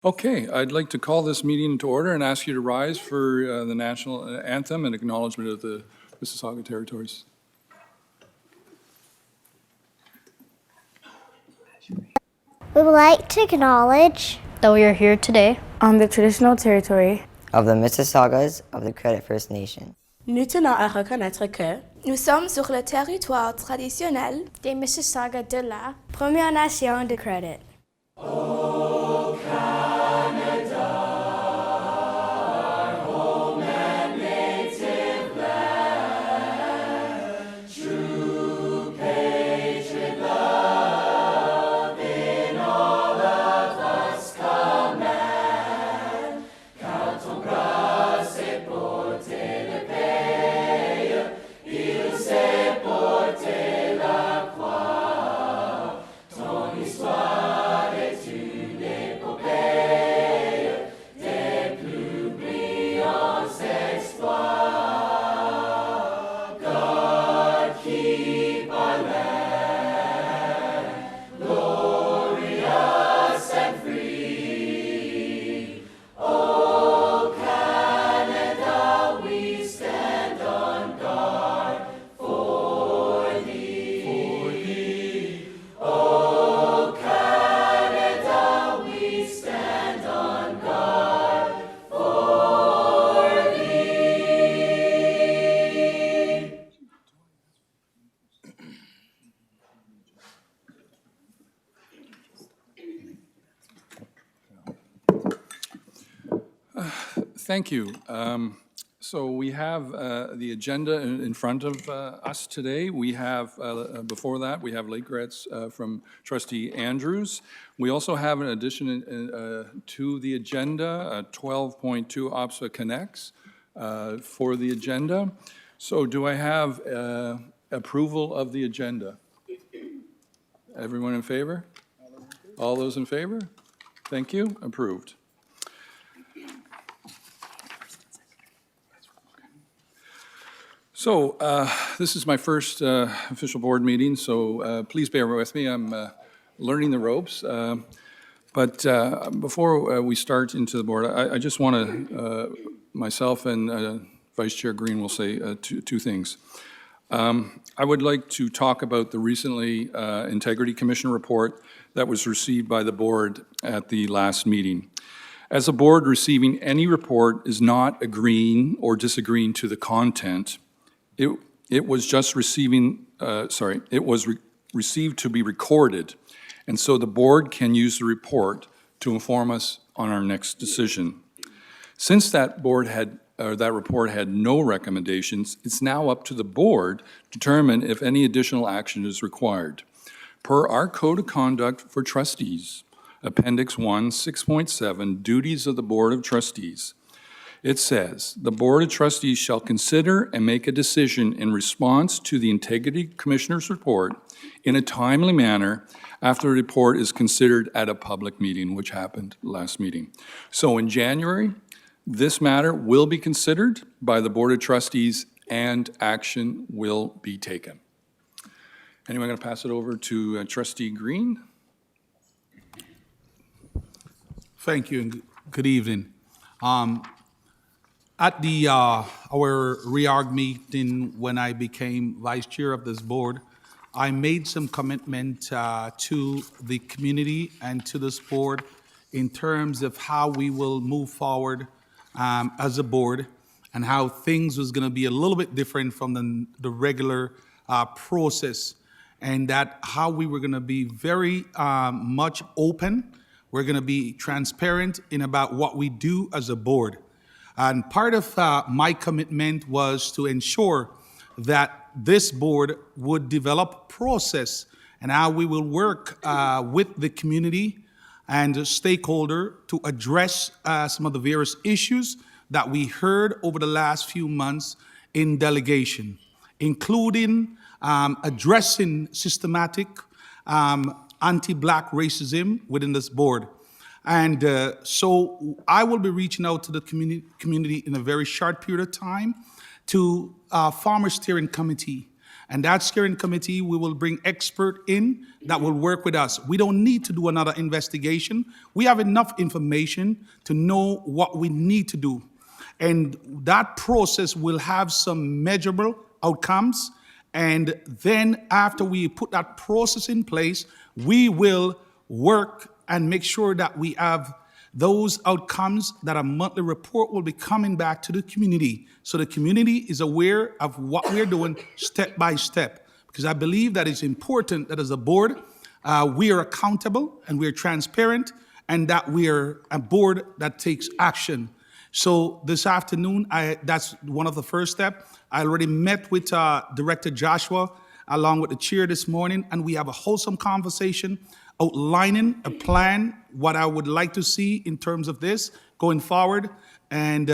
Okay, I'd like to call this meeting to order and ask you to rise for the national anthem and acknowledgement of the Mississauga territories. We would like to acknowledge that we are here today on the traditional territory of the Mississaugas of the Credit First Nation. Nous tenons à reconnaître que nous sommes sur le territoire traditionnel des Mississauga de la Première Nation de Credit. Oh, Canada, our home and native land, true patriot love in all of us command. Quand ton bras s'est porté le pays, il s'est porté la croix. Ton histoire est une épopée des plus brillants exploits. God keep our land glorious and free. Oh, Canada, we stand on guard for thee. Oh, Canada, we stand on guard for thee. Thank you. So we have the agenda in front of us today. We have, before that, we have late regrets from Trustee Andrews. We also have an addition to the agenda, 12.2 OPSA Connects for the agenda. So do I have approval of the agenda? Everyone in favor? All those in favor? Thank you. Approved. So this is my first official board meeting, so please bear with me. I'm learning the ropes. But before we start into the board, I just want to, myself and Vice Chair Green will say two things. I would like to talk about the recently Integrity Commission report that was received by the board at the last meeting. As a board, receiving any report is not agreeing or disagreeing to the content. It was just receiving, it was received to be recorded, and so the board can use the report to inform us on our next decision. Since that report had no recommendations, it's now up to the board to determine if any additional action is required. Per our Code of Conduct for Trustees, Appendix 1, 6.7, Duties of the Board of Trustees, it says, the Board of Trustees shall consider and make a decision in response to the Integrity Commissioner's report in a timely manner after the report is considered at a public meeting, which happened last meeting. So in January, this matter will be considered by the Board of Trustees and action will be taken. Anyway, I'm going to pass it over to Trustee Green. Thank you and good evening. At the our reorg meeting, when I became vice chair of this board, I made some commitment to the community and to this board in terms of how we will move forward as a board and how things was going to be a little bit different from the regular process, and that how we were going to be very much open. We're going to be transparent in about what we do as a board. And part of my commitment was to ensure that this board would develop a process and how we will work with the community and the stakeholder to address some of the various issues that we heard over the last few months in delegation, including addressing systematic anti-Black racism within this board. And so I will be reaching out to the community in a very short period of time to Farmer Steering Committee And that steering committee, we will bring expert in that will work with us. We don't need to do another investigation. We have enough information to know what we need to do. And that process will have some measurable outcomes. And then after we put that process in place, we will work and make sure that we have those outcomes, that a monthly report will be coming back to the community. So the community is aware of what we're doing step by step. Because I believe that it's important that as a board, we are accountable and we're transparent, and that we are a board that takes action. So this afternoon, that's one of the first steps. I already met with Director Joshua along with the chair this morning, and we have a wholesome conversation outlining a plan, what I would like to see in terms of this going forward. And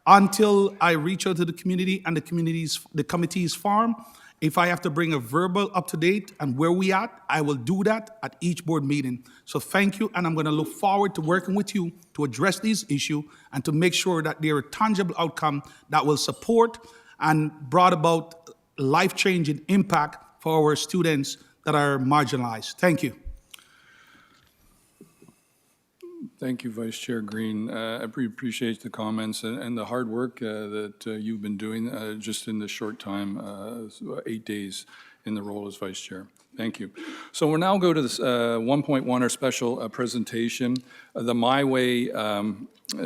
until I reach out to the community and the committees form, if I have to bring a verbal up-to-date and where we at, I will do that at each board meeting. So thank you, and I'm going to look forward to working with you to address these issues and to make sure that there are tangible outcomes that will support and brought about life-changing impact for our students that are marginalized. Thank you. Thank you, Vice Chair Green. I appreciate the comments and the hard work that you've been doing just in this short time, 8 days in the role as Vice Chair. Thank you. So we'll now go to this 1.1, our special presentation. The My Way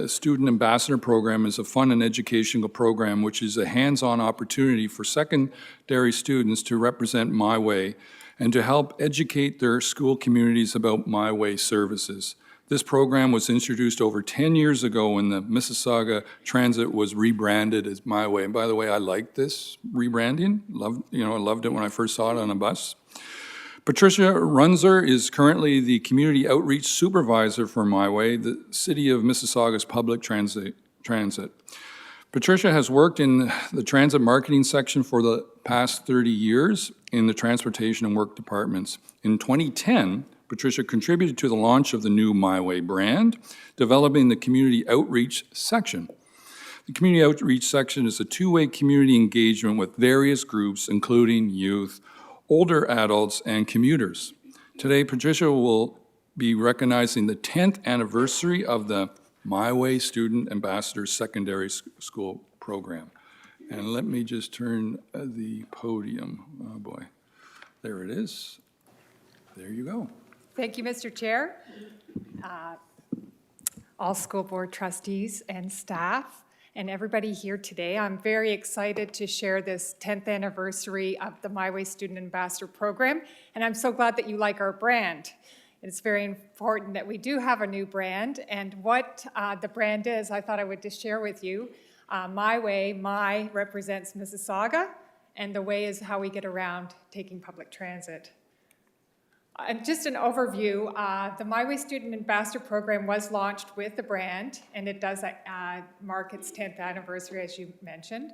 Student Ambassador Program is a fun and educational program which is a hands-on opportunity for secondary students to represent My Way and to help educate their school communities about My Way services. This program was introduced over 10 years ago when the Mississauga Transit was rebranded as My Way. And by the way, I like this rebranding. I loved it when I first saw it on a bus. Patricia Runzer is currently the Community Outreach Supervisor for My Way, the City of Mississauga's public transit. Patricia has worked in the transit marketing section for the past 30 years in the transportation and work departments. In 2010, Patricia contributed to the launch of the new My Way brand, developing the community outreach section. The community outreach section is a two-way community engagement with various groups, including youth, older adults, and commuters. Today, Patricia will be recognizing the 10th anniversary of the My Way Student Ambassador Secondary School Program. And let me just turn the podium. Oh boy, there it is. There you go. Thank you, Mr. Chair, all school board trustees and staff, and everybody here today. I'm very excited to share this 10th anniversary of the My Way Student Ambassador Program, and I'm so glad that you like our brand. It's very important that we do have a new brand, and what the brand is, I thought I would just share with you. My Way, My represents Mississauga, and the way is how we get around taking public transit. And just an overview, the My Way Student Ambassador Program was launched with the brand, and it does mark its 10th anniversary, as you mentioned.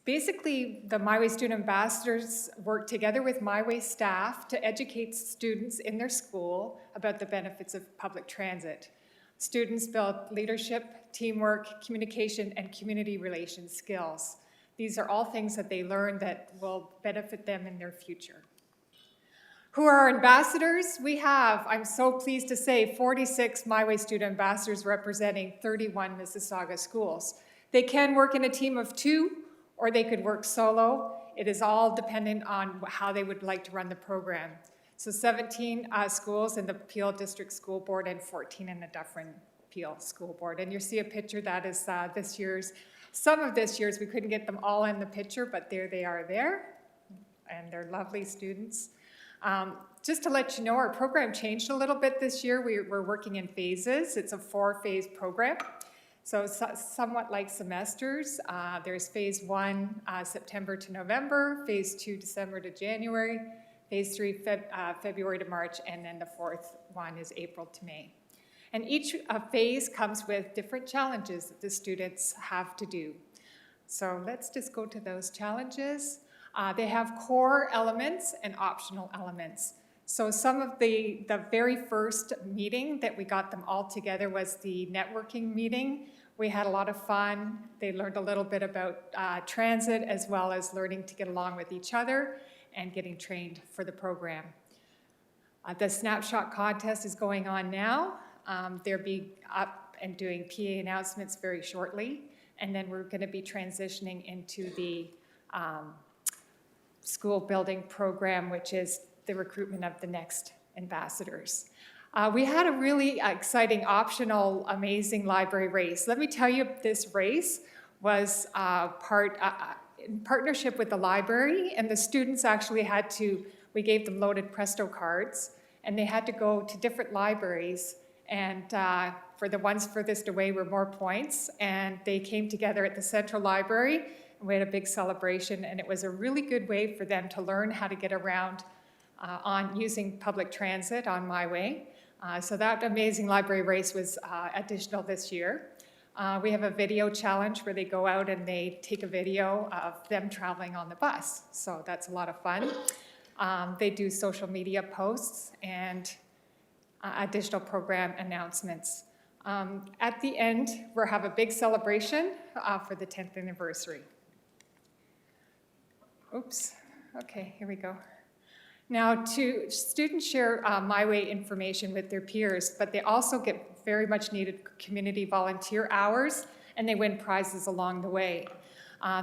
Basically, the My Way Student Ambassadors work together with My Way staff to educate students in their school about the benefits of public transit. Students build leadership, teamwork, communication, and community relations skills. These are all things that they learn that will benefit them in their future. Who are our ambassadors? We have, I'm so pleased to say, 46 My Way Student Ambassadors representing 31 Mississauga schools. They can work in a team of 2, or they could work solo. It is all dependent on how they would like to run the program. So 17 schools in the Peel District School Board and 14 in the Dufferin Peel School Board. And you see a picture that is this year's. Some of this year's, we couldn't get them all in the picture, but there they are there. And they're lovely students. Just to let you know, our program changed a little bit this year. We're working in phases. It's a 4-phase program. So somewhat like semesters. There's phase 1, September to November, phase 2, December to January, phase 3, February to March, and then the 4th one is April to May. And each phase comes with different challenges that the students have to do. So let's just go to those challenges. They have core elements and optional elements. So some of the very first meeting that we got them all together was the networking meeting, We had a lot of fun. They learned a little bit about transit as well as learning to get along with each other and getting trained for the program. The snapshot contest is going on now. They'll be up and doing PA announcements very shortly. And then we're going to be transitioning into the school building program, which is the recruitment of the next ambassadors. We had a really exciting, optional, amazing library race. Let me tell you, this race was in partnership with the library, and the students actually had to, we gave them loaded Presto cards, and they had to go to different libraries, and for the ones furthest away were more points, and they came together at the Central Library, and we had a big celebration, and it was a really good way for them to learn how to get around on using public transit on My Way. So that amazing library race was additional this year. We have a video challenge where they go out and they take a video of them traveling on the bus. So that's a lot of fun. They do social media posts and additional program announcements. At the end, we'll have a big celebration for the 10th anniversary. Oops, okay, here we go. Now, students share My Way information with their peers, but they also get very much needed community volunteer hours, and they win prizes along the way.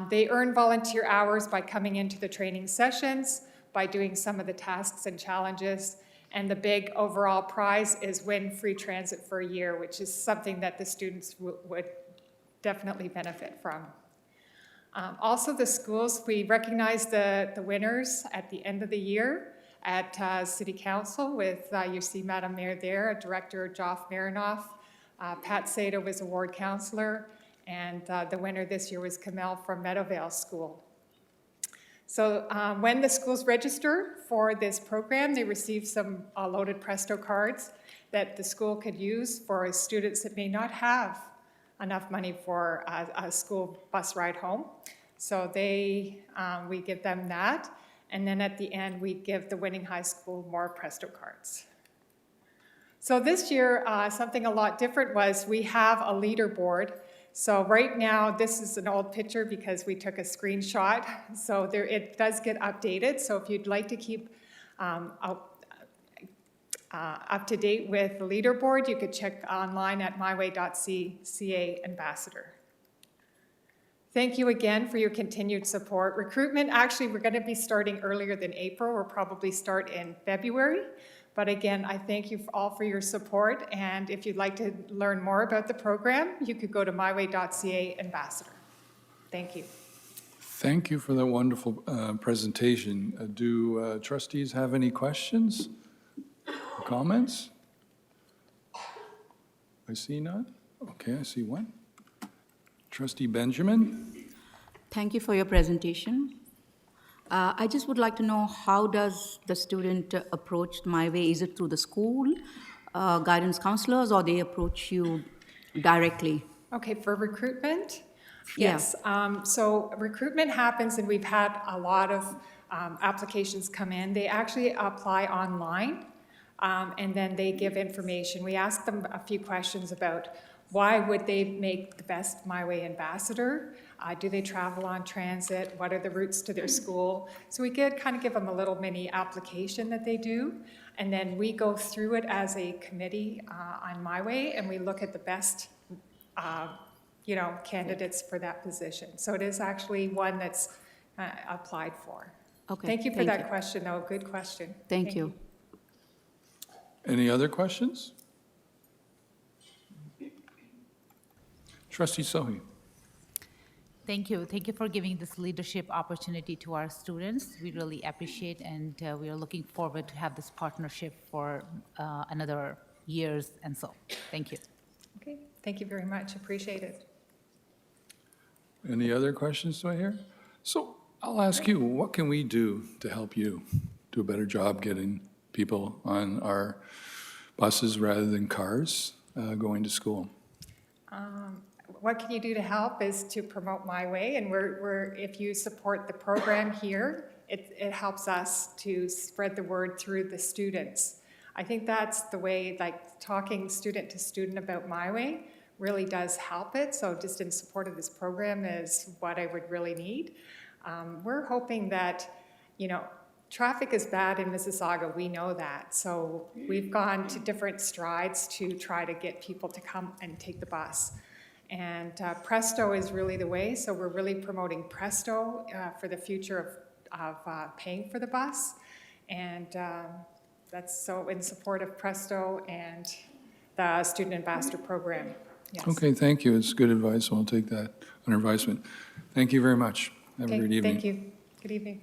They earn volunteer hours by coming into the training sessions, by doing some of the tasks and challenges, and the big overall prize is win free transit for a year, which is something that the students would definitely benefit from. Also, the schools, we recognize the winners at the end of the year at City Council with, you see Madam Mayor there, Director Joff Marinoff. Pat Sato was a ward councillor, and the winner this year was Kamel from Meadowvale School. So when the schools register for this program, they receive some loaded Presto cards that the school could use for students that may not have enough money for a school bus ride home. So we give them that, and then at the end, we give the winning high school more Presto cards. So this year, something a lot different was we have a leaderboard. So right now, this is an old picture because we took a screenshot. So it does get updated. So if you'd like to keep up to date with the leaderboard, you could check online at myway.ca ambassador. Thank you again for your continued support. Recruitment, actually, we're going to be starting earlier than April. We'll probably start in February. But again, I thank you all for your support. And if you'd like to learn more about the program, you could go to myway.ca ambassador. Thank you. Thank you for that wonderful presentation. Do trustees have any questions? Comments? I see none. Okay, I see one. Trustee Benjamin? Thank you for your presentation. I just would like to know, how does the student approach My Way? Is it through the school, guidance counselors, or they approach you directly? Okay, for recruitment? Yeah. Yes. So recruitment happens, and we've had a lot of applications come in. They actually apply online. And then they give information. We ask them a few questions about why would they make the best My Way ambassador? Do they travel on transit? What are the routes to their school? So we kind of give them a little mini application that they do. And then we go through it as a committee on My Way, and we look at the best candidates for that position. So it is actually one that's applied for. Okay. Thank you for that question, though. Good question. Thank you. Any other questions? Trustee Sohi. Thank you. Thank you for giving this leadership opportunity to our students. We really appreciate, and we are looking forward to have this partnership for another years and so. Thank you. Okay, thank you very much. Appreciate it. Any other questions do I hear? So I'll ask you, what can we do to help you do a better job getting people on our buses rather than cars going to school? What can you do to help is to promote My Way, and if you support the program here, it helps us to spread the word through the students. I think that's the way, like talking student to student about My Way really does help it. So just in support of this program is what I would really need. We're hoping that, traffic is bad in Mississauga, we know that. So we've gone to different strides to try to get people to come and take the bus. And Presto is really the way, so we're really promoting Presto for the future of paying for the bus. And that's so in support of Presto and the Student Ambassador Program. Yes. Okay, thank you. It's good advice. I'll take that under advisement. Thank you very much. Have a great evening. Thank you. Good evening.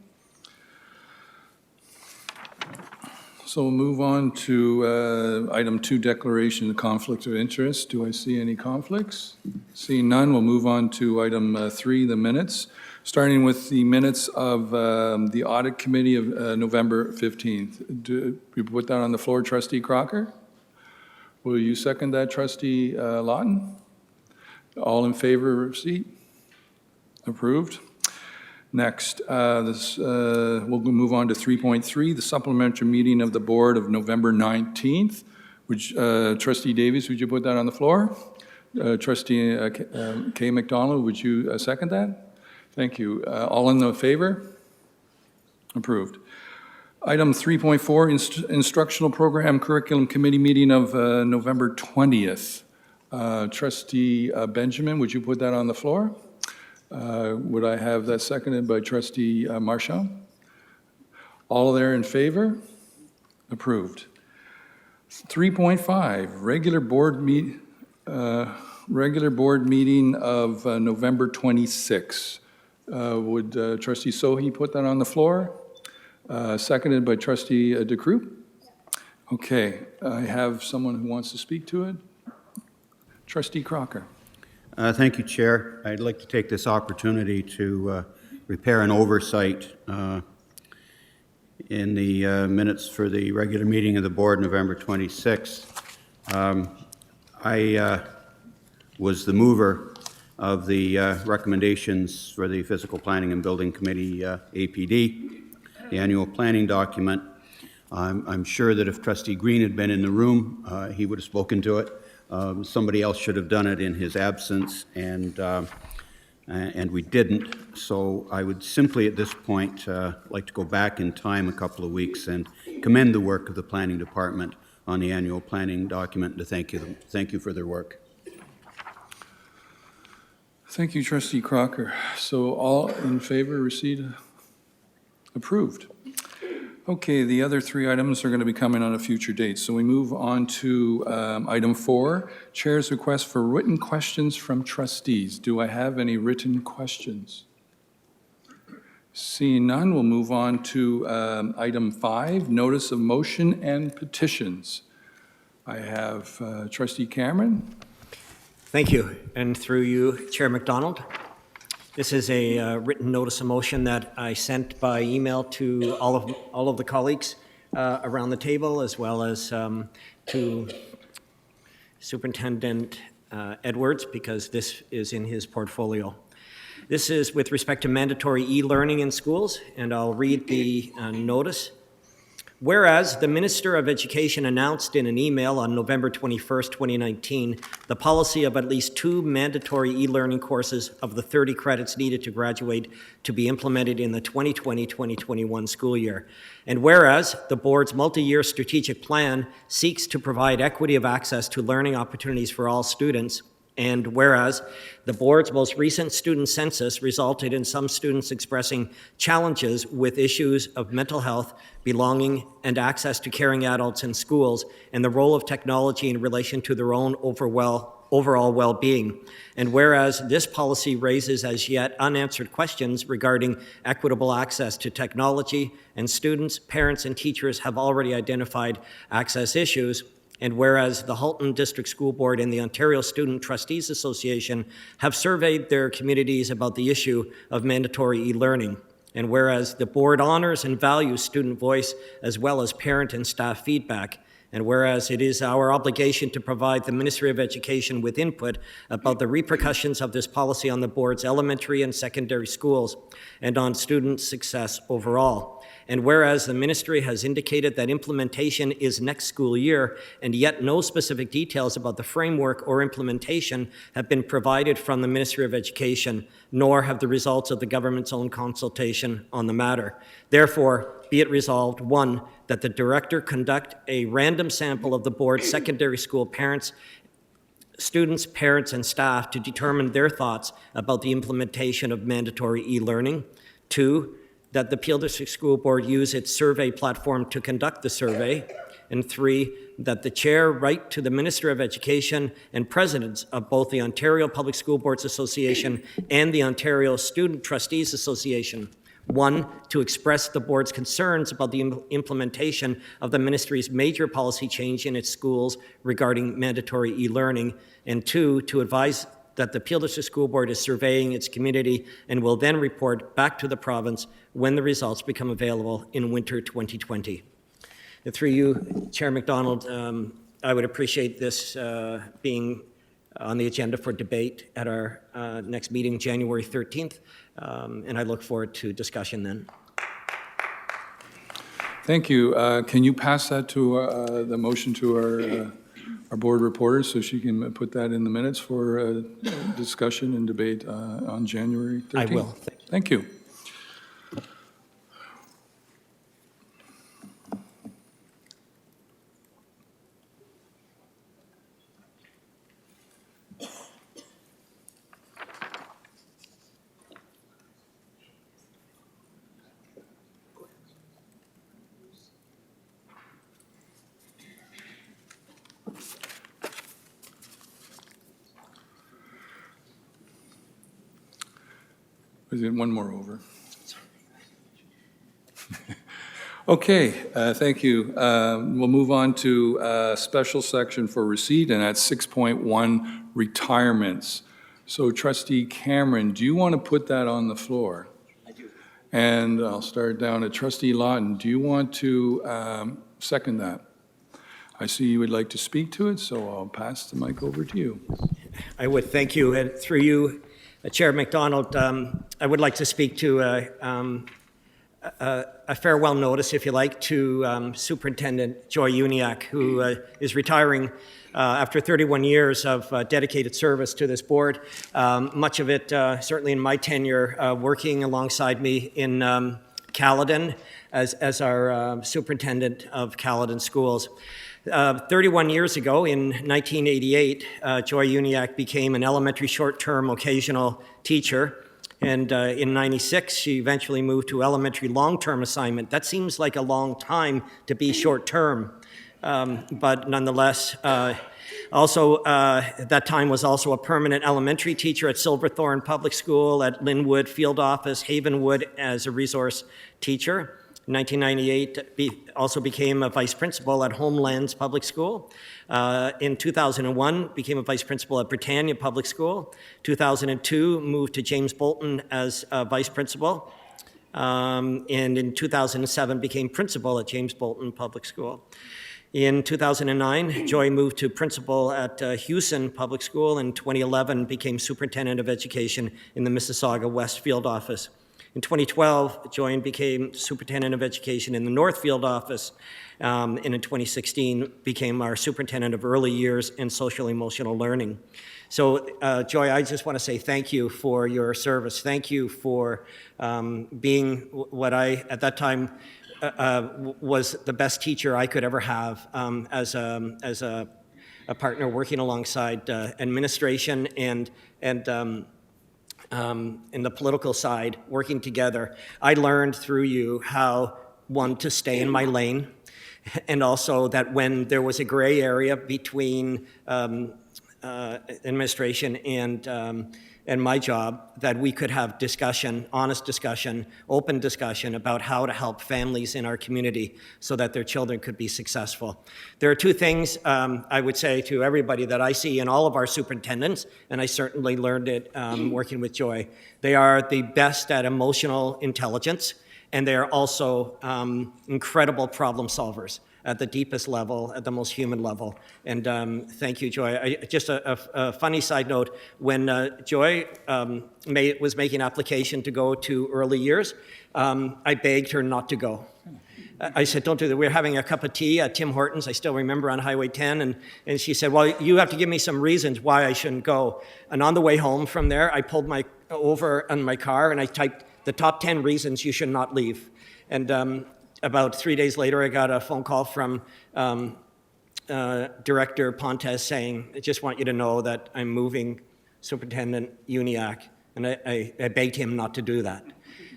So we'll move on to item 2, declaration of conflict of interest. Do I see any conflicts? Seeing none, we'll move on to item 3, the minutes, starting with the minutes of the Audit Committee of November 15th. Do we put that on the floor, Trustee Crocker? Will you second that, Trustee Lawton? All in favor of receipt? Approved. Next, we'll move on to 3.3, the supplementary meeting of the board of November 19th. Trustee Davies, would you put that on the floor? Trustee Kay McDonald, would you second that? Thank you. All in the favor? Approved. Item 3.4, instructional program curriculum committee meeting of November 20th. Trustee Benjamin, would you put that on the floor? Would I have that seconded by Trustee Marchand? All there in favor? Approved. 3.5, regular board meeting of November 26. Would Trustee Sohi put that on the floor? Seconded by Trustee DeCroop? Okay, I have someone who wants to speak to it. Trustee Crocker. Thank you, Chair. I'd like to take this opportunity to repair an oversight in the minutes for the regular meeting of the board November 26th. I was the mover of the recommendations for the Physical Planning and Building Committee APD, the annual planning document. I'm sure that if Trustee Green had been in the room, he would have spoken to it. Somebody else should have done it in his absence, and we didn't. So I would simply at this point like to go back in time a couple of weeks and commend the work of the planning department on the annual planning document and to thank you for their work. Thank you, Trustee Crocker. So all in favor, receipt approved. Okay, the other 3 items are going to be coming on a future date. So we move on to item 4, Chair's request for written questions from trustees. Do I have any written questions? Seeing none, we'll move on to item 5, notice of motion and petitions. I have Trustee Cameron. Thank you, and through you, Chair McDonald. This is a written notice of motion that I sent by email to all of the colleagues around the table, as well as to Superintendent Edwards, because this is in his portfolio. This is with respect to mandatory e-learning in schools, and I'll read the notice. Whereas the Minister of Education announced in an email on November 21st, 2019, the policy of at least 2 mandatory e-learning courses of the 30 credits needed to graduate to be implemented in the 2020-2021 school year. And whereas the board's multi-year strategic plan seeks to provide equity of access to learning opportunities for all students, and whereas the board's most recent student census resulted in some students expressing challenges with issues of mental health, belonging, and access to caring adults in schools, and the role of technology in relation to their own overall well-being. And whereas this policy raises as yet unanswered questions regarding equitable access to technology, and students, parents, and teachers have already identified access issues, and whereas the Halton District School Board and the Ontario Student Trustees Association have surveyed their communities about the issue of mandatory e-learning, and whereas the board honors and values student voice as well as parent and staff feedback, And whereas it is our obligation to provide the Ministry of Education with input about the repercussions of this policy on the board's elementary and secondary schools and on student success overall. And whereas the ministry has indicated that implementation is next school year, and yet no specific details about the framework or implementation have been provided from the Ministry of Education, nor have the results of the government's own consultation on the matter. Therefore, be it resolved, 1, that the director conduct a random sample of the board's secondary school parents, students, parents, and staff to determine their thoughts about the implementation of mandatory e-learning. 2, that the Peel District School Board use its survey platform to conduct the survey. And 3, that the chair write to the Minister of Education and presidents of both the Ontario Public School Boards Association and the Ontario Student Trustees Association. 1, to express the board's concerns about the implementation of the ministry's major policy change in its schools regarding mandatory e-learning. And 2, to advise that the Peel District School Board is surveying its community and will then report back to the province when the results become available in winter 2020. And through you, Chair MacDonald, I would appreciate this being on the agenda for debate at our next meeting, January 13th, and I look forward to discussion then. Thank you. Can you pass that to the motion to our board reporter so she can put that in the minutes for discussion and debate on January 13th? I will. Thank you. Is it one more over? Okay, thank you. We'll move on to a special section for receipt, and that's 6.1, retirements. So Trustee Cameron, do you want to put that on the floor? I do. And I'll start down at Trustee Lawton. Do you want to second that? I see you would like to speak to it, so I'll pass the mic over to you. I would, thank you. And through you, Chair MacDonald, I would like to speak to a farewell notice, if you like, to Superintendent Joy Uniacke, who is retiring after 31 years of dedicated service to this board. Much of it, certainly in my tenure, working alongside me in Caledon as our superintendent of Caledon Schools. 31 years ago, in 1988, Joy Uniacke became an elementary short-term occasional teacher. And in 96, she eventually moved to elementary long-term assignment. That seems like a long time to be short-term. But nonetheless, also at that time was also a permanent elementary teacher at Silverthorne Public School, at Linwood Field Office, Havenwood as a resource teacher. In 1998, also became a vice principal at Homelands Public School. In 2001, became a vice principal at Britannia Public School. 2002, moved to James Bolton as a vice principal. And in 2007, became principal at James Bolton Public School. In 2009, Joy moved to principal at Houston Public School. In 2011, became superintendent of education in the Mississauga West Field Office. In 2012, Joy became superintendent of education in the Northfield office, and in 2016 became our superintendent of early years and social emotional learning. So, Joy, I just want to say thank you for your service. Thank you for being what I, at that time, was the best teacher I could ever have as a partner working alongside administration and in the political side, working together. I learned through you how, one, to stay in my lane, and also that when there was a gray area between administration and my job, that we could have discussion, honest discussion, open discussion about how to help families in our community so that their children could be successful. There are two things I would say to everybody that I see in all of our superintendents, and I certainly learned it working with Joy. They are the best at emotional intelligence, and they are also incredible problem solvers. at the deepest level, at the most human level. And thank you, Joy. Just a funny side note, when Joy was making application to go to early years, I begged her not to go. I said, don't do that. We're having a cup of tea at Tim Hortons, I still remember, on Highway 10, and she said, well, you have to give me some reasons why I shouldn't go. And on the way home from there, I pulled over on my car and I typed the top 10 reasons you should not leave. And about 3 days later, I got a phone call from Director Pontes saying, I just want you to know that I'm moving Superintendent Uniacke, and I begged him not to do that.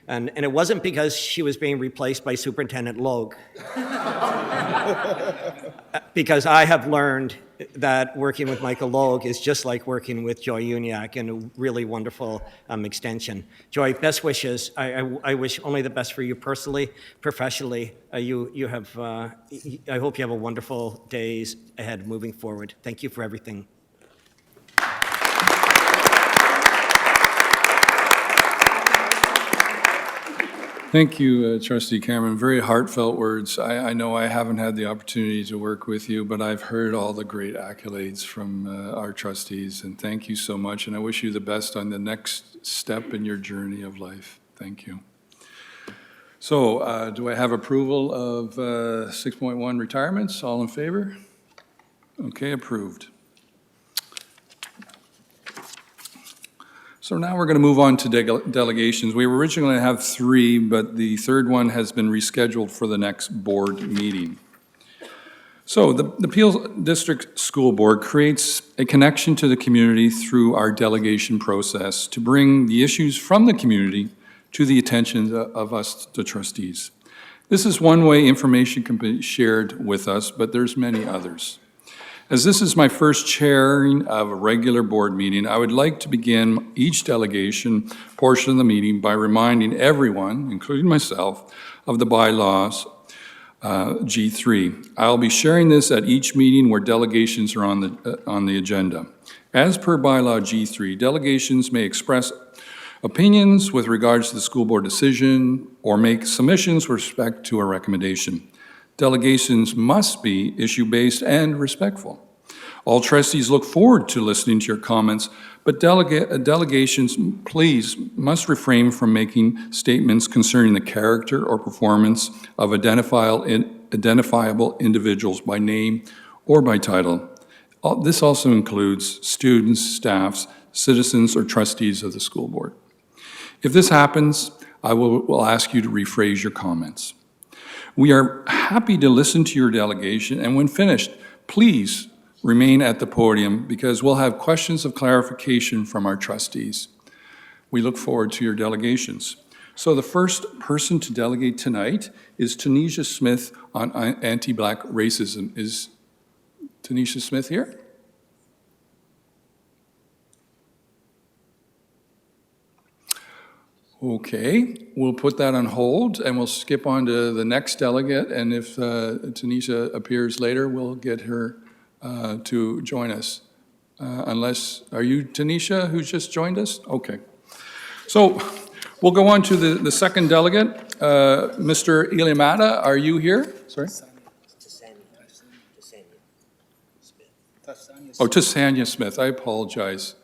And it wasn't because she was being replaced by Superintendent Logue. Because I have learned that working with Michael Logue is just like working with Joy Uniacke, and a really wonderful extension. Joy, best wishes. I wish only the best for you personally, professionally. I hope you have a wonderful days ahead moving forward. Thank you for everything. Thank you, Trustee Cameron. Very heartfelt words. I know I haven't had the opportunity to work with you, but I've heard all the great accolades from our trustees, and thank you so much, and I wish you the best on the next step in your journey of life. Thank you. So, do I have approval of 6.1 retirements? All in favor? Okay, approved. So now we're going to move on to delegations. We were originally going to have 3, but the third one has been rescheduled for the next board meeting. So the Peel District School Board creates a connection to the community through our delegation process to bring the issues from the community to the attention of us, the trustees. This is one way information can be shared with us, but there's many others. As this is my first chairing of a regular board meeting, I would like to begin each delegation portion of the meeting by reminding everyone, including myself, of the bylaws G3. I'll be sharing this at each meeting where delegations are on the agenda. As per bylaw G3, delegations may express opinions with regards to the school board decision or make submissions with respect to a recommendation. Delegations must be issue-based and respectful. All trustees look forward to listening to your comments, but delegations, please, must refrain from making statements concerning the character or performance of identifiable individuals by name or by title. This also includes students, staffs, citizens, or trustees of the school board. If this happens, I will ask you to rephrase your comments. We are happy to listen to your delegation, and when finished, please remain at the podium because we'll have questions of clarification from our trustees. We look forward to your delegations. So the first person to delegate tonight is Tanisha Smith on anti-Black racism. Is Tanisha Smith here? Okay, we'll put that on hold and we'll skip on to the next delegate, and if Tanisha appears later, we'll get her to join us. Are you Tanisha who's just joined us? Okay. So we'll go on to the second delegate. Mr. Iliamata, are you here? Sorry? Oh, Tasania Smith, I apologize.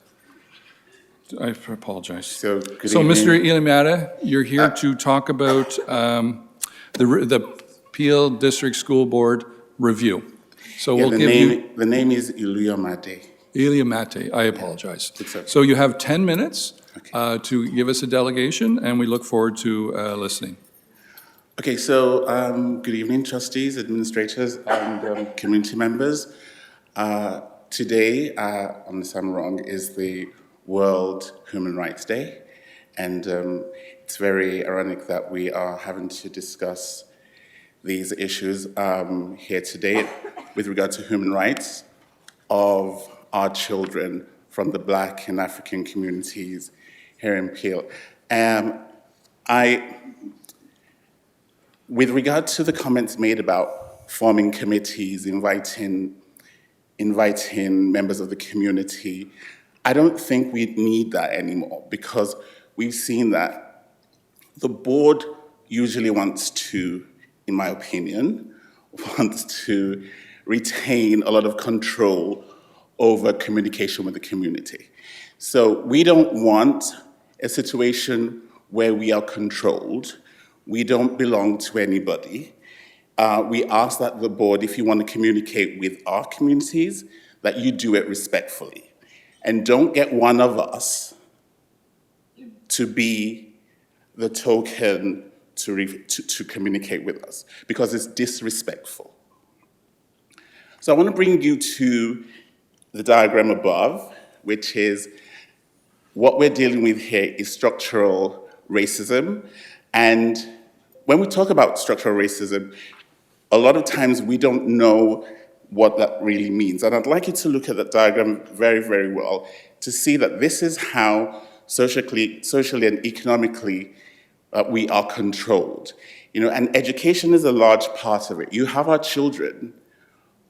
So Mr. Iliamata, you're here to talk about the Peel District School Board review. So we'll give you... The name is Iliamata. Iliamata, I apologize. So you have 10 minutes to give us a delegation, and we look forward to listening. Okay, so good evening, trustees, administrators, and community members. Today, unless I'm wrong, is the World Human Rights Day, and it's very ironic that we are having to discuss these issues here today with regard to human rights of our children from the Black and African communities here in Peel. With regard to the comments made about forming committees, inviting members of the community, I don't think we need that anymore because we've seen that the board usually wants to, in my opinion, wants to retain a lot of control over communication with the community. So we don't want a situation where we are controlled. We don't belong to anybody. We ask that the board, if you want to communicate with our communities, that you do it respectfully. And don't get one of us to be the token to communicate with us, because it's disrespectful. So I want to bring you to the diagram above, which is what we're dealing with here is structural racism. And when we talk about structural racism, a lot of times we don't know what that really means. And I'd like you to look at that diagram very, very well to see that this is how socially and economically we are controlled. And education is a large part of it. You have our children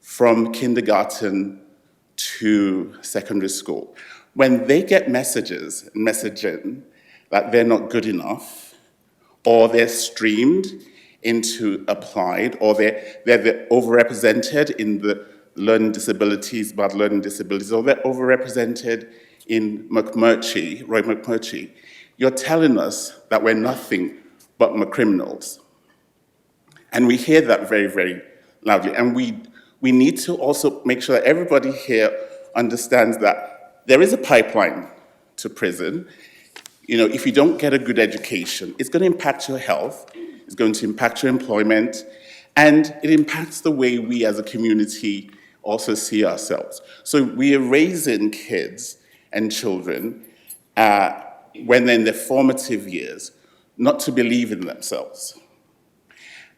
from kindergarten to secondary school. When they get messaging that they're not good enough, or they're streamed into applied, or they're overrepresented in the learning disabilities, bad learning disabilities, or they're overrepresented in Roy McMurtry, you're telling us that we're nothing but criminals. And we hear that very, very loudly. And we need to also make sure that everybody here understands that there is a pipeline to prison. If you don't get a good education, it's going to impact your health, it's going to impact your employment, and it impacts the way we as a community also see ourselves. So we are raising kids and children when they're in their formative years not to believe in themselves.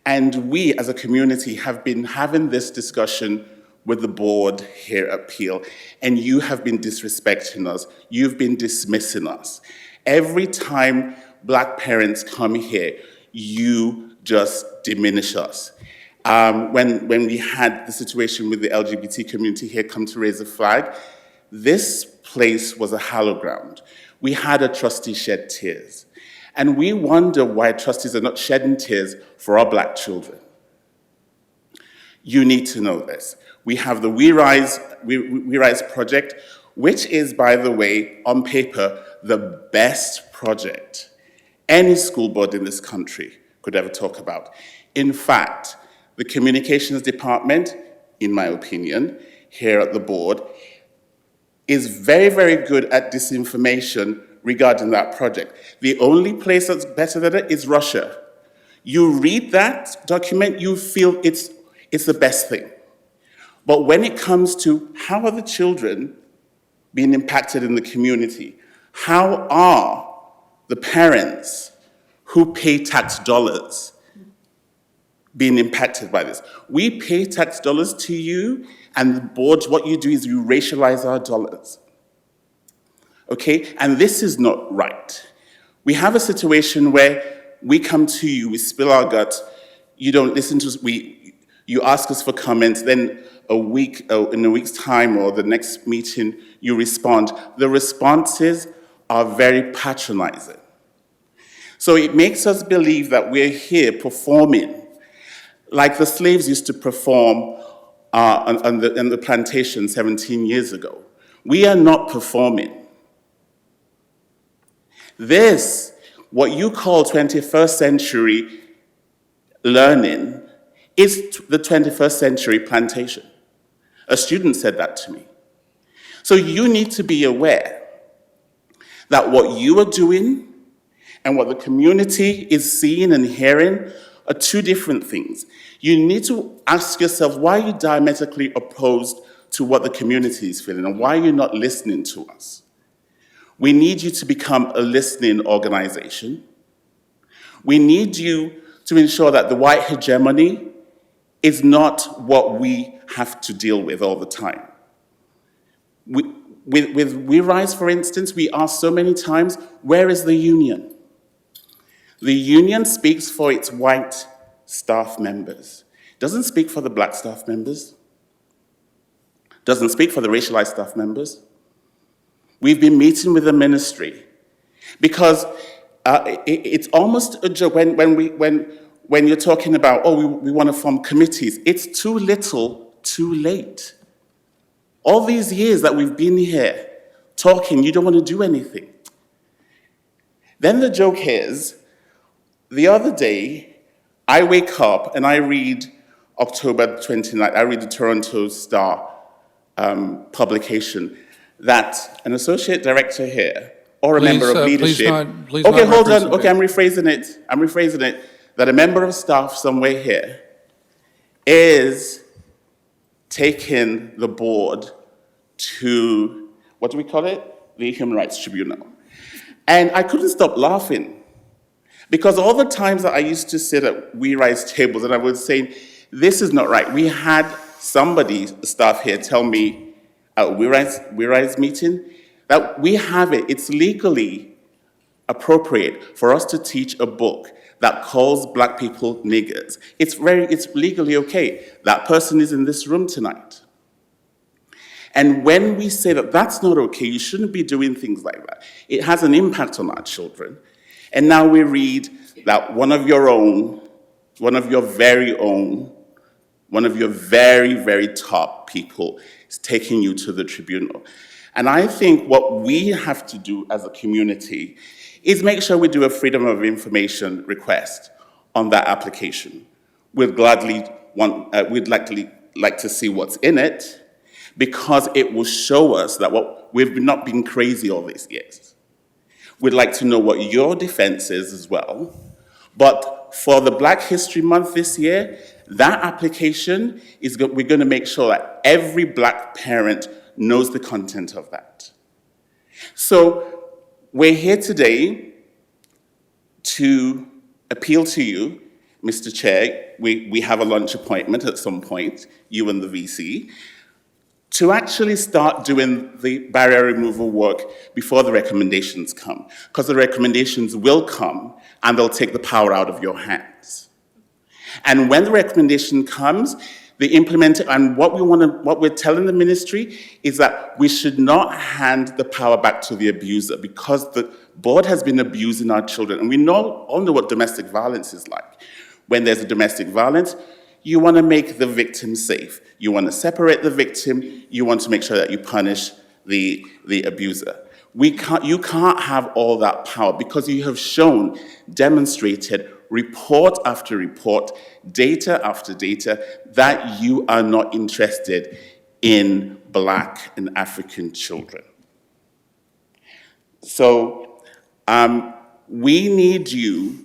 And we as a community have been having this discussion with the board here at Peel, and you have been disrespecting us. You've been dismissing us. Every time Black parents come here, you just diminish us. When we had the situation with the LGBT community here come to raise a flag, this place was a hallowed ground. We had a trustee shed tears. And we wonder why trustees are not shedding tears for our Black children. You need to know this. We have the We Rise project, which is, by the way, on paper, the best project any school board in this country could ever talk about. In fact, the communications department, in my opinion, here at the board, is very, very good at disinformation regarding that project. The only place that's better than it is Russia. You read that document, you feel it's the best thing. But when it comes to how are the children being impacted in the community, how are the parents who pay tax dollars being impacted by this? We pay tax dollars to you, and the board, what you do is you racialize our dollars. Okay, and this is not right. We have a situation where we come to you, we spill our guts, you don't listen to us, you ask us for comments, then in a week's time or the next meeting, you respond. The responses are very patronizing. So it makes us believe that we're here performing like the slaves used to perform on the plantation 17 years ago. We are not performing. This, what you call 21st century learning, is the 21st century plantation. A student said that to me. So you need to be aware that what you are doing and what the community is seeing and hearing are two different things. You need to ask yourself, why are you diametrically opposed to what the community is feeling, and why are you not listening to us? We need you to become a listening organization. We need you to ensure that the white hegemony is not what we have to deal with all the time. With We Rise, for instance, we ask so many times, where is the union? The union speaks for its white staff members. Doesn't speak for the Black staff members. Doesn't speak for the racialized staff members. We've been meeting with the ministry because it's almost a joke when when you're talking about, oh, we want to form committees, it's too little, too late. All these years that we've been here talking, you don't want to do anything. Then the joke is, the other day, I wake up and I read October 29th, I read the Toronto Star publication that an associate director here, or a member of leadership. Please okay, not hold reference on. the Okay, date. I'm rephrasing it. That a member of staff somewhere here is taking the board to, what do we call it? The Human Rights Tribunal. And I couldn't stop laughing because all the times that I used to sit at We Rise tables and I was saying, this is not right. We had somebody, staff here, tell me at We Rise meeting that we have it. It's legally appropriate for us to teach a book that calls black people niggers. It's legally okay. That person is in this room tonight. And when we say that that's not okay, you shouldn't be doing things like that, it has an impact on our children. And now we read that one of your very own, one of your very, very top people is taking you to the tribunal. And I think what we have to do as a community is make sure we do a Freedom of Information request on that application. We'd like to see what's in it, because it will show us that we've not been crazy all these years. We'd like to know what your defense is as well. But for the Black History Month this year, that application we're going to make sure that every black parent knows the content of that. So we're here today to appeal to you, Mr. Chair. We have a lunch appointment at some point, you and the VC, to actually start doing the barrier removal work before the recommendations come. Because the recommendations will come and they'll take the power out of your hands. And when the recommendation comes, and what we're telling the ministry is that we should not hand the power back to the abuser, because the board has been abusing our children. And we all know what domestic violence is like. When there's a domestic violence, you want to make the victim safe. You want to separate the victim. You want to make sure that you punish the abuser. You can't have all that power, because you have demonstrated, report after report, data after data, that you are not interested in Black and African children. So we need you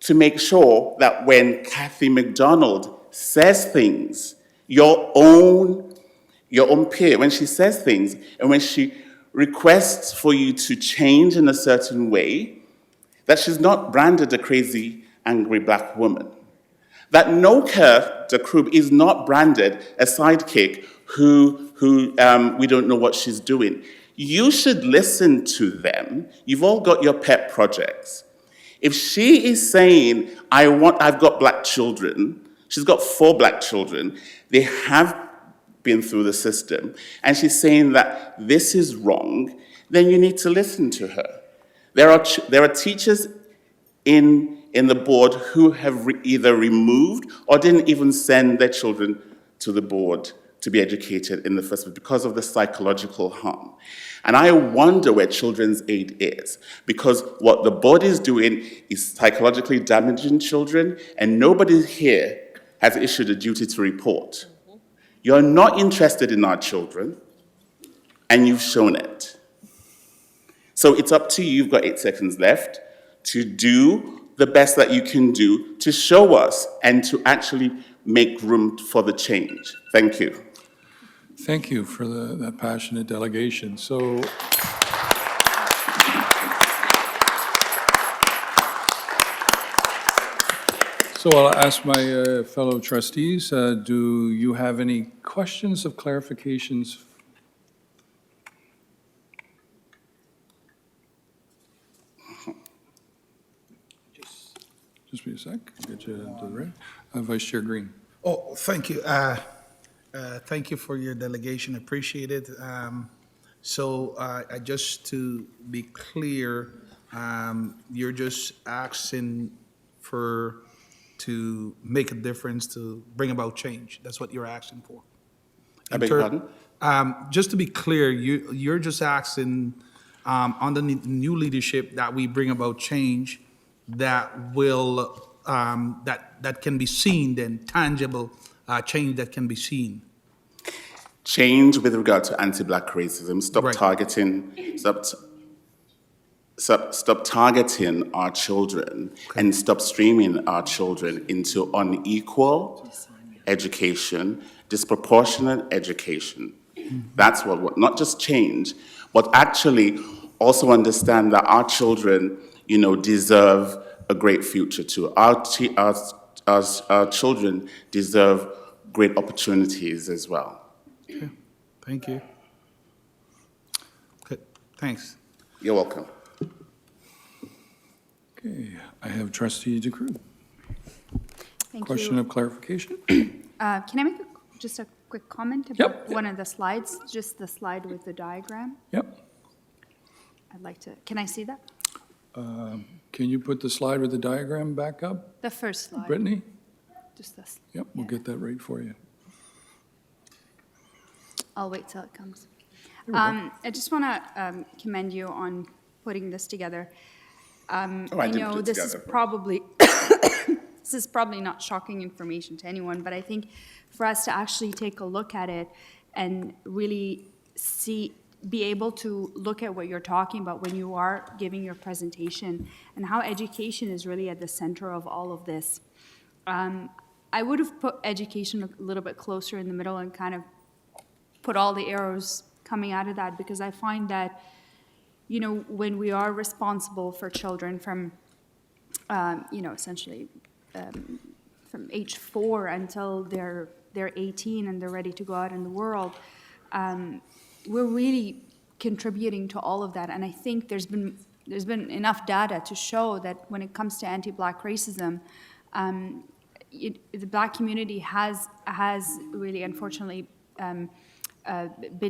to make sure that when Kathy McDonald says things, your own peer, when she says things and when she requests for you to change in a certain way, that she's not branded a crazy, angry black woman. That Noka Dakrub is not branded a sidekick who we don't know what she's doing. You should listen to them. You've all got your pet projects. If she is saying, I've got black children, she's got 4 black children, they have been through the system, and she's saying that this is wrong, then you need to listen to her. There are teachers in the board who have either removed or didn't even send their children to the board to be educated in the first place because of the psychological harm. And I wonder where Children's Aid is, because what the board is doing is psychologically damaging children, and nobody here has issued a duty to report. You're not interested in our children, and you've shown it. So it's up to you, you've got 8 seconds left, to do the best that you can do to show us and to actually make room for the change. Thank you. Thank you for that passionate delegation. So I'll ask my fellow trustees, do you have any questions of clarifications? Just be a sec, get you to the right. Vice Chair Green. Oh, thank you. Thank you for your delegation. Appreciate it. So just to be clear, you're just asking for to make a difference, to bring about change. That's what you're asking for. I beg your pardon? Just to be clear, you're just asking on the new leadership that we bring about change that will, that can be seen, then tangible change that can be seen. Change with regard to anti-Black racism. Stop Right. Stop targeting our children and stop streaming our children into unequal education, disproportionate education. That's what, not just change, but actually also understand that our children, deserve a great future too. Our children deserve great opportunities as well. Okay. Thank you. Okay. Thanks. You're welcome. Okay, I have Trustee DeCruz. Thank Question you. of clarification? Can I make just a quick comment about Yep. one of the slides? Just the slide with the diagram? Yep. I'd like to, can I see that? Can you put the slide with the diagram back up, The first slide. Brittany? Just this. Yep, we'll get that right for you. I'll wait till it comes. we go. I just want to commend you on putting this together. I didn't know put it this is together. probably this is probably not shocking information to anyone, but I think for us to actually take a look at it and really be able to look at what you're talking about when you are giving your presentation and how education is really at the center of all of this. I would have put education a little bit closer in the middle and kind of put all the arrows coming out of that, because I find that, when we are responsible for children from, essentially from age 4 until they're 18 and they're ready to go out in the world, we're really contributing to all of that. And I think there's been enough data to show that when it comes to anti-Black racism, the Black community has really, unfortunately, been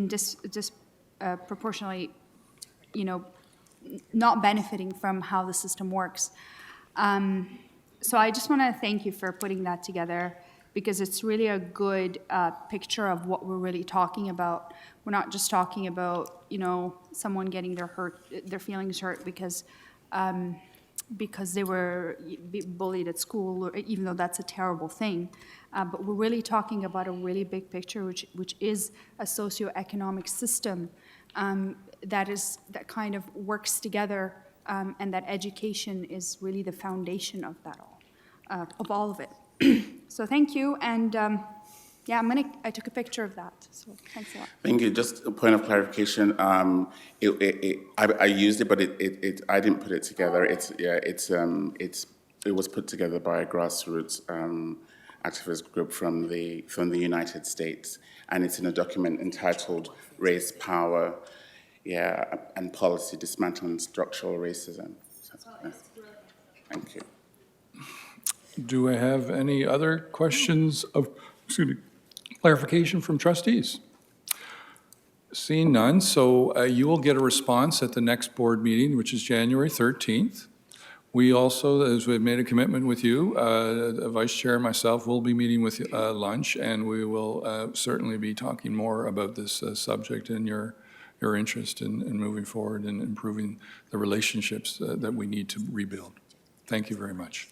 disproportionately, not benefiting from how the system works. So I just want to thank you for putting that together, because it's really a good picture of what we're really talking about. We're not just talking about, someone getting their feelings hurt because they were bullied at school, or, even though that's a terrible thing. But we're really talking about a really big picture, which is a socioeconomic system that kind of works together, and that education is really the foundation of that of all of it. So thank you, and I took a picture of that, so thanks a lot. Thank you. Just a point of clarification. I used it, but I didn't put it together. It was put together by a grassroots activist group from the United States, and it's in a document entitled "Race, Power, and Policy: Dismantling Structural Racism." Thank you. Do I have any other questions of, clarification from trustees? Seeing none, so you will get a response at the next board meeting, which is January 13th. We also, as we've made a commitment with you, the Vice Chair and myself will be meeting with lunch, and we will certainly be talking more about this subject and your interest in moving forward and improving the relationships that we need to rebuild. Thank you very much.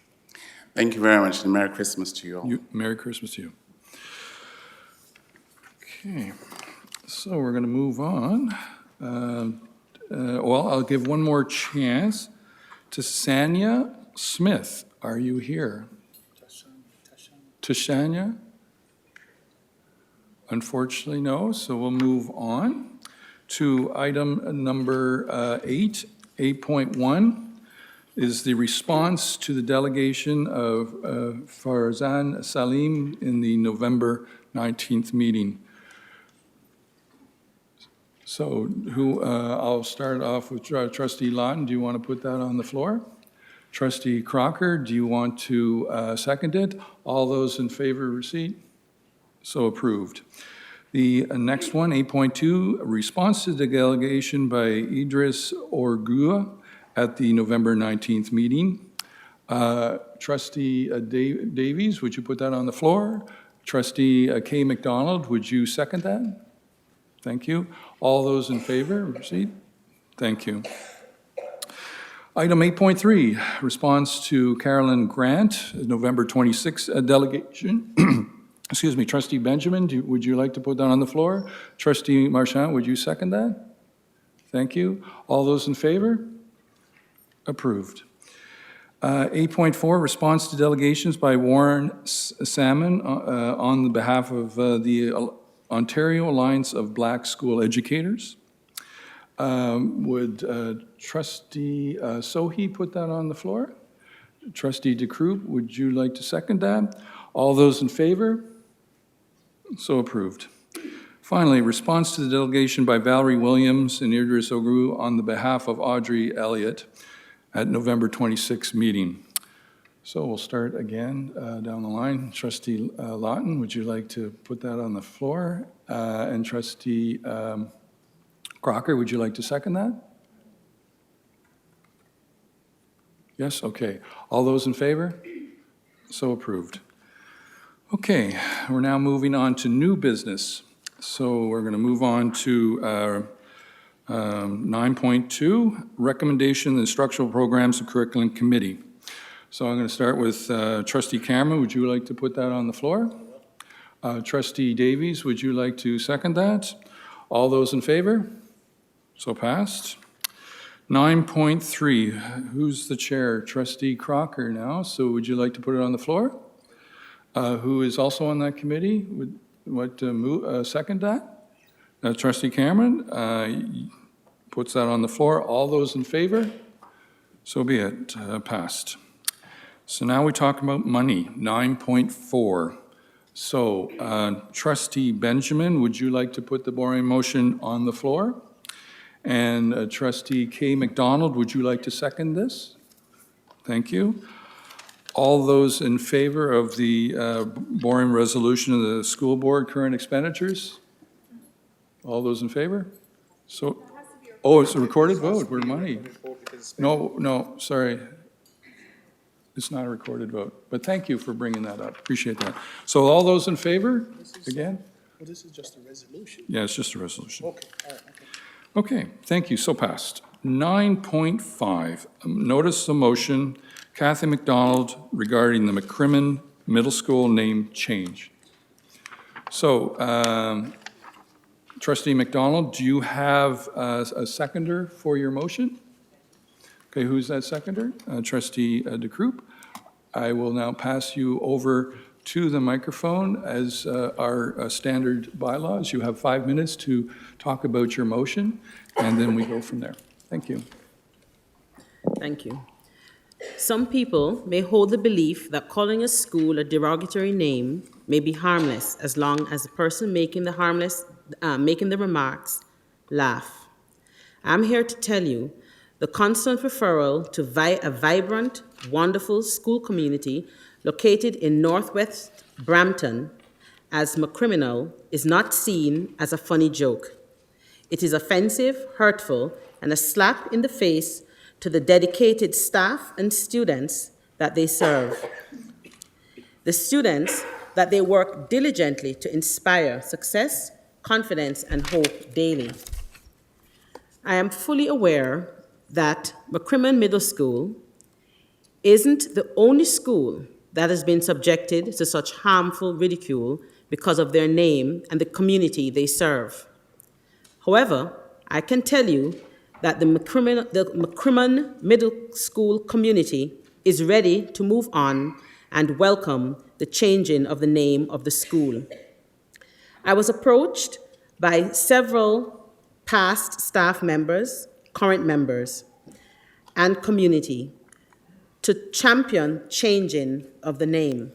Thank you very much, and Merry Christmas to you all. Merry Christmas to you. Okay, so we're going to move on. Well, I'll give one more chance to Sanya Smith. Are you here? Tashanya? Unfortunately, no, so we'll move on to item number 8.1. Is the response to the delegation of Farzan Salim in the November 19th meeting. So I'll start off with Trustee Lawton. Do you want to put that on the floor? Trustee Crocker, do you want to second it? All those in favor of receipt? So approved. The next one, 8.2, response to the delegation by Idris Orgua at the November 19th meeting. Trustee Davies, would you put that on the floor? Trustee K. McDonald, would you second that? Thank you. All those in favor, proceed. Thank you. Item 8.3, response to Carolyn Grant, November 26 delegation. Excuse me, Trustee Benjamin, would you like to put that on the floor? Trustee Marchand, would you second that? Thank you. All those in favor? Approved. 8.4, response to delegations by Warren Salmon on the behalf of the Ontario Alliance of Black School Educators. Would Trustee Sohi put that on the floor? Trustee DeCroop, would you like to second that? All those in favor? So approved. Finally, response to the delegation by Valerie Williams and Idris Ogru on the behalf of Audrey Elliott at November 26 meeting. So we'll start again down the line. Trustee Lawton, would you like to put that on the floor? And Trustee Crocker, would you like to second that? Yes, okay. All those in favor? So approved. Okay, we're now moving on to new business. So we're going to move on to 9.2, recommendation of the instructional programs and curriculum committee. So I'm going to start with Trustee Cameron. Would you like to put that on the floor? Trustee Davies, would you like to second that? All those in favor? So passed. 9.3, who's the chair? Trustee Crocker now. So would you like to put it on the floor? Who is also on that committee? Would second that? Trustee Cameron puts that on the floor. All those in favor? So be it. Passed. So now we talk about money. 9.4. So Trustee Benjamin, would you like to put the borrowing motion on the floor? And Trustee K. McDonald, would you like to second this? Thank you. All those in favor of the borrowing resolution of the school board current expenditures? All those in favor? So, oh, it's a recorded vote. We're money. No, sorry. It's not a recorded vote. But thank you for bringing that up. Appreciate that. So all those in favor, again? Well, this is just a resolution. Yeah, it's just a resolution. Okay, all right, okay. Okay, thank you. So passed. 9.5, notice of motion, Kathy McDonald regarding the McCrimmon Middle School name change. So, Trustee McDonald, do you have a seconder for your motion? Okay, who's that seconder? Trustee DeCroop. I will now pass you over to the microphone as our standard bylaws. You have 5 minutes to talk about your motion, and then we go from there. Thank you. Thank you. Some people may hold the belief that calling a school a derogatory name may be harmless as long as the person making the remarks laugh. I'm here to tell you the constant referral to a vibrant, wonderful school community located in Northwest Brampton as McCriminal is not seen as a funny joke. It is offensive, hurtful, and a slap in the face to the dedicated staff and students that they serve. The students that they work diligently to inspire success, confidence, and hope daily. I am fully aware that McCrimmon Middle School isn't the only school that has been subjected to such harmful ridicule because of their name and the community they serve. However, I can tell you that the McCrimmon Middle School community is ready to move on and welcome the changing of the name of the school. I was approached by several past staff members, current members, and community to champion changing of the name.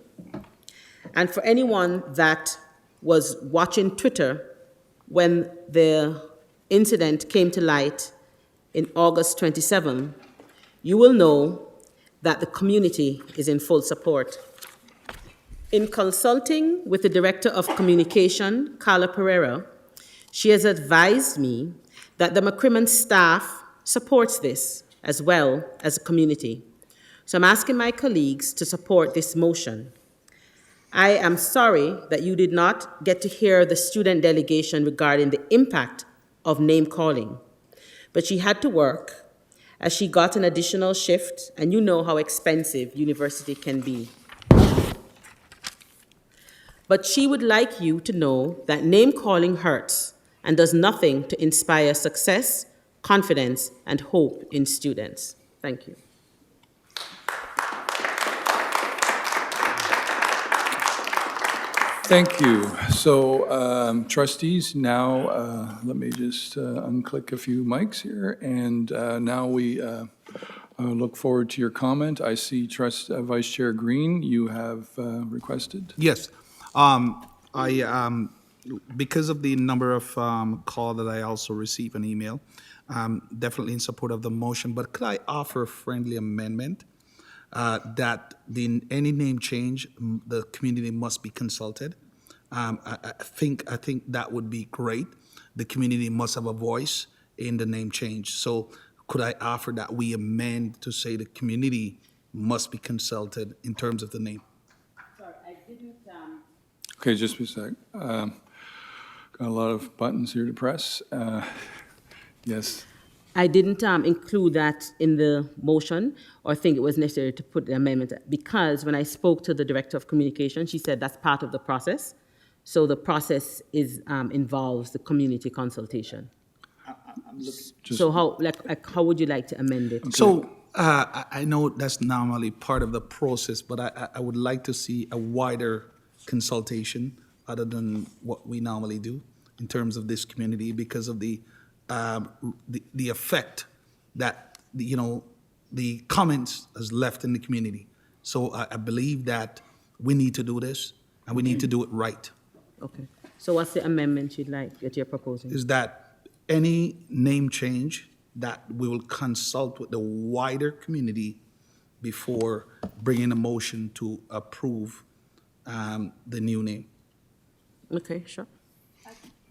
And for anyone that was watching Twitter when the incident came to light in August 27, you will know that the community is in full support. In consulting with the Director of Communication, Carla Pereira, she has advised me that the McCrimmon staff supports this as well as the community. So I'm asking my colleagues to support this motion. I am sorry that you did not get to hear the student delegation regarding the impact of name calling, but she had to work as she got an additional shift, and you know how expensive university can be. But she would like you to know that name calling hurts and does nothing to inspire success, confidence, and hope in students. Thank you. Thank you. So trustees, now let me just unclick a few mics here. And now we look forward to your comment. I see Vice Chair Green, you have requested. Yes. Because of the number of call that I also received an email, definitely in support of the motion, but could I offer a friendly amendment that any name change, the community must be consulted? I think that would be great. The community must have a voice in the name change. So could I offer that we amend to say the community must be consulted in terms of the name? Sorry, I didn't. Okay, just a sec. Got a lot of buttons here to press. Yes. I didn't include that in the motion or think it was necessary to put the amendment because when I spoke to the Director of Communication, she said that's part of the process. So the process involves the community consultation. So how would you like to amend it? Okay. So I know that's normally part of the process, but I would like to see a wider consultation other than what we normally do in terms of this community because of the effect that the comments has left in the community. So I believe that we need to do this and we need to do it right. Okay. So what's the amendment you'd like that you're proposing? Is that any name change that we will consult with the wider community before bringing a motion to approve the new name. Okay, sure.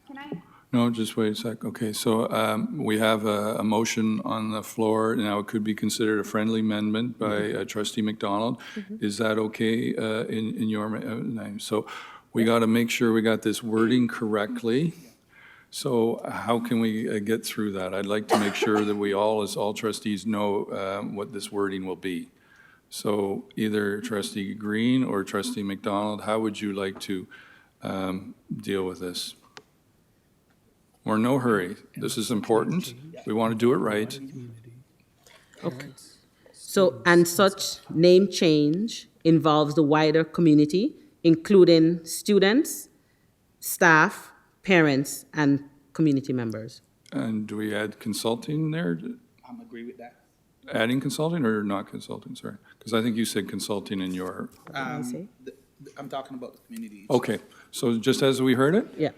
Can I? No, just wait a sec. Okay, so we have a motion on the floor. Now, it could be considered a friendly amendment by Trustee McDonald. Is that okay in your name? So we got to make sure we got this wording correctly. So how can we get through that? I'd like to make sure that we all, as all trustees, know what this wording will be. So either Trustee Green or Trustee McDonald, how would you like to deal with this? We're in no hurry. This is important. We want to do it right. Okay. So, and such name change involves the wider community, including students, staff, parents, and community members. And do we add consulting there? I agree with that. Adding consulting or not consulting, sorry? Because I think you said consulting in your... I'm talking about the community. Okay, so just as we heard it? Yeah.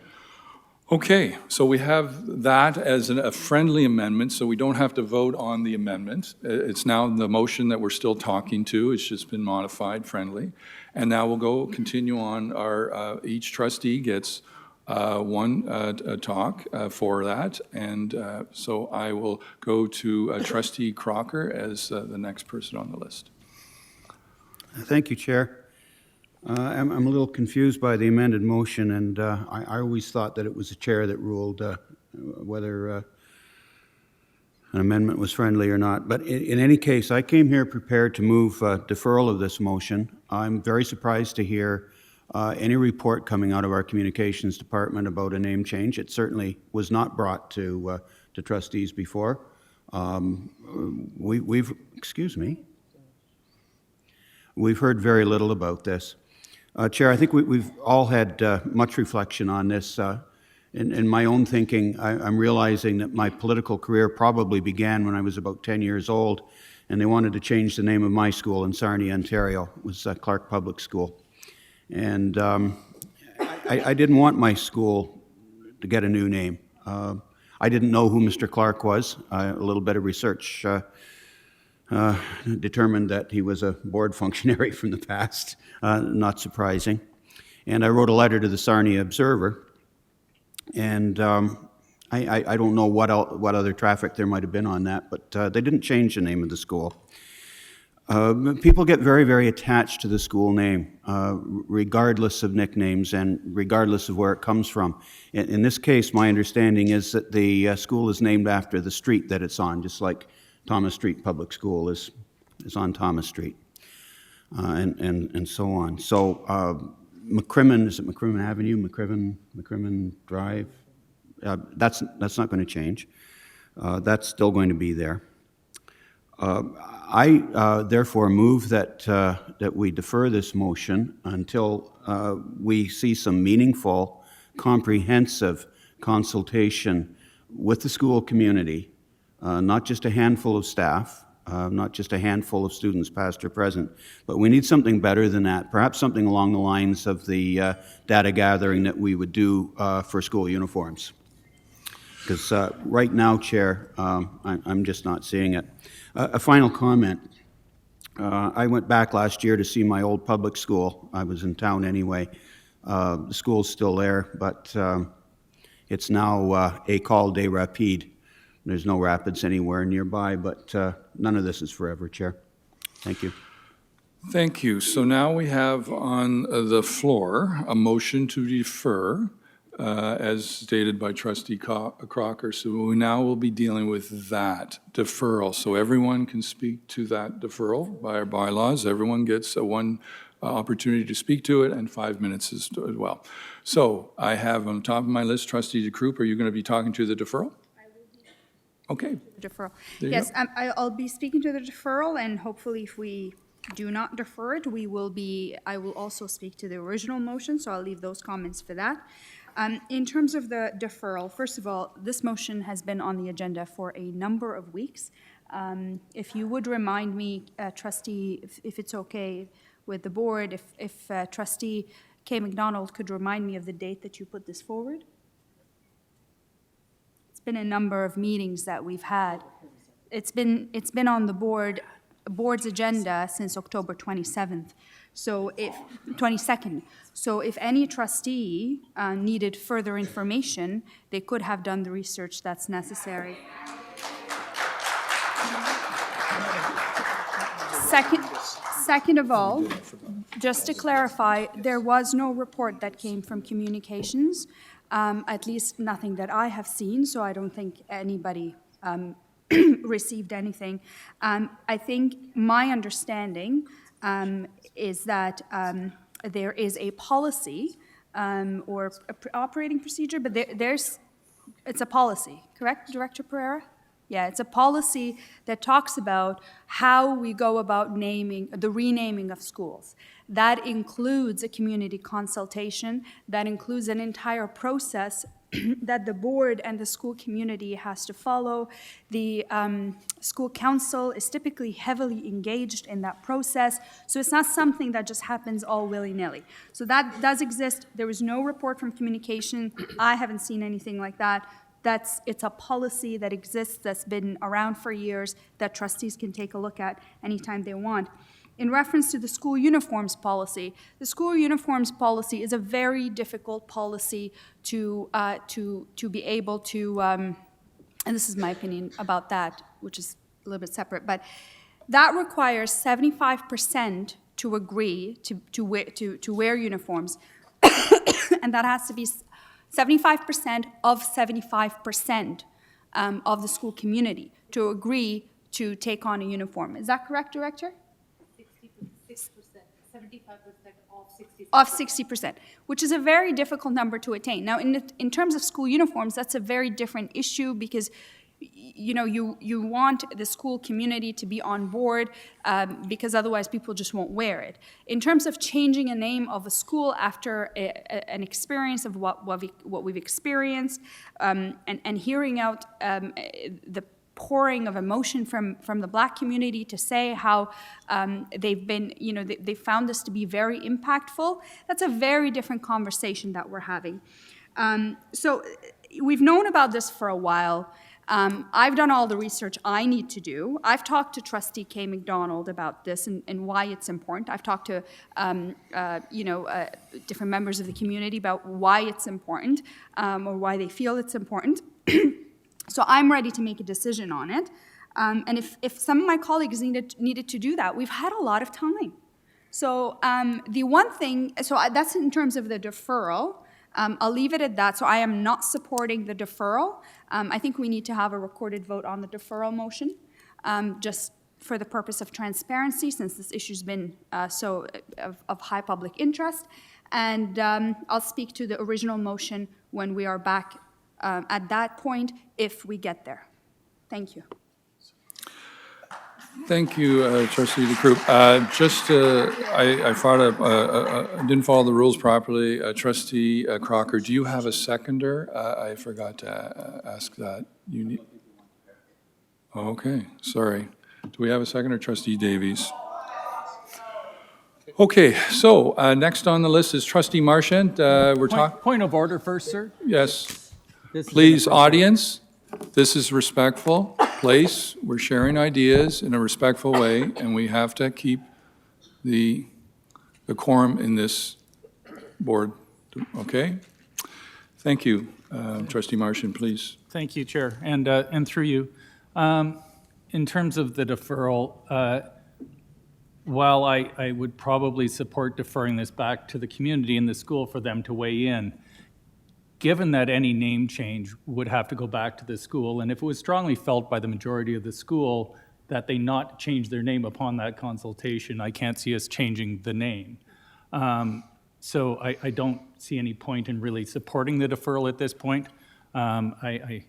Okay, so we have that as a friendly amendment, so we don't have to vote on the amendment. It's now the motion that we're still talking to. It's just been modified, friendly. And now we'll continue on our, each trustee gets one talk for that. And so I will go to Trustee Crocker as the next person on the list. Thank you, Chair. I'm a little confused by the amended motion, and I always thought that it was the chair that ruled whether an amendment was friendly or not. But in any case, I came here prepared to move deferral of this motion. I'm very surprised to hear any report coming out of our communications department about a name change. It certainly was not brought to trustees before. We've heard very little about this. Chair, I think we've all had much reflection on this. In my own thinking, I'm realizing that my political career probably began when I was about 10 years old, and they wanted to change the name of my school in Sarnia, Ontario. It was Clark Public School. And I didn't want my school to get a new name. I didn't know who Mr. Clark was. A little bit of research determined that he was a board functionary from the past, not surprising. And I wrote a letter to the Sarnia Observer, and I don't know what other traffic there might have been on that, but they didn't change the name of the school. People get very, very attached to the school name, regardless of nicknames and regardless of where it comes from. In this case, my understanding is that the school is named after the street that it's on, just like Thomas Street Public School is on Thomas Street, and so on. So McCrimmon, is it McCrimmon Avenue, McCrimmon Drive? That's not going to change. That's still going to be there. I therefore move that we defer this motion until we see some meaningful, comprehensive consultation with the school community, not just a handful of staff, not just a handful of students, past or present, but we need something better than that, perhaps something along the lines of the data gathering that we would do for school uniforms. Because right now, Chair, I'm just not seeing it. A final comment. I went back last year to see my old public school. I was in town anyway. The school's still there, but it's now École des Rapides. There's no rapids anywhere nearby, but none of this is forever, Chair. Thank you. Thank you. So now we have on the floor a motion to defer, as stated by Trustee Crocker. So we now will be dealing with that deferral. So everyone can speak to that deferral by our bylaws. Everyone gets one opportunity to speak to it, and 5 minutes as well. So I have on top of my list, Trustee DeCroop, are you going to be talking to the deferral? I will be. Okay. Deferral. There you Yes, go. I'll be speaking to the deferral, and hopefully if we do not defer it, I will also speak to the original motion, so I'll leave those comments for that. In terms of the deferral, first of all, this motion has been on the agenda for a number of weeks. If you would remind me, Trustee, if it's okay with the board, if Trustee Kay McDonald could remind me of the date that you put this forward? It's been a number of meetings that we've had. It's been on the board's agenda since October 27th. So if 22nd. So if any trustee needed further information, they could have done the research that's necessary. Second of all, just to clarify, there was no report that came from communications, at least nothing that I have seen, so I don't think anybody received anything. I think my understanding is that there is a policy or operating procedure, but it's a policy, correct, Director Pereira? Yeah, it's a policy that talks about how we go about the renaming of schools. That includes a community consultation, that includes an entire process that the board and the school community has to follow. The school council is typically heavily engaged in that process, so it's not something that just happens all willy-nilly. So that does exist. There was no report from communication. I haven't seen anything like that. It's a policy that exists, that's been around for years, that trustees can take a look at anytime they want. In reference to the school uniforms policy, the school uniforms policy is a very difficult policy to be able to, and this is my opinion about that, which is a little bit separate, but that requires 75% to agree to wear uniforms, and that has to be 75% of 75% of the school community to agree to take on a uniform. Is that correct, Director? 75% of 60%, which is a very difficult number to attain. Now, in terms of school uniforms, that's a very different issue because you want the school community to be on board because otherwise people just won't wear it. In terms of changing a name of a school after an experience of what we've experienced and hearing out the pouring of emotion from the Black community to say how they've been, they found this to be very impactful, that's a very different conversation that we're having. So we've known about this for a while. I've done all the research I need to do. I've talked to Trustee Kay McDonald about this and why it's important. I've talked to, different members of the community about why it's important or why they feel it's important. So I'm ready to make a decision on it. And if some of my colleagues needed to do that, we've had a lot of time. So the one thing, that's in terms of the deferral. I'll leave it at that. So I am not supporting the deferral. I think we need to have a recorded vote on the deferral motion, just for the purpose of transparency, since this issue's been of high public interest. And I'll speak to the original motion when we are back at that point, if we get there. Thank you. Thank you, Trustee DeCroop. I thought I didn't follow the rules properly. Trustee Crocker, do you have a seconder? I forgot to ask that. You need. Okay, sorry. Do we have a seconder, Trustee Davies? Okay, so next on the list is Trustee Marchant. We're talking. Point of order first, sir. Yes. Please, audience. This is respectful place. We're sharing ideas in a respectful way, and we have to keep the quorum in this board. Okay? Thank you. Trustee Marchant, please. Thank you, Chair, and through you. In terms of the deferral, while I would probably support deferring this back to the community and the school for them to weigh in, given that any name change would have to go back to the school, and if it was strongly felt by the majority of the school that they not change their name upon that consultation, I can't see us changing the name. So I don't see any point in really supporting the deferral at this point. I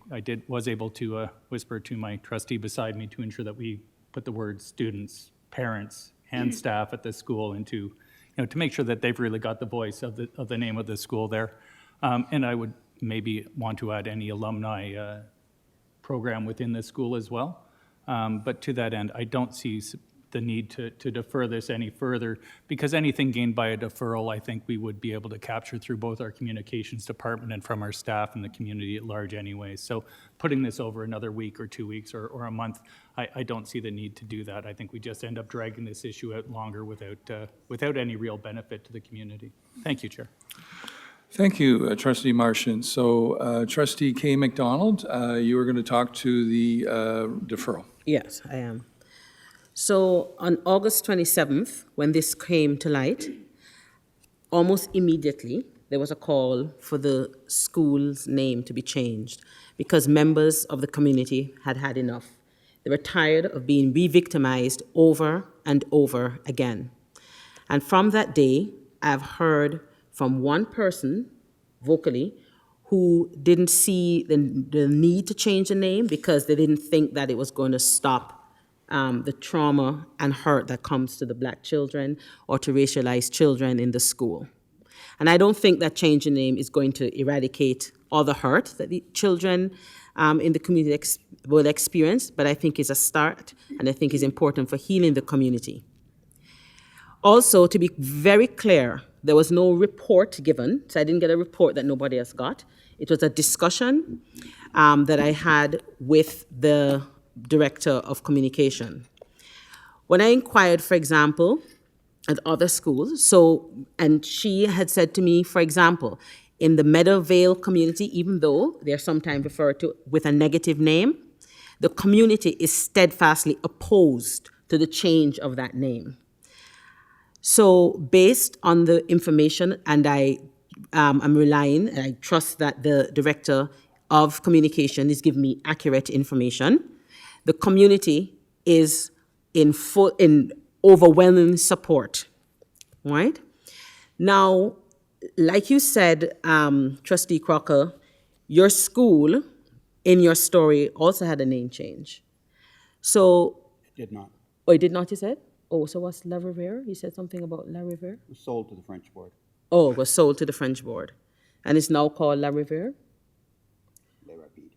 was able to whisper to my trustee beside me to ensure that we put the words students, parents, and staff at the school into, to make sure that they've really got the voice of the name of the school there. And I would maybe want to add any alumni program within the school as well. But to that end, I don't see the need to defer this any further, because anything gained by a deferral, I think we would be able to capture through both our communications department and from our staff and the community at large anyway. So putting this over another week or 2 weeks or a month, I don't see the need to do that. I think we just end up dragging this issue out longer without any real benefit to the community. Thank you, Chair. Thank you, Trustee Marchant. So Trustee Kay McDonald, you were going to talk to the deferral. Yes, I am. So on August 27th, when this came to light, almost immediately, there was a call for the school's name to be changed because members of the community had had enough. They were tired of being re-victimized over and over again. And from that day, I've heard from one person, vocally, who didn't see the need to change the name because they didn't think that it was going to stop the trauma and hurt that comes to the Black children or to racialized children in the school. And I don't think that changing the name is going to eradicate all the hurt that the children in the community will experience, but I think it's a start, and I think it's important for healing the community. Also, to be very clear, there was no report given, so I didn't get a report that nobody else got. It was a discussion that I had with the Director of Communication. When I inquired, for example, at other schools, and she had said to me, for example, in the Meadowvale community, even though they're sometimes referred to with a negative name, the community is steadfastly opposed to the change of that name. So based on the information, and I'm relying, and I trust that the Director of Communication is giving me accurate information, the community is in overwhelming support, right? Now, like you said, Trustee Crocker, your school, in your story, also had a name change. So... It did not. Oh, it did not, you said? Oh, so what's La Riviere? You said something about La Riviere? It was sold to the French board. Oh, it was sold to the French board. And it's now called La Riviere? Les Rapides.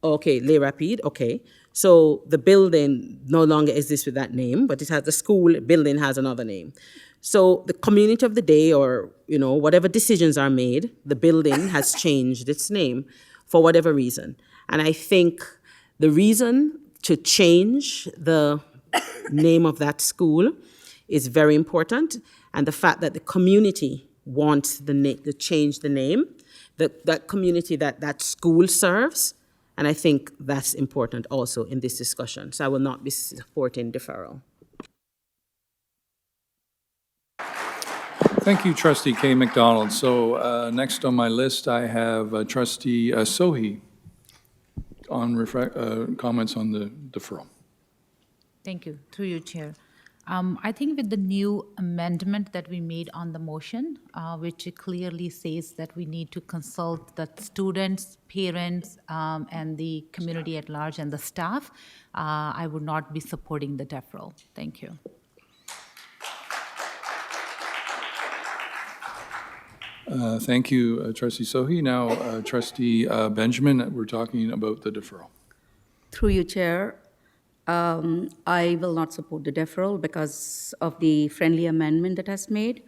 Okay, Les Rapides, okay. So the building no longer exists with that name, but the school building has another name. So the community of the day, or whatever decisions are made, the building has changed its name for whatever reason. And I think the reason to change the name of that school is very important, and the fact that the community wants to change the name, that community that school serves And I think that's important also in this discussion. So I will not be supporting deferral. Thank you, Trustee Kay McDonald. So next on my list, I have Trustee Sohi on comments on the deferral. Thank you. Through you, Chair. I think with the new amendment that we made on the motion, which clearly says that we need to consult the students, parents, and the community at large and the staff, I would not be supporting the deferral. Thank you. Thank you, Trustee Sohi. Now, Trustee Benjamin, we're talking about the deferral. Through you, Chair, I will not support the deferral because of the friendly amendment that has made.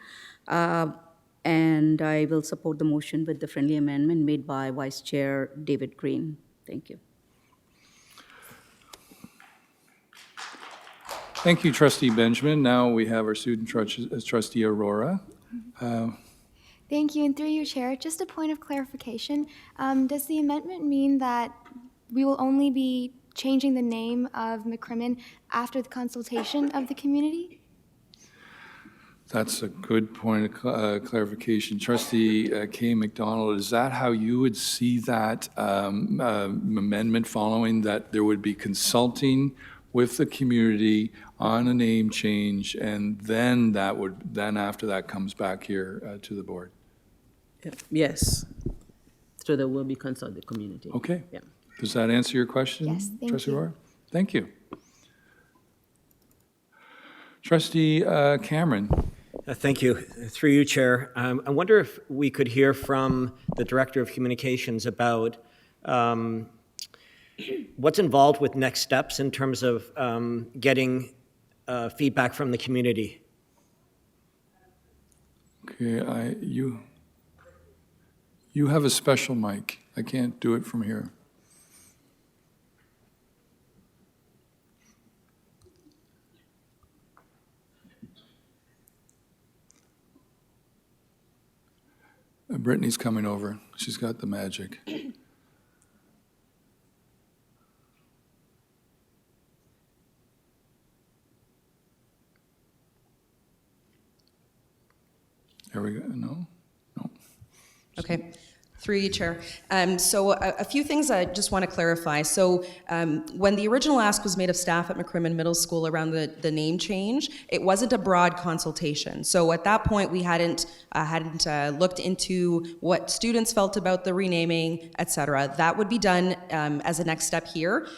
And I will support the motion with the friendly amendment made by Vice Chair David Green. Thank you. Thank you, Trustee Benjamin. Now we have our student trustee Aurora. Thank you, and through you, Chair, just a point of clarification. Does the amendment mean that we will only be changing the name of McCrimmon after the consultation of the community? That's a good point of clarification. Trustee Kay McDonald, is that how you would see that amendment following, that there would be consulting with the community on a name change, and then after that comes back here to the board? Yes. So there will be consult the community. Okay. Yeah. Does that answer your question? Yes, thank Trustee you. Aurora? Thank you. Trustee Cameron. Thank you. Through you, Chair. I wonder if we could hear from the Director of Communications about what's involved with next steps in terms of getting feedback from the community. Okay, you have a special mic. I can't do it from here. Brittany's coming over. She's got the magic. There we go. No? No. Okay. Through you, Chair. So a few things I just want to clarify. So when the original ask was made of staff at McCrimmon Middle School around the name change, it wasn't a broad consultation. So at that point, we hadn't looked into what students felt about the renaming, et cetera. That would be done as a next step here,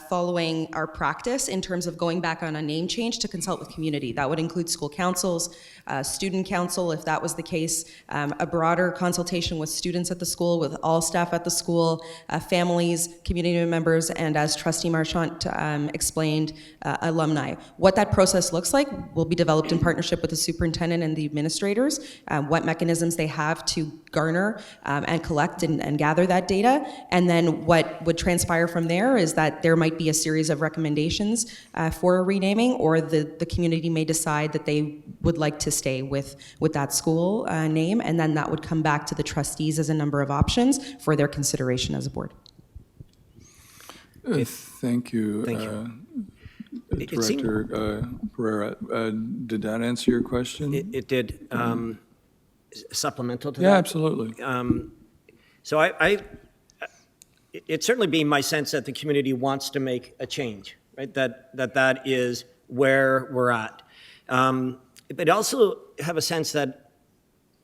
following our practice in terms of going back on a name change to consult with community. That would include school councils, student council, if that was the case, a broader consultation with students at the school, with all staff at the school, families, community members, and as Trustee Marchant explained, alumni. What that process looks like will be developed in partnership with the superintendent and the administrators, what mechanisms they have to garner and collect and gather that data, and then what would transpire from there is that there might be a series of recommendations for a renaming, or the community may decide that they would like to stay with that school name, and then that would come back to the trustees as a number of options for their consideration as a board. Thank you. Thank you. Director Pereira, did that answer your question? It did. Supplemental to that? Yeah, absolutely. So it's certainly been my sense that the community wants to make a change, right? That is where we're at. But I also have a sense that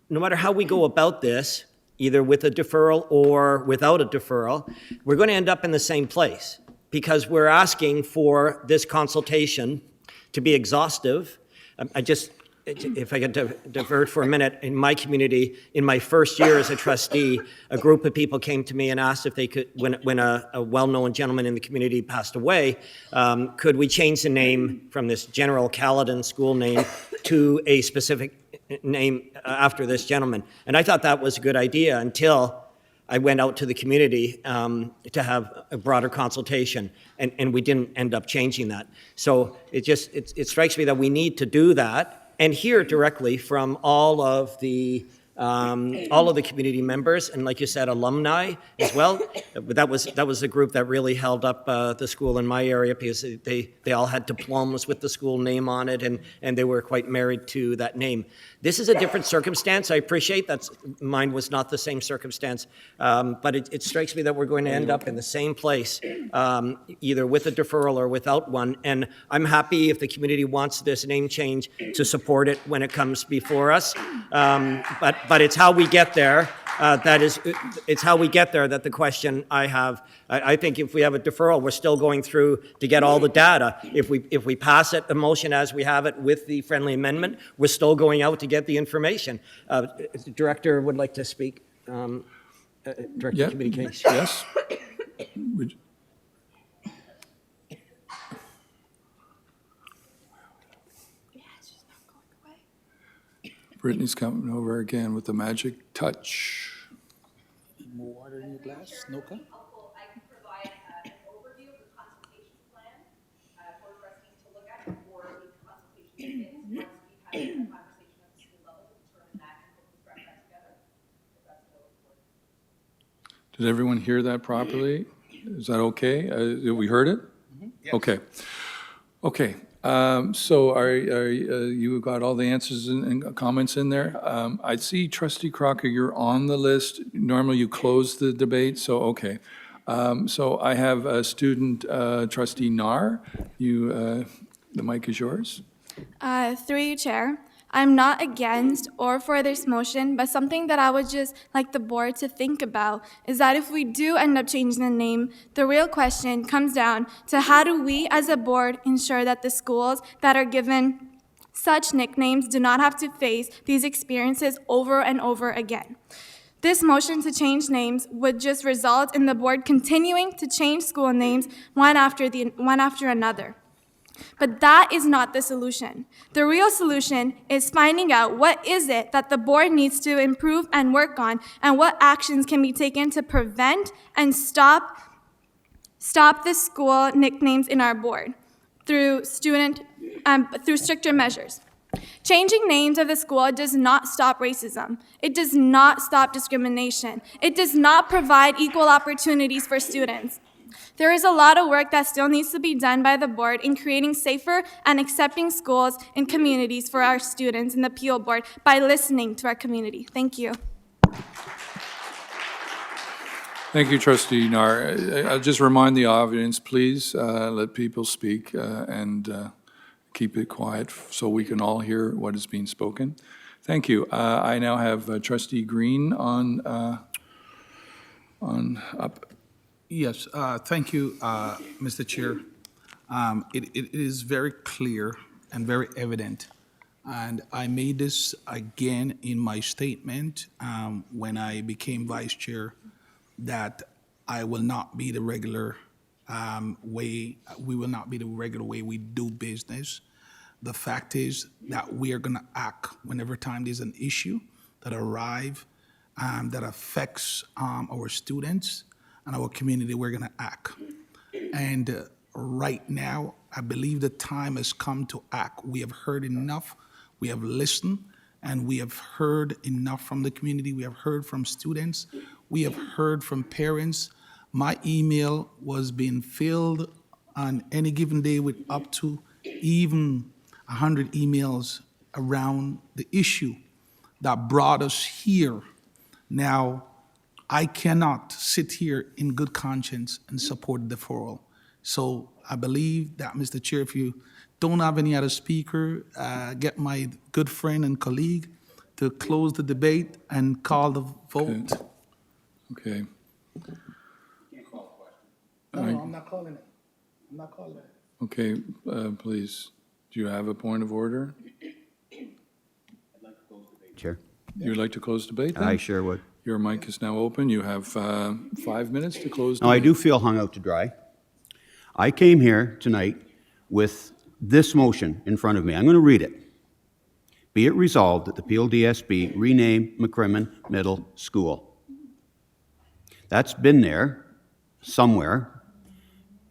no matter how we go about this, either with a deferral or without a deferral, we're going to end up in the same place, because we're asking for this consultation to be exhaustive. If I could divert for a minute, in my community, in my first year as a trustee, a group of people came to me and asked if they could, when a well-known gentleman in the community passed away, could we change the name from this General Caledon school name to a specific name after this gentleman? And I thought that was a good idea until I went out to the community to have a broader consultation, and we didn't end up changing that. So it strikes me that we need to do that and hear directly from all of the all of the community members, and like you said, alumni as well. But that was a group that really held up the school in my area, because they all had diplomas with the school name on it, and they were quite married to that name. This is a different circumstance. I appreciate that mine was not the same circumstance, but it strikes me that we're going to end up in the same place, either with a deferral or without one. And I'm happy if the community wants this name change to support it when it comes before us. But it's how we get there. It's how we get there that the question I have. I think if we have a deferral, we're still going through to get all the data. If we pass it, the motion as we have it with the friendly amendment, we're still going out to get the information. The director would like to speak. Director of Communications. Yes. Brittany's coming over again with the magic touch. More water in your glass, Noka? Did everyone hear that properly? Is that okay? We heard it? Yes. Okay. Okay. So are you got all the answers and comments in there? I see Trustee Crocker, you're on the list. Normally you close the debate, so okay. So I have a student, Trustee Nar. The mic is yours. Through you, Chair. I'm not against or for this motion, but something that I would just like the board to think about is that if we do end up changing the name, the real question comes down to how do we as a board ensure that the schools that are given such nicknames do not have to face these experiences over and over again. This motion to change names would just result in the board continuing to change school names one after another. But that is not the solution. The real solution is finding out what is it that the board needs to improve and work on, and what actions can be taken to prevent and stop the school nicknames in our board through stricter measures. Changing names of the school does not stop racism. It does not stop discrimination. It does not provide equal opportunities for students. There is a lot of work that still needs to be done by the board in creating safer and accepting schools and communities for our students in the Peel board by listening to our community. Thank you. Thank you, Trustee Nar. I'll just remind the audience, please let people speak and keep it quiet so we can all hear what is being spoken. Thank you. I now have Trustee Green on up. Yes, thank you, Mr. Chair. It is very clear and very evident, and I made this again in my statement when I became vice chair, that I will not be the regular way, we will not be the regular way we do business. The fact is that we are gonna act whenever time there's an issue that arrive, that affects our students and our community, we're gonna act. And right now, I believe the time has come to act. We have heard enough, we have listened, and we have heard enough from the community. We have heard from students, we have heard from parents. My email was being filled on any given day with up to even 100 emails around the issue that brought us here. Now, I cannot sit here in good conscience and support the deferral. So I believe that, Mr. Chair, if you don't have any other speaker, get my good friend and colleague to close the debate and call the vote. Okay. No, I'm not calling it. I'm not calling it. Okay, please. Do you have a point of order? Chair. You'd like to close debate then? I sure would. Your mic is now open. You have 5 minutes to close Now, I debate. do feel hung out to dry. I came here tonight with this motion in front of me. I'm going to read it. Be it resolved that the Peel DSB rename McCrimmon Middle School. That's been there somewhere,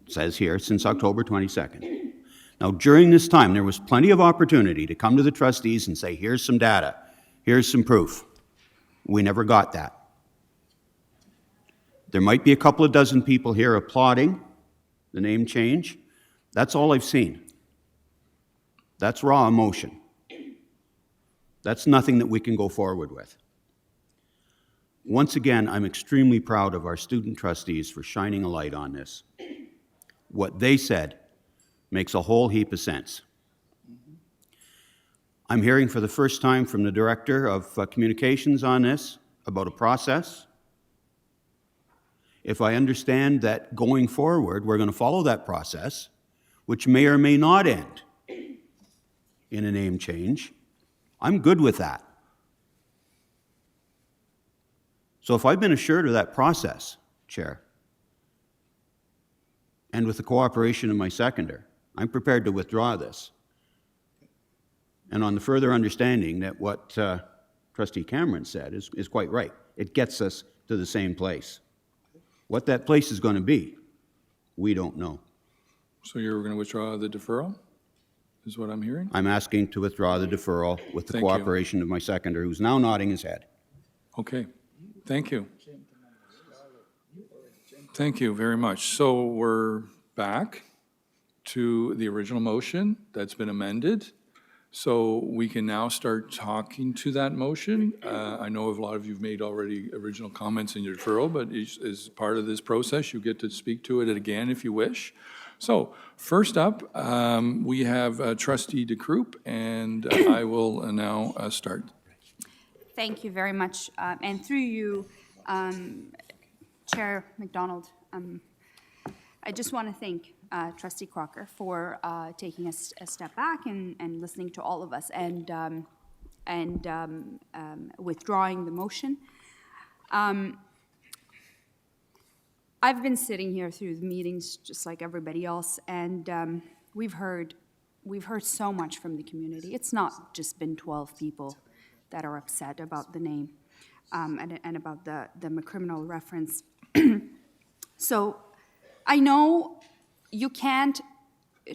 it says here, since October 22nd. Now, during this time, there was plenty of opportunity to come to the trustees and say, here's some data, here's some proof. We never got that. There might be a couple of dozen people here applauding the name change. That's all I've seen. That's raw emotion. That's nothing that we can go forward with. Once again, I'm extremely proud of our student trustees for shining a light on this. What they said makes a whole heap of sense. I'm hearing for the first time from the Director of Communications on this about a process. If I understand that going forward, we're going to follow that process, which may or may not end in a name change, I'm good with that. So if I've been assured of that process, Chair, and with the cooperation of my seconder, I'm prepared to withdraw this. And on the further understanding that what Trustee Cameron said is quite right. It gets us to the same place. What that place is going to be, we don't know. So you're going to withdraw the deferral, is what I'm hearing? I'm asking to withdraw the deferral with the Thank you. cooperation of my seconder, who's now nodding his head. Okay, thank you. Thank you very much. So we're back to the original motion that's been amended. So we can now start talking to that motion. I know a lot of you've made already original comments in your deferral, but as part of this process, you get to speak to it again if you wish. So first up, we have Trustee DeCroop, and I will now start. Thank you very much. And through you, Chair McDonald, I just want to thank Trustee Crocker for taking a step back and listening to all of us and withdrawing the motion. I've been sitting here through the meetings just like everybody else, and we've heard so much from the community. It's not just been 12 people that are upset about the name and about the criminal reference. So I know you can't,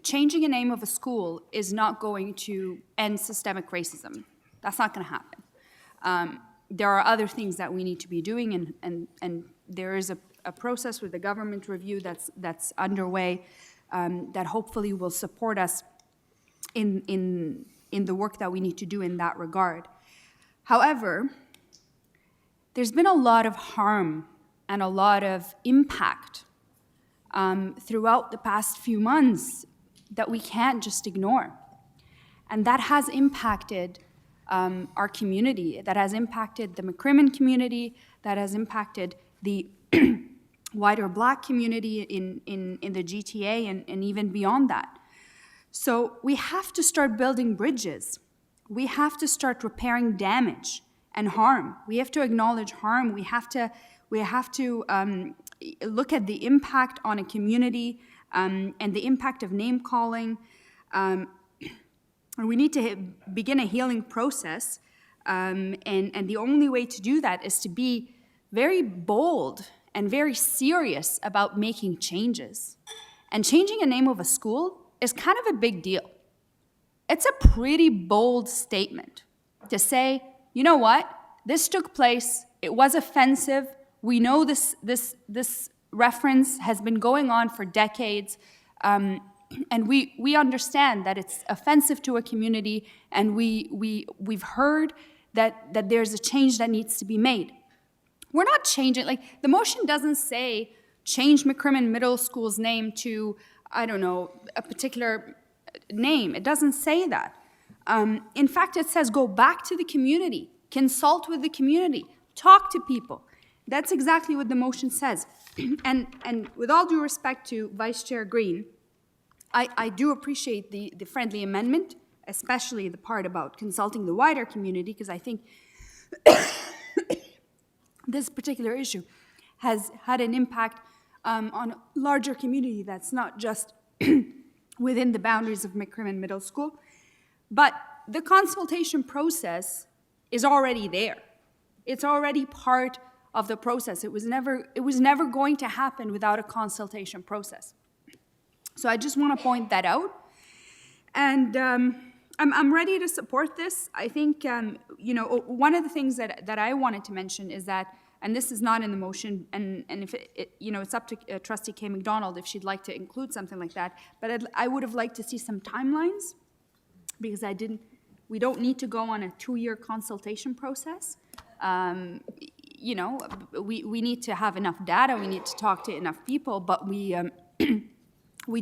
changing a name of a school is not going to end systemic racism. That's not going to happen. There are other things that we need to be doing, and there is a process with the government review that's underway that hopefully will support us in the work that we need to do in that regard. However, there's been a lot of harm and a lot of impact throughout the past few months that we can't just ignore. And that has impacted our community, that has impacted the McCrimmon community, that has impacted the wider Black community in the GTA and even beyond that. So we have to start building bridges. We have to start repairing damage and harm. We have to acknowledge harm. We have to look at the impact on a community and the impact of name calling. And we need to begin a healing process. And the only way to do that is to be very bold and very serious about making changes. And changing a name of a school is kind of a big deal. It's a pretty bold statement to say, you know what, this took place, it was offensive, we know this reference has been going on for decades, and we understand that it's offensive to a community, and we've heard that there's a change that needs to be made. We're not changing, like, the motion doesn't say change McCrimmon Middle School's name to, I don't know, a particular name. It doesn't say that. In fact, it says go back to the community, consult with the community, talk to people. That's exactly what the motion says. And with all due respect to Vice Chair Green, I do appreciate the friendly amendment, especially the part about consulting the wider community, because I think this particular issue has had an impact on a larger community that's not just within the boundaries of McCrimmon Middle School. But the consultation process is already there. It's already part of the process. It was never going to happen without a consultation process. So I just want to point that out. And I'm ready to support this. I think, one of the things that I wanted to mention is that, and this is not in the motion, and if it's up to Trustee Kay McDonald if she'd like to include something like that, but I would have liked to see some timelines, because we don't need to go on a 2-year consultation process. We need to have enough data, we need to talk to enough people, but we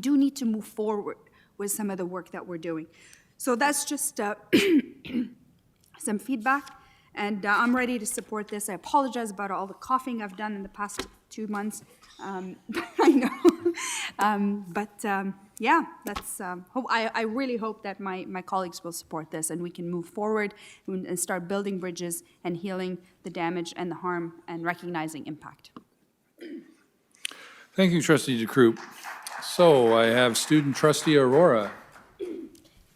do need to move forward with some of the work that we're doing. So that's just some feedback, and I'm ready to support this. I apologize about all the coughing I've done in the past 2 months. I know. Yeah, that's. I really hope that my colleagues will support this, and we can move forward and start building bridges and healing the damage and the harm and recognizing impact. Thank you, Trustee DeCroop. So I have Student Trustee Aurora.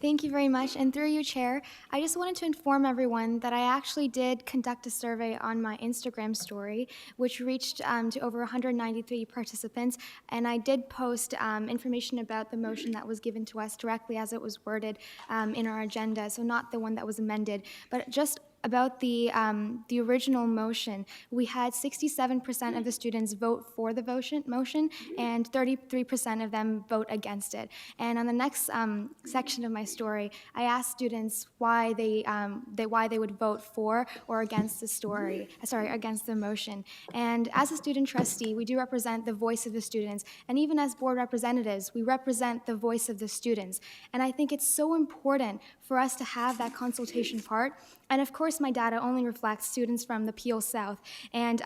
Thank you very much. And through you, Chair, I just wanted to inform everyone that I actually did conduct a survey on my Instagram story, which reached to over 193 participants. And I did post information about the motion that was given to us directly as it was worded in our agenda, so not the one that was amended, but just about the original motion. We had 67% of the students vote for the motion, and 33% of them vote against it. And on the next section of my story, I asked students why they would vote for or against against the motion. And as a student trustee, we do represent the voice of the students, and even as board representatives, we represent the voice of the students. And I think it's so important for us to have that consultation part. And of course, my data only reflects students from the Peel South, and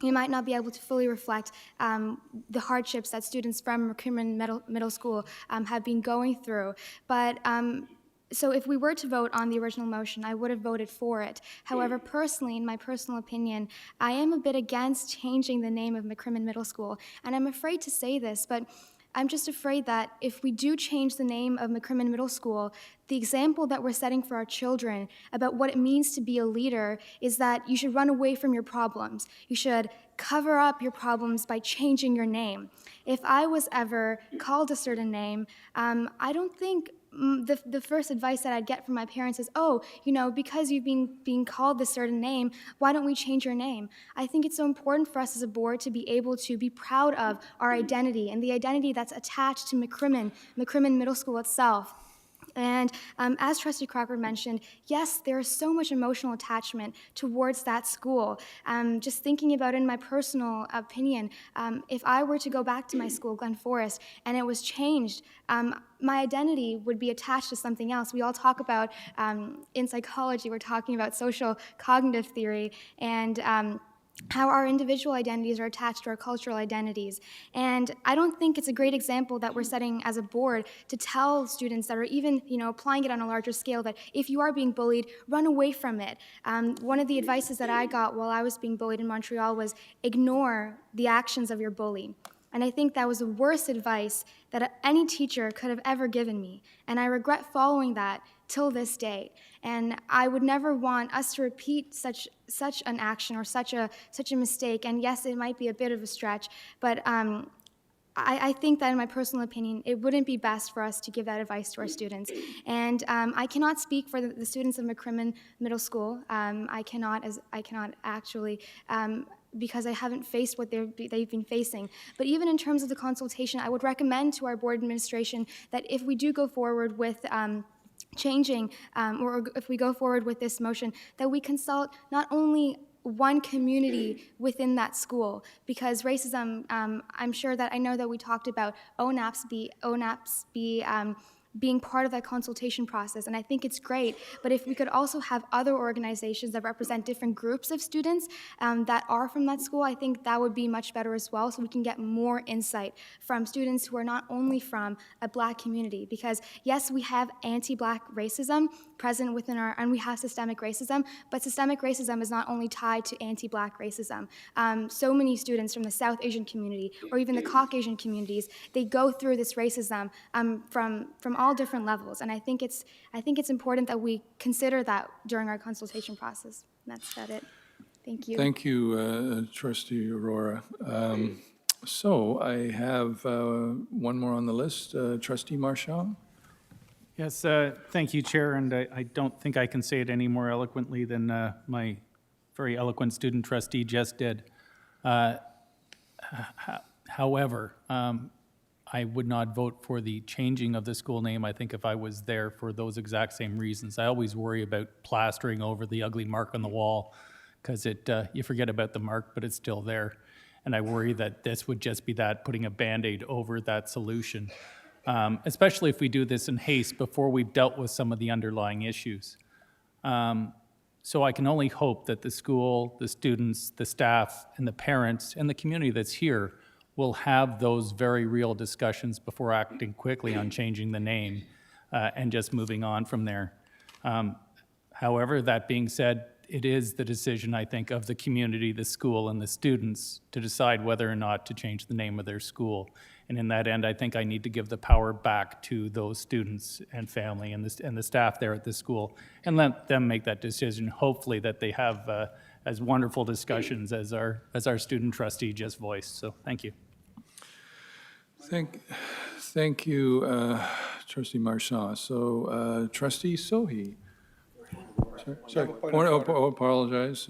you might not be able to fully reflect the hardships that students from McCrimmon Middle School have been going through. But so if we were to vote on the original motion, I would have voted for it. However, personally, in my personal opinion, I am a bit against changing the name of McCrimmon Middle School. And I'm afraid to say this, but I'm just afraid that if we do change the name of McCrimmon Middle School, the example that we're setting for our children about what it means to be a leader is that you should run away from your problems. You should cover up your problems by changing your name. If I was ever called a certain name, I don't think the first advice that I'd get from my parents is, oh, because you've been being called this certain name, why don't we change your name? I think it's so important for us as a board to be able to be proud of our identity and the identity that's attached to McCrimmon Middle School itself. And as Trustee Crocker mentioned, yes, there is so much emotional attachment towards that school. Just thinking about it in my personal opinion, if I were to go back to my school, Glen Forest, and it was changed, my identity would be attached to something else. We all talk about, in psychology, we're talking about social cognitive theory, and how our individual identities are attached to our cultural identities. And I don't think it's a great example that we're setting as a board to tell students that are even, applying it on a larger scale, that if you are being bullied, run away from it. One of the advices that I got while I was being bullied in Montreal was ignore the actions of your bully. And I think that was the worst advice that any teacher could have ever given me. And I regret following that till this day. And I would never want us to repeat such an action or such a mistake. And yes, it might be a bit of a stretch, but I think that in my personal opinion, it wouldn't be best for us to give that advice to our students. And I cannot speak for the students of McCrimmon Middle School. I cannot actually, because I haven't faced what they've been facing. But even in terms of the consultation, I would recommend to our board administration that if we do go forward with changing, or if we go forward with this motion, that we consult not only one community within that school, because racism, I know that we talked about ONAPS being part of that consultation process, and I think it's great, but if we could also have other organizations that represent different groups of students that are from that school, I think that would be much better as well, so we can get more insight from students who are not only from a Black community, because yes, we have anti-Black racism present within and we have systemic racism, but systemic racism is not only tied to anti-Black racism. So many students from the South Asian community, or even the Caucasian communities, they go through this racism from all different levels, and I think it's important that we consider that during our consultation process. And that's about it. Thank you. Thank you, Trustee Aurora. So I have one more on the list, Trustee Marchand. Yes, thank you, Chair, and I don't think I can say it any more eloquently than my very eloquent student trustee just did. However, I would not vote for the changing of the school name, I think, if I was there for those exact same reasons. I always worry about plastering over the ugly mark on the wall, because you forget about the mark, but it's still there. And I worry that this would just be that, putting a Band-Aid over that solution, especially if we do this in haste before we've dealt with some of the underlying issues. So I can only hope that the school, the students, the staff, and the parents, and the community that's here will have those very real discussions before acting quickly on changing the name and just moving on from there. However, that being said, it is the decision, I think, of the community, the school, and the students to decide whether or not to change the name of their school. And in that end, I think I need to give the power back to those students and family and the staff there at the school and let them make that decision. Hopefully that they have as wonderful discussions as our student trustee just voiced. So thank you. Thank you, Trustee Marchand. So Trustee Sohi. Sorry. Apologize.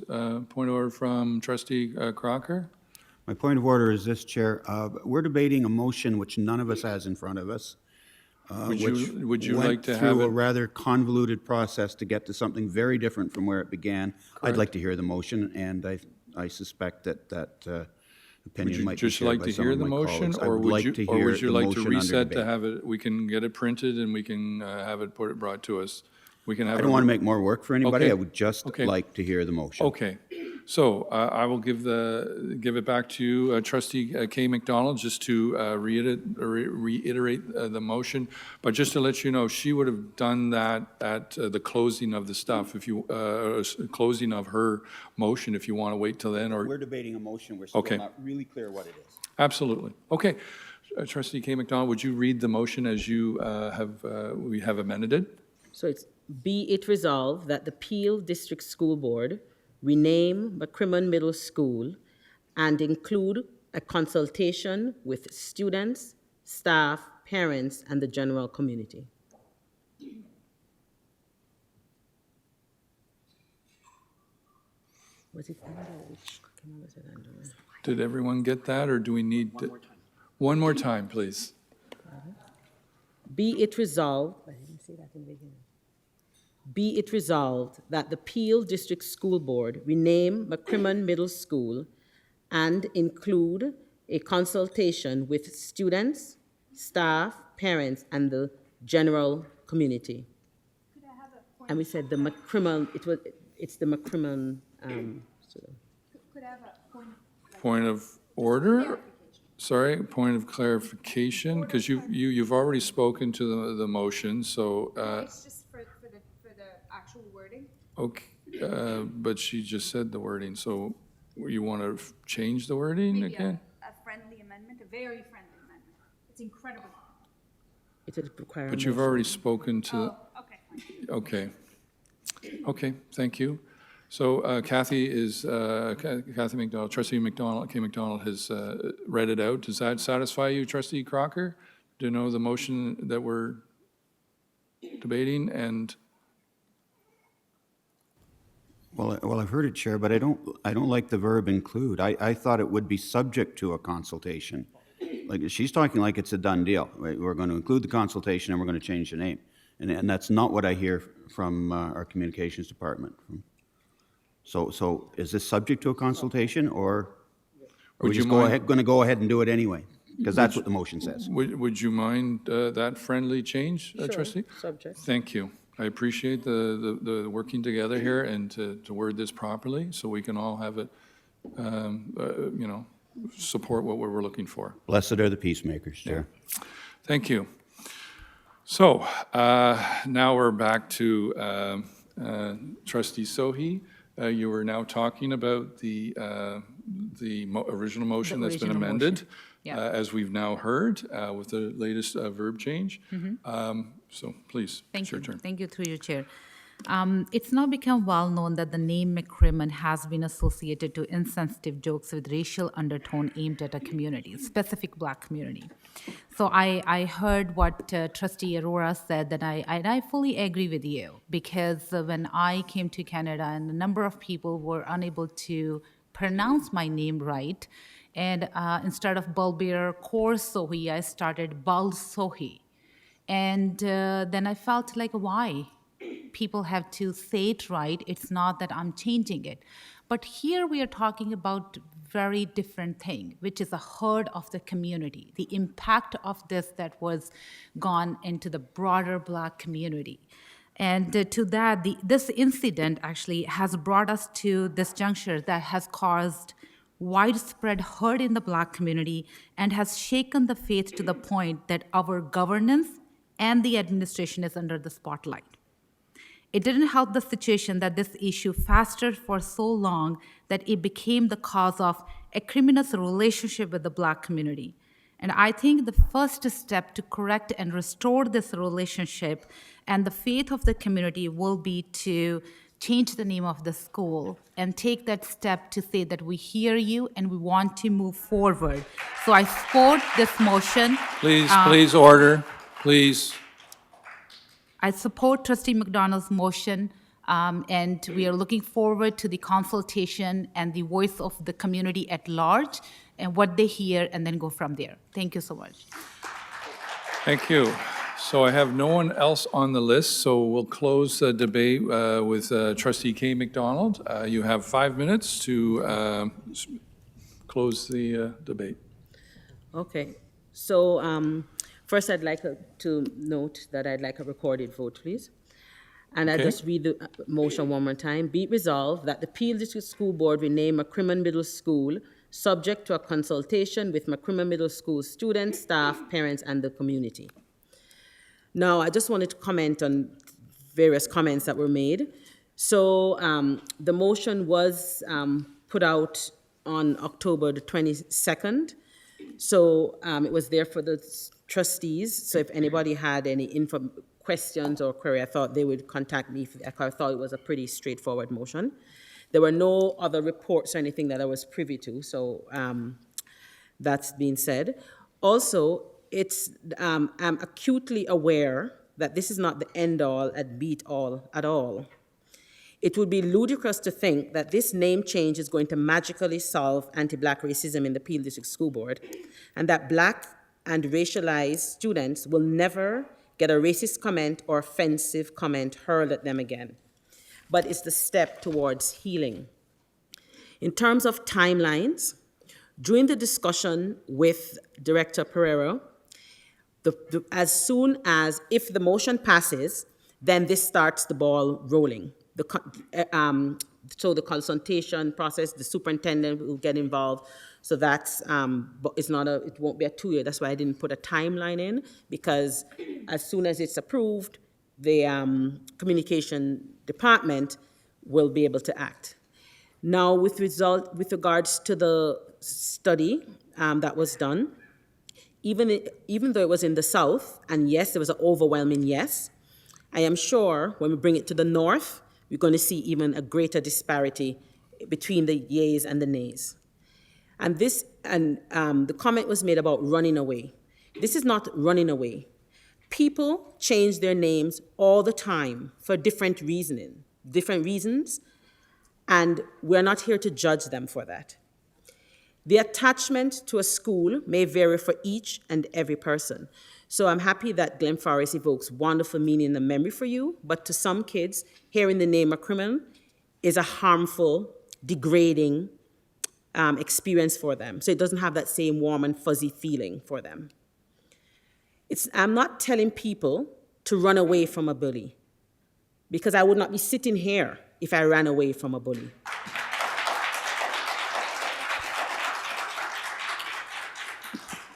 Point of order from Trustee Crocker. My point of order is this, Chair. We're debating a motion which none of us has in front of us. Would you went like to through have a it? rather convoluted process to get to something very different from where it began. I'd like to hear the motion, and I suspect that opinion might be shared by some of my colleagues. I would like to hear would you the like to motion under reset to debate. have it? We can get it printed and we can have it brought to us. We can have. I don't want to make more work for anybody. Okay. I would just like to hear the motion. Okay, so I will give it back to you, Trustee K. McDonald, just to reiterate the motion. But just to let you know, she would have done that at the closing of the stuff. If you closing of her motion, if you want to wait till then, or We're debating a motion. We're still not really clear what it is. absolutely. Okay, Trustee K. McDonald, would you read the motion as you we have amended it? So it's be it resolved that the Peel District School Board rename McCrimmon Middle School and include a consultation with students, staff, parents, and the general community. Was it under which? Was it under? Did everyone get that, or do we need one more time, please? Be it resolved. I didn't say that in the beginning. Be it resolved that the Peel District School Board rename McCrimmon Middle School and include a consultation with students, staff, parents, and the general community. And we said the McCrimmon, it's the McCrimmon. Could I have a Point of order? Sorry, point of clarification, because you've already spoken to the motion, so. It's just for the actual wording. Okay, but she just said the wording, so you want to change the wording Maybe again? a friendly amendment, a very friendly amendment. It's incredible. It would require. But you've already spoken to. Oh, okay. Okay. Okay, thank you. So Kathy McDonald, Trustee McDonald, K. McDonald has read it out. Does that satisfy you, Trustee Crocker? Do you know the motion that we're debating? And Well, I've heard it, Chair, but I don't like the verb include. I thought it would be subject to a consultation. Like, she's talking like it's a done deal. Right? We're going to include the consultation and we're going to change the name. And that's not what I hear from our communications department. So is this subject to a consultation, or are we just going to go ahead and do it anyway? Because that's what the motion says. Would you mind that friendly change, Trustee? Subject. Thank you. I appreciate the working together here and to word this properly so we can all have it, support what we're looking for. Blessed are the peacemakers, Chair. Thank you. So now we're back to Trustee Sohi. You were now talking about the original motion that's been original amended, motion. Yeah. as we've now heard, with the latest verb change. So please, it's your turn. Thank you, through your chair. It's now become well known that the name McCrimmon has been associated to insensitive jokes with racial undertone aimed at a community, specific Black community. So I heard what Trustee Aurora said, and I fully agree with you, because when I came to Canada and a number of people were unable to pronounce my name right, and instead of Balbir Kaur Sohi, I started Bal Sohi. And then I felt like, why? People have to say it right. It's not that I'm changing it. But here we are talking about very different thing, which is a herd of the community, the impact of this that was gone into the broader Black community. And to that, this incident actually has brought us to this juncture that has caused widespread hurt in the Black community and has shaken the faith to the point that our governance and the administration is under the spotlight. It didn't help the situation that this issue festered for so long that it became the cause of a criminal's relationship with the Black community. And I think the first step to correct and restore this relationship and the faith of the community will be to change the name of the school and take that step to say that we hear you and we want to move forward. So I support this motion. Please order, please. I support Trustee McDonald's motion, and we are looking forward to the consultation and the voice of the community at large and what they hear, and then go from there. Thank you so much. Thank you. So I have no one else on the list, so we'll close the debate with Trustee Kay McDonald. You have 5 minutes to close the debate. Okay. So first, I'd like to note that I'd like a recorded vote, please. And I'll just read the motion one more time. Be it resolved that the Peel District School Board rename McCrimmon Middle School subject to a consultation with McCrimmon Middle School students, staff, parents, and the community. Now, I just wanted to comment on various comments that were made. So the motion was put out on October the 22nd. So it was there for the trustees. So if anybody had any questions or query, I thought they would contact me. I thought it was a pretty straightforward motion. There were no other reports or anything that I was privy to. So that's being said. Also, I'm acutely aware that this is not the end-all and beat-all at all. It would be ludicrous to think that this name change is going to magically solve anti-Black racism in the Peel District School Board, and that Black and racialized students will never get a racist comment or offensive comment hurled at them again. But it's the step towards healing. In terms of timelines, during the discussion with Director Pereira, as soon as, if the motion passes, then this starts the ball rolling. So the consultation process, the superintendent will get involved. So that's, but it won't be a 2-year. That's why I didn't put a timeline in, because as soon as it's approved, the communication department will be able to act. Now, with regards to the study that was done, even though it was in the South, and yes, there was an overwhelming yes, I am sure when we bring it to the North, we're going to see even a greater disparity between the yeas and the nays. And the comment was made about running away. This is not running away. People change their names all the time for different reasons, and we're not here to judge them for that. The attachment to a school may vary for each and every person. So I'm happy that Glen Forest evokes wonderful meaning and memory for you, but to some kids, hearing the name McCrimmon is a harmful, degrading experience for them. So it doesn't have that same warm and fuzzy feeling for them. I'm not telling people to run away from a bully, because I would not be sitting here if I ran away from a bully.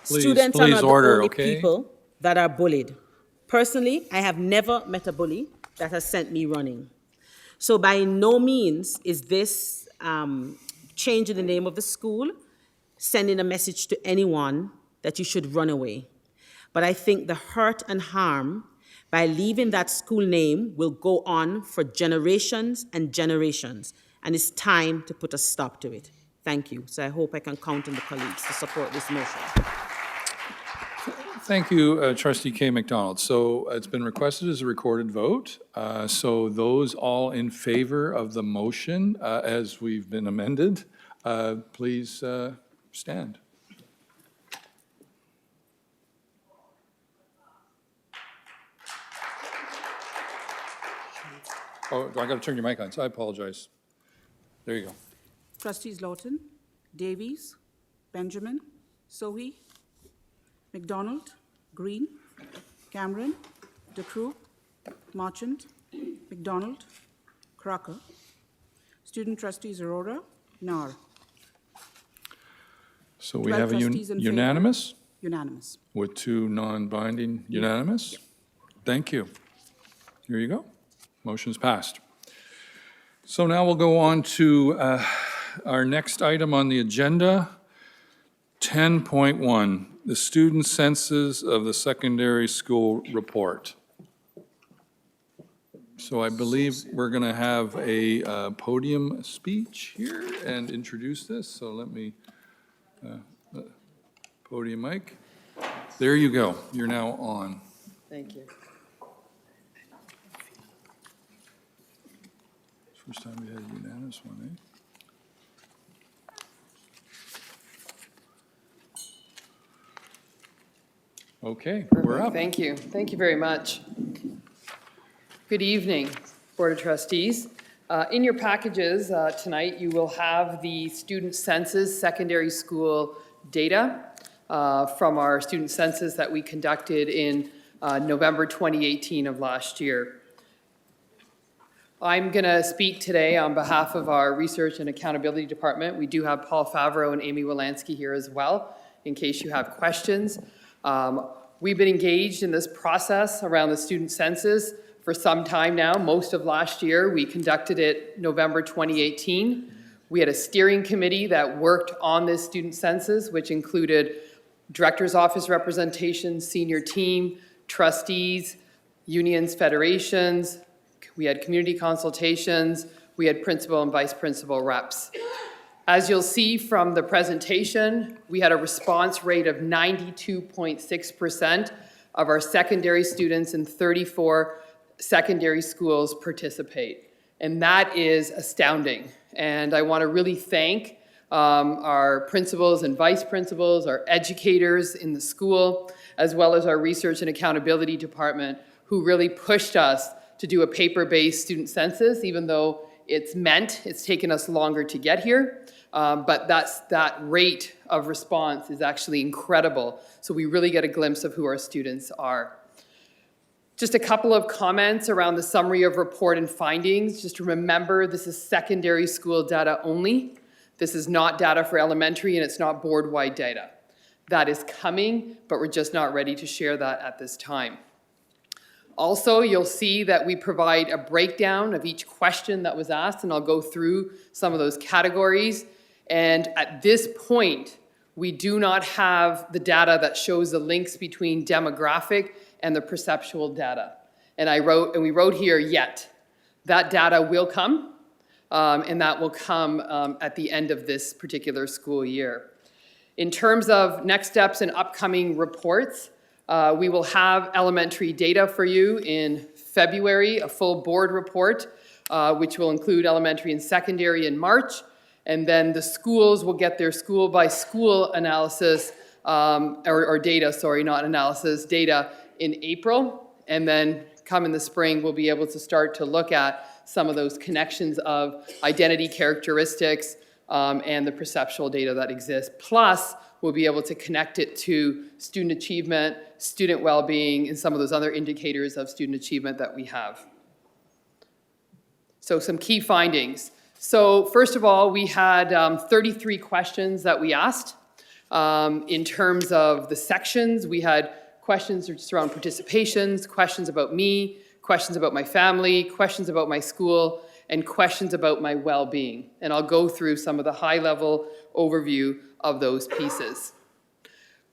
Students are not the only people that are bullied. Personally, I have never met a bully that has sent me running. So by no means is this changing the name of the school sending a message to anyone that you should run away. But I think the hurt and harm by leaving that school name will go on for generations and generations, and it's time to put a stop to it. Thank you. So I hope I can count on the colleagues to support this motion. Thank you, Trustee K. McDonald. So it's been requested as a recorded vote. So those all in favor of the motion as we've been amended, please stand. Oh, I got to turn your mic on, so I apologize. There you go. Trustees Lawton, Davies, Benjamin, Sohi, McDonald, Green, Cameron, DeCroo, Marchant, McDonald, Crocker. Student Trustees Aurora, Nar. So we 12 have a trustees in favor. unanimous Unanimous. with 2 non-binding unanimous. Thank you. Here you go. Motion's passed. So now we'll go on to our next item on the agenda, 10.1, the student census of the secondary school report. So I believe we're going to have a podium speech here and introduce this. So let me, podium mic. There you go. You're now on. Thank you. First time we had a unanimous one, eh? Okay, we're up. Thank you. Thank you very much. Good evening, Board of Trustees. In your packages tonight, you will have the student census secondary school data from our student census that we conducted in November 2018 of last year. I'm going to speak today on behalf of our Research and Accountability Department. We do have Paul Favreau and Amy Wolanski here as well, in case you have questions. We've been engaged in this process around the student census for some time now. Most of last year, we conducted it November 2018. We had a steering committee that worked on this student census, which included director's office representation, senior team, trustees, unions, federations. We had community consultations. We had principal and vice principal reps. As you'll see from the presentation, we had a response rate of 92.6% of our secondary students in 34 secondary schools participate. And that is astounding. And I want to really thank our principals and vice principals, our educators in the school, as well as our Research and Accountability Department, who really pushed us to do a paper-based student census, even though it's taken us longer to get here. But that rate of response is actually incredible. So we really get a glimpse of who our students are. Just a couple of comments around the summary of report and findings. Just to remember, this is secondary school data only. This is not data for elementary, and it's not board-wide data. That is coming, but we're just not ready to share that at this time. Also, you'll see that we provide a breakdown of each question that was asked, and I'll go through some of those categories. And at this point, we do not have the data that shows the links between demographic and the perceptual data. And we wrote here yet. That data will come, and that will come at the end of this particular school year. In terms of next steps and upcoming reports, we will have elementary data for you in February, a full board report, which will include elementary and secondary in March. And then the schools will get their school-by-school analysis, or data, sorry, not analysis, data in April. And then come in the spring, we'll be able to start to look at some of those connections of identity characteristics and the perceptual data that exists. Plus, we'll be able to connect it to student achievement, student well-being, and some of those other indicators of student achievement that we have. So some key findings. So first of all, we had 33 questions that we asked. In terms of the sections, we had questions just around participations, questions about me, questions about my family, questions about my school, and questions about my well-being. And I'll go through some of the high-level overview of those pieces.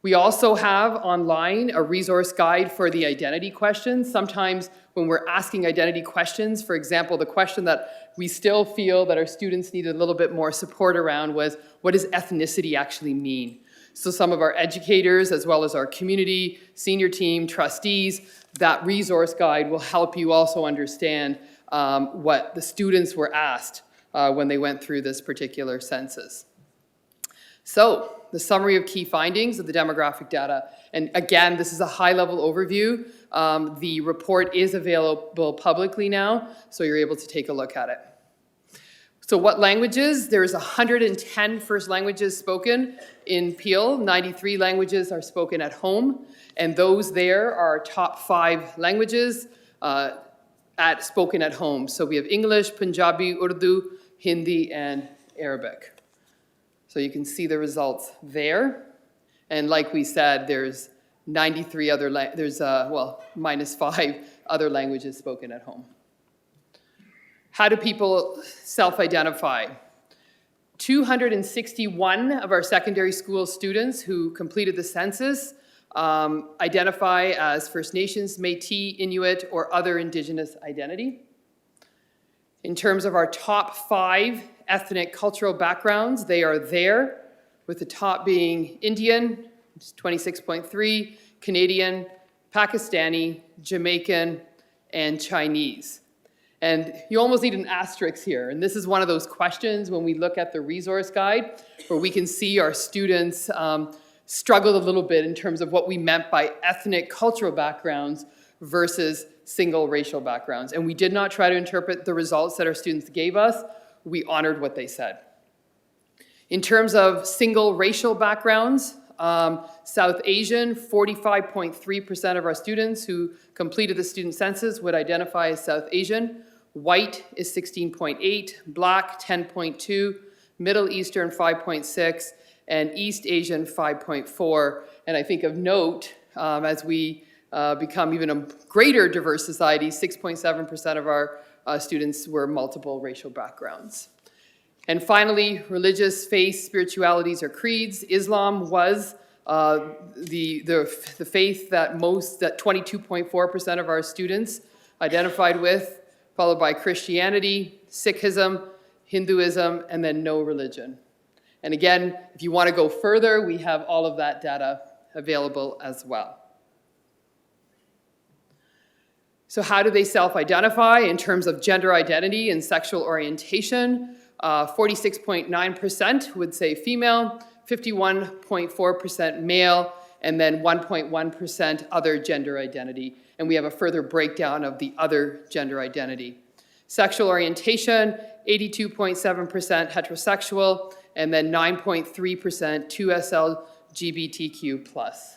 We also have online a resource guide for the identity questions. Sometimes when we're asking identity questions, for example, the question that we still feel that our students needed a little bit more support around was, what does ethnicity actually mean? So some of our educators, as well as our community, senior team, trustees, that resource guide will help you also understand what the students were asked when they went through this particular census. So, the summary of key findings of the demographic data. And again, this is a high-level overview. The report is available publicly now, so you're able to take a look at it. So what languages? There's 110 first languages spoken in Peel. 93 languages are spoken at home. And those there are top 5 languages spoken at home. So we have English, Punjabi, Urdu, Hindi, and Arabic. So you can see the results there. And like we said, there's 93 other, minus 5 other languages spoken at home. How do people self-identify? 261 of our secondary school students who completed the census identify as First Nations, Métis, Inuit, or other Indigenous identity. In terms of our top 5 ethnic cultural backgrounds, they are there, with the top being Indian, 26.3, Canadian, Pakistani, Jamaican, and Chinese. And you almost need an asterisk here. And this is one of those questions when we look at the resource guide, where we can see our students struggled a little bit in terms of what we meant by ethnic cultural backgrounds versus single racial backgrounds. And we did not try to interpret the results that our students gave us. We honored what they said. In terms of single racial backgrounds, South Asian, 45.3% of our students who completed the student census would identify as South Asian. White is 16.8, Black 10.2, Middle Eastern 5.6, and East Asian 5.4. And I think of note, as we become even a greater diverse society, 6.7% of our students were multiple racial backgrounds. And finally, religious, faith, spiritualities, or creeds. Islam was the faith that 22.4% of our students identified with, followed by Christianity, Sikhism, Hinduism, and then no religion. And again, if you want to go further, we have all of that data available as well. So how do they self-identify in terms of gender identity and sexual orientation? 46.9% would say female, 51.4% male, and then 1.1% other gender identity. And we have a further breakdown of the other gender identity. Sexual orientation, 82.7% heterosexual, and then 9.3% 2SL LGBTQ+.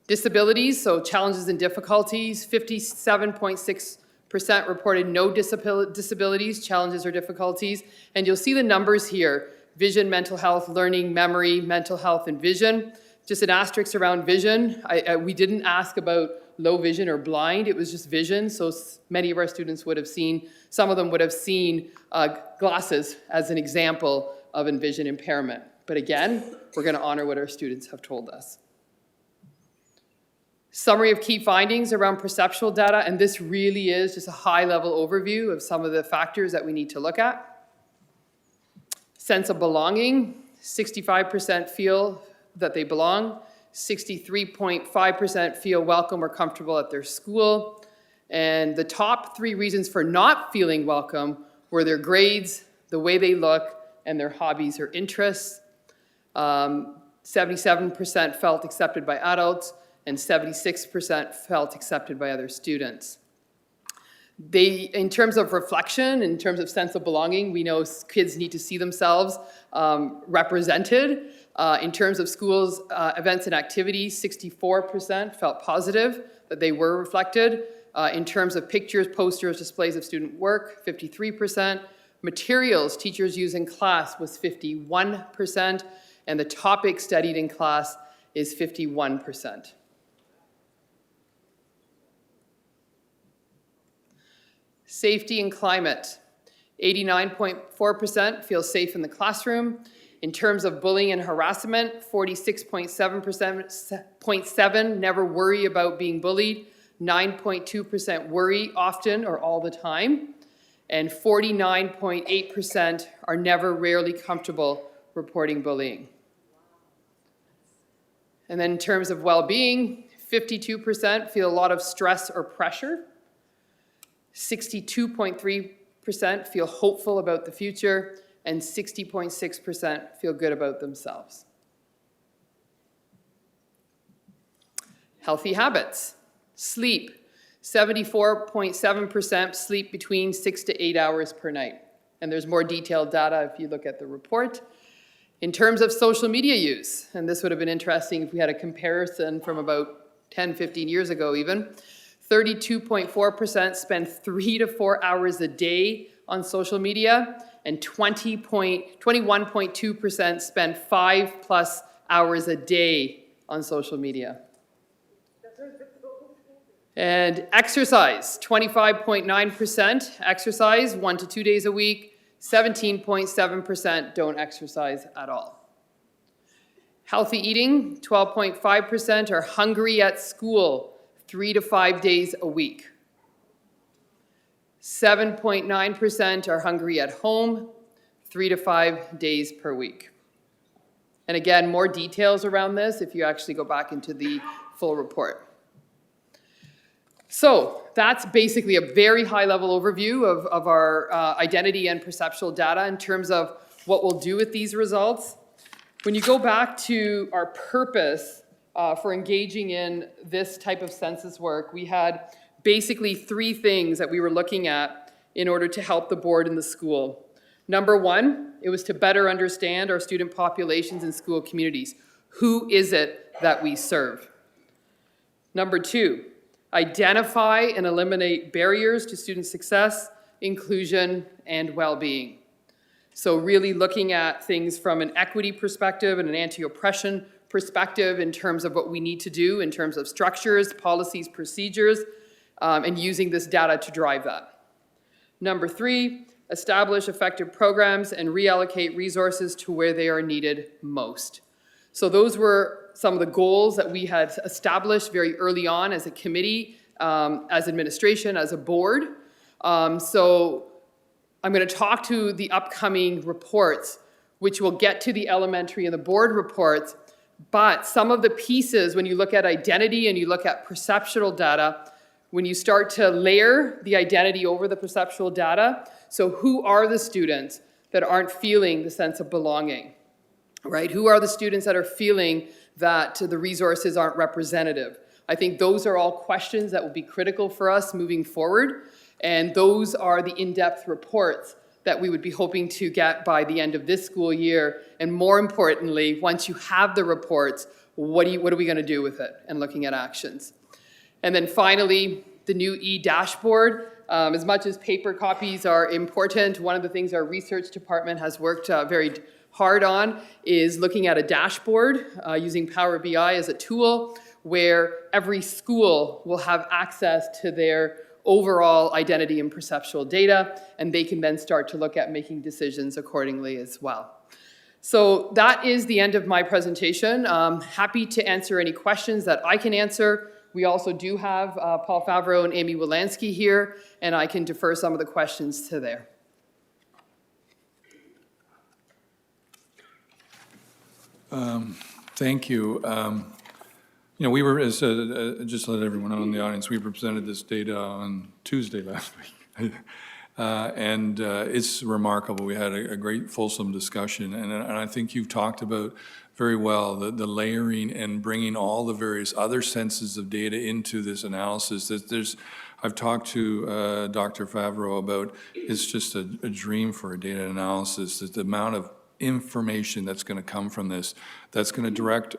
Disabilities, so challenges and difficulties, 57.6% reported no disabilities, challenges, or difficulties. And you'll see the numbers here: vision, mental health, learning, memory, mental health, and vision. Just an asterisk around vision. We didn't ask about low vision or blind, it was just vision. So many of our students would have seen, some of them would have seen glasses as an example of a vision impairment. But again, we're going to honor what our students have told us. Summary of key findings around perceptual data, and this really is just a high-level overview of some of the factors that we need to look at. Sense of belonging, 65% feel that they belong, 63.5% feel welcome or comfortable at their school, and the top 3 reasons for not feeling welcome were their grades, the way they look, and their hobbies or interests. 77% felt accepted by adults, and 76% felt accepted by other students. In terms of reflection, in terms of sense of belonging, we know kids need to see themselves represented. In terms of schools, events and activities, 64% felt positive that they were reflected. In terms of pictures, posters, displays of student work, 53%. Materials teachers use in class was 51%, and the topic studied in class is 51%. Safety and climate. 89.4% feel safe in the classroom. In terms of bullying and harassment, 46.7% never worry about being bullied. 9.2% worry often or all the time. and 49.8% are never rarely comfortable reporting bullying. And then in terms of well-being, 52% feel a lot of stress or pressure. 62.3% feel hopeful about the future, and 60.6% feel good about themselves. Healthy habits. Sleep. 74.7% sleep between 6 to 8 hours per night. And there's more detailed data if you look at the report. In terms of social media use, and this would have been interesting if we had a comparison from about 10, 15 years ago even, 32.4% spend 3 to 4 hours a day on social media, and 21.2% spend 5+ hours a day on social media. And exercise, 25.9% exercise 1 to 2 days a week, 17.7% don't exercise at all. Healthy eating, 12.5% are hungry at school 3 to 5 days a week. 7.9% are hungry at home 3 to 5 days per week. And again, more details around this if you actually go back into the full report. So that's basically a very high-level overview of our identity and perceptual data in terms of what we'll do with these results. When you go back to our purpose for engaging in this type of census work, we had basically 3 things that we were looking at in order to help the board and the school. Number 1, it was to better understand our student populations and school communities. Who is it that we serve? Number 2, identify and eliminate barriers to student success, inclusion, and well-being. So really looking at things from an equity perspective and an anti-oppression perspective in terms of what we need to do in terms of structures, policies, procedures, and using this data to drive that. Number 3, establish effective programs and reallocate resources to where they are needed most. So those were some of the goals that we had established very early on as a committee, as administration, as a board. So I'm going to talk to the upcoming reports, which will get to the elementary and the board reports, but some of the pieces, when you look at identity and you look at perceptual data, when you start to layer the identity over the perceptual data, so who are the students that aren't feeling the sense of belonging, right? Who are the students that are feeling that the resources aren't representative? I think those are all questions that will be critical for us moving forward, and those are the in-depth reports that we would be hoping to get by the end of this school year, and more importantly, once you have the reports, what are we going to do with it, and looking at actions. And then finally, the new e-dashboard. As much as paper copies are important, one of the things our research department has worked very hard on is looking at a dashboard using Power BI as a tool where every school will have access to their overall identity and perceptual data, and they can then start to look at making decisions accordingly as well. So that is the end of my presentation. Happy to answer any questions that I can answer. We also do have Paul Favreau and Amy Wilansky here, and I can defer some of the questions to there. Thank you. You know, we were, just to let everyone know in the audience, we presented this data on Tuesday last week. And it's remarkable. We had a great fulsome discussion, and I think you've talked about very well the layering and bringing all the various other senses of data into this analysis. I've talked to Dr. Favreau about, it's just a dream for a data analysis, that the amount of information that's going to come from this, that's going to direct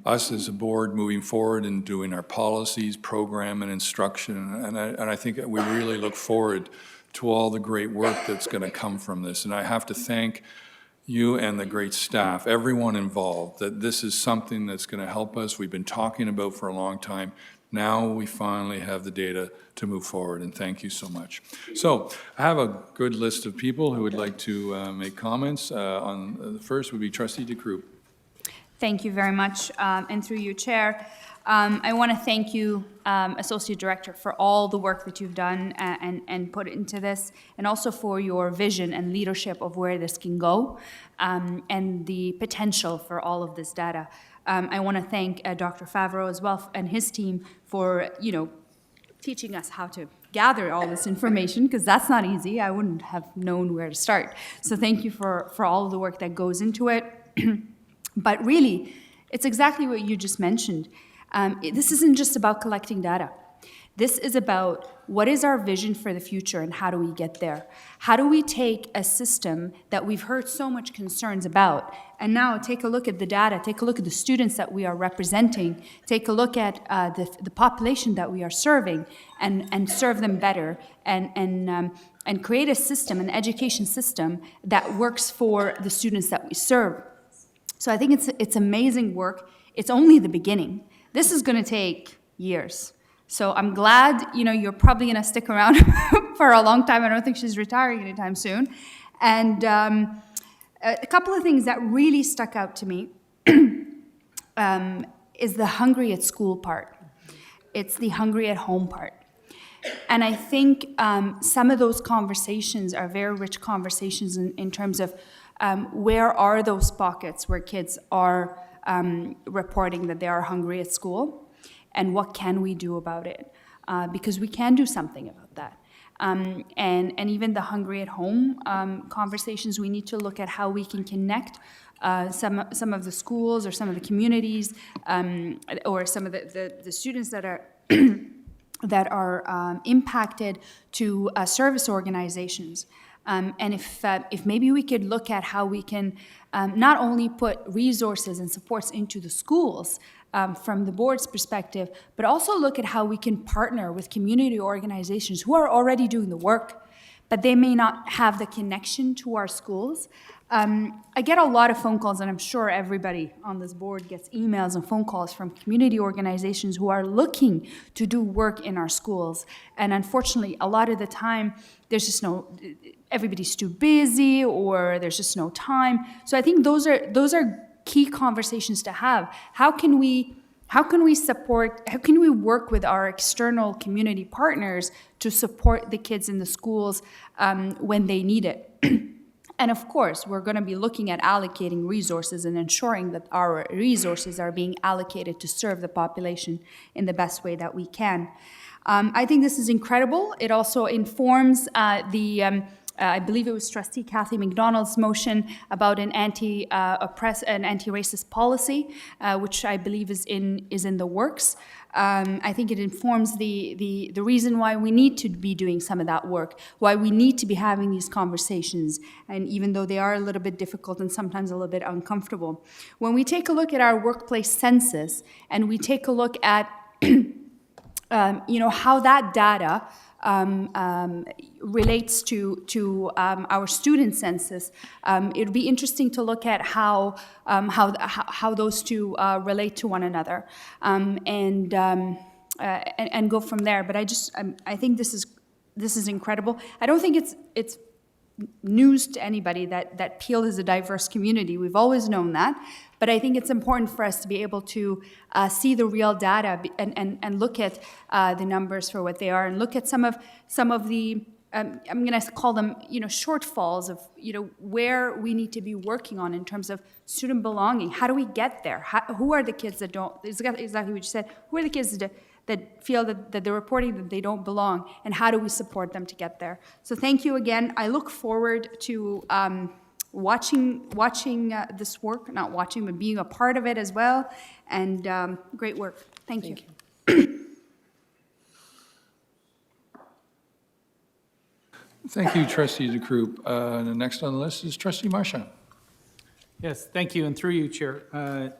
us as a board moving forward in doing our policies, program, and instruction. And I think we really look forward to all the great work that's going to come from this. And I have to thank you and the great staff, everyone involved, that this is something that's going to help us. We've been talking about for a long time. Now we finally have the data to move forward, and thank you so much. So I have a good list of people who would like to make comments. The first would be Trustee DeCroop. Thank you very much, and through you, Chair. I want to thank you, Associate Director, for all the work that you've done and put into this, and also for your vision and leadership of where this can go, and the potential for all of this data. I want to thank Dr. Favreau as well and his team for, teaching us how to gather all this information, because that's not easy. I wouldn't have known where to start. So thank you for all of the work that goes into it. But really, it's exactly what you just mentioned. This isn't just about collecting data. This is about what is our vision for the future and how do we get there? How do we take a system that we've heard so much concerns about and now take a look at the data, take a look at the students that we are representing, take a look at the population that we are serving and serve them better and create a system, an education system that works for the students that we serve. So I think it's amazing work. It's only the beginning. This is going to take years. So I'm glad, you're probably going to stick around for a long time. I don't think she's retiring anytime soon. And a couple of things that really stuck out to me is the hungry at school part. It's the hungry at home part. And I think some of those conversations are very rich conversations in terms of where are those pockets where kids are reporting that they are hungry at school. And what can we do about it? Because we can do something about that. And even the hungry at home conversations, we need to look at how we can connect some of the schools or some of the communities or some of the students that are that are impacted to service organizations. And if maybe we could look at how we can not only put resources and supports into the schools from the board's perspective, but also look at how we can partner with community organizations who are already doing the work, but they may not have the connection to our schools. I get a lot of phone calls, and I'm sure everybody on this board gets emails and phone calls from community organizations who are looking to do work in our schools. And unfortunately, a lot of the time, there's just everybody's too busy, or there's just no time. So I think those are key conversations to have. How can we work with our external community partners to support the kids in the schools when they need it? And of course, we're going to be looking at allocating resources and ensuring that our resources are being allocated to serve the population in the best way that we can. I think this is incredible. It also informs I believe it was Trustee Kathy McDonald's motion about an anti-racist policy, which I believe is in the works. I think it informs the reason why we need to be doing some of that work, why we need to be having these conversations, and even though they are a little bit difficult and sometimes a little bit uncomfortable. When we take a look at our workplace census and we take a look at how that data relates to our student census, it would be interesting to look at how those two relate to one another, and go from there. But I think this is incredible. I don't think it's news to anybody that Peel is a diverse community. We've always known that. But I think it's important for us to be able to see the real data and look at the numbers for what they are, and look at some of the I'm going to call them shortfalls of where we need to be working on in terms of student belonging. How do we get there? Who are the kids that don't? Exactly what you said. Who are the kids that feel that they're reporting that they don't belong, and how do we support them to get there? So thank you again. I look forward to watching this work, not watching, but being a part of it as well. And great work. Thank you. Thank you, Trustee DeCroop. The next on the list is Trustee Marchand. Yes, thank you, and through you, Chair.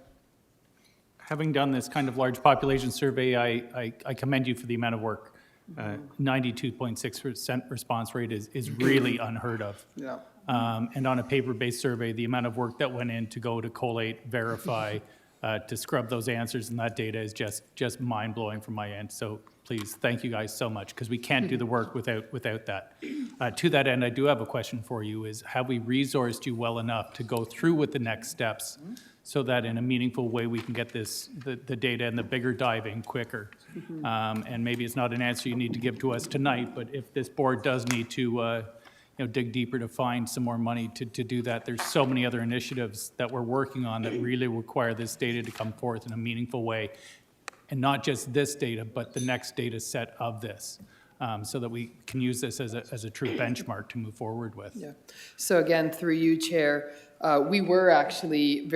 Having done this kind of large population survey, I commend you for the amount of work. 92.6% response rate is really unheard of. Yeah. And on a paper-based survey, the amount of work that went in to go to collate, verify, to scrub those answers and that data is just mind-blowing from my end. So please, thank you guys so much, because we can't do the work without that. To that end, I do have a question for you, is have we resourced you well enough to go through with the next steps so that in a meaningful way we can get the data and the bigger dive in quicker. And maybe it's not an answer you need to give to us tonight, but if this board does need to dig deeper to find some more money to do that, there's so many other initiatives that we're working on that really require this data to come forth in a meaningful way. And not just this data, but the next data set of this, so that we can use this as a true benchmark to move forward with. Yeah. So again, through you, Chair, we were actually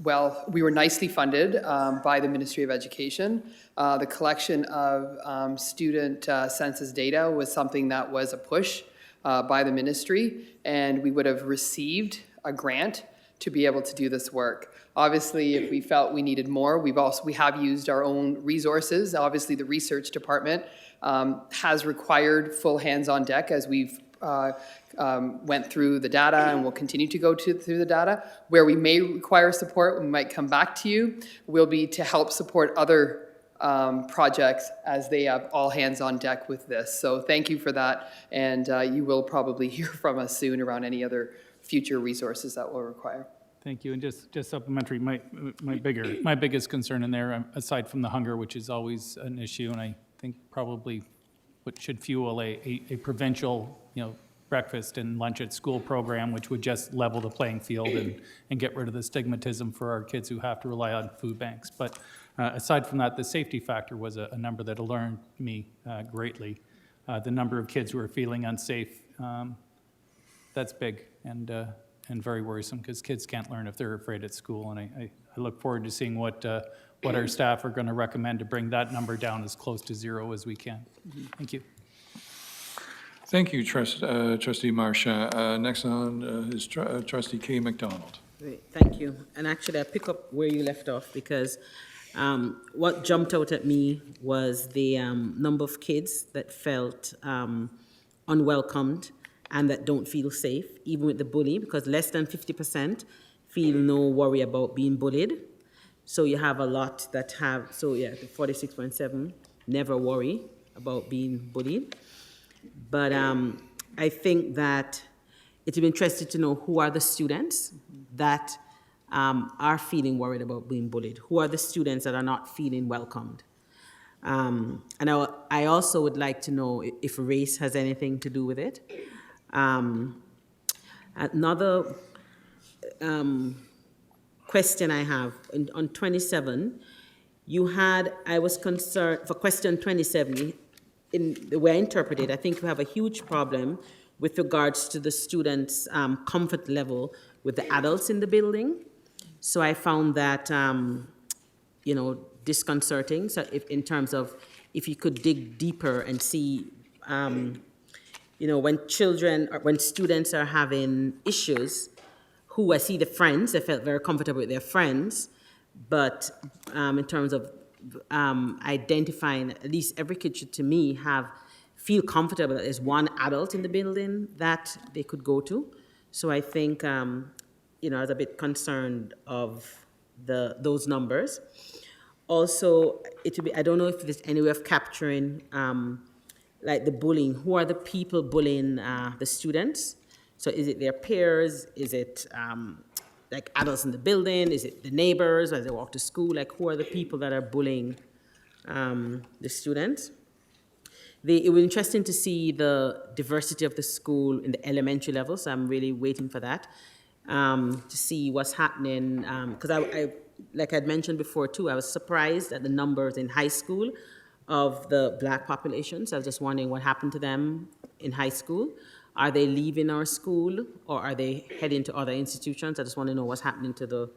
we were nicely funded by the Ministry of Education. The collection of student census data was something that was a push by the ministry, and we would have received a grant to be able to do this work. Obviously, if we felt we needed more, we have used our own resources. Obviously, the research department has required full hands on deck as we've went through the data and will continue to go through the data. Where we may require support, we might come back to you, will be to help support other projects as they have all hands on deck with this. So thank you for that, and you will probably hear from us soon around any other future resources that we'll require. Thank you, and just supplementary, my biggest concern in there, aside from the hunger, which is always an issue, and I think probably what should fuel a provincial, breakfast and lunch at school program, which would just level the playing field and get rid of the stigmatism for our kids who have to rely on food banks. But aside from that, the safety factor was a number that alarmed me greatly. The number of kids who are feeling unsafe, that's big and very worrisome, because kids can't learn if they're afraid at school. And I look forward to seeing what our staff are going to recommend to bring that number down as close to zero as we can. Thank you. Thank you, Trustee Marcia. Next on is Trustee Kay McDonald. Great, thank you. And actually, I pick up where you left off, because what jumped out at me was the number of kids that felt unwelcomed and that don't feel safe, even with the bully, because less than 50% feel no worry about being bullied. So you have a lot that have, the 46.7 never worry about being bullied. But I think that it would be interesting to know who are the students that are feeling worried about being bullied. Who are the students that are not feeling welcomed? And I also would like to know if race has anything to do with it. Another question I have, on 27, I was concerned, for question 27, in the way I interpret it, I think we have a huge problem with regards to the students' comfort level with the adults in the building. So I found that, disconcerting. So in terms of if you could dig deeper and see, when students are having issues, I see the friends, they felt very comfortable with their friends, but in terms of identifying, at least every kid should, to me, feel comfortable that there's one adult in the building that they could go to. So I think, I was a bit concerned of those numbers. Also, I don't know if there's any way of capturing, like the bullying. Who are the people bullying the students? So is it their peers? Is it like adults in the building? Is it the neighbors as they walk to school? Like, who are the people that are bullying the students? It was interesting to see the diversity of the school in the elementary level, so I'm really waiting for that, to see what's happening. Because I, like I'd mentioned before too, I was surprised at the numbers in high school of the Black population. So I was just wondering what happened to them in high school. Are they leaving our school, or are they heading to other institutions? I just want to know what's happening to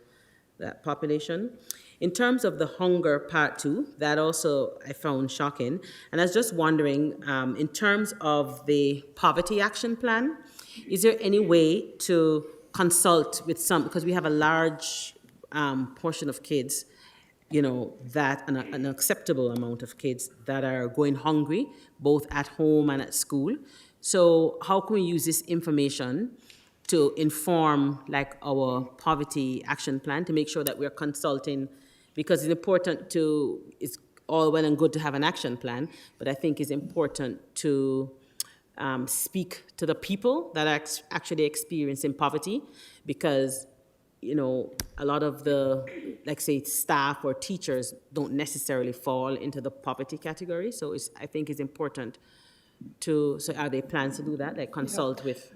that population. In terms of the hunger part 2, that also I found shocking. And I was just wondering, in terms of the poverty action plan, is there any way to consult with because we have a large portion of kids, that an acceptable amount of kids that are going hungry, both at home and at school. So how can we use this information to inform our poverty action plan, to make sure that we're consulting, because it's important it's all well and good to have an action plan, but I think it's important to speak to the people that are actually experiencing poverty, because a lot of the, like say, staff or teachers don't necessarily fall into the poverty category. So I think it's important so are there plans to do that, like consult with?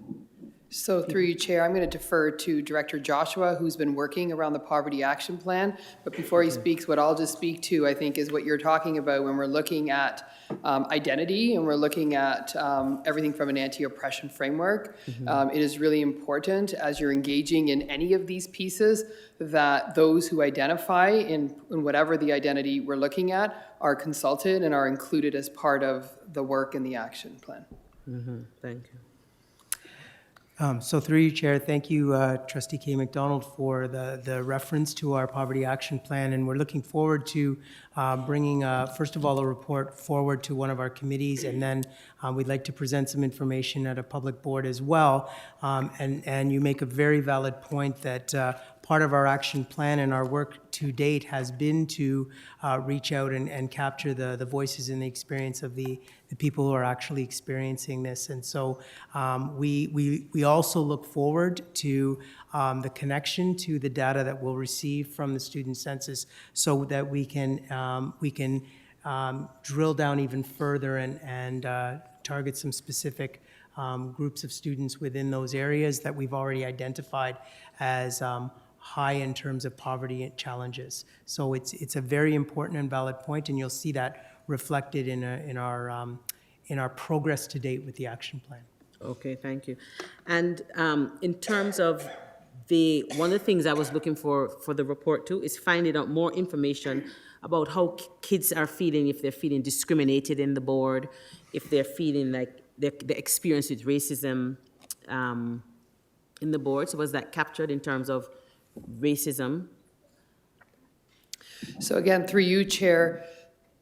So through you, Chair, I'm going to defer to Director Joshua, who's been working around the Poverty Action Plan. But before he speaks, what I'll just speak to, I think, is what you're talking about when we're looking at identity and we're looking at everything from an anti-oppression framework. It is really important as you're engaging in any of these pieces that those who identify in whatever the identity we're looking at are consulted and are included as part of the work in the action plan. Thank you. So through you, Chair, thank you, Trustee K. McDonald, for the reference to our Poverty Action Plan. And we're looking forward to bringing, first of all, a report forward to one of our committees, and then we'd like to present some information at a public board as well. And you make a very valid point that part of our action plan and our work to date has been to reach out and capture the voices and the experience of the people who are actually experiencing this. And so we also look forward to the connection to the data that we'll receive from the student census so that we can drill down even further and target some specific groups of students within those areas that we've already identified as high in terms of poverty challenges. So it's a very important and valid point, and you'll see that reflected in our progress to date with the action plan. Okay, thank you. And in terms of one of the things I was looking for the report too is finding out more information about how kids are feeling, if they're feeling discriminated in the board, if they're feeling like the experience with racism in the board. So was that captured in terms of racism? So again, through you, Chair,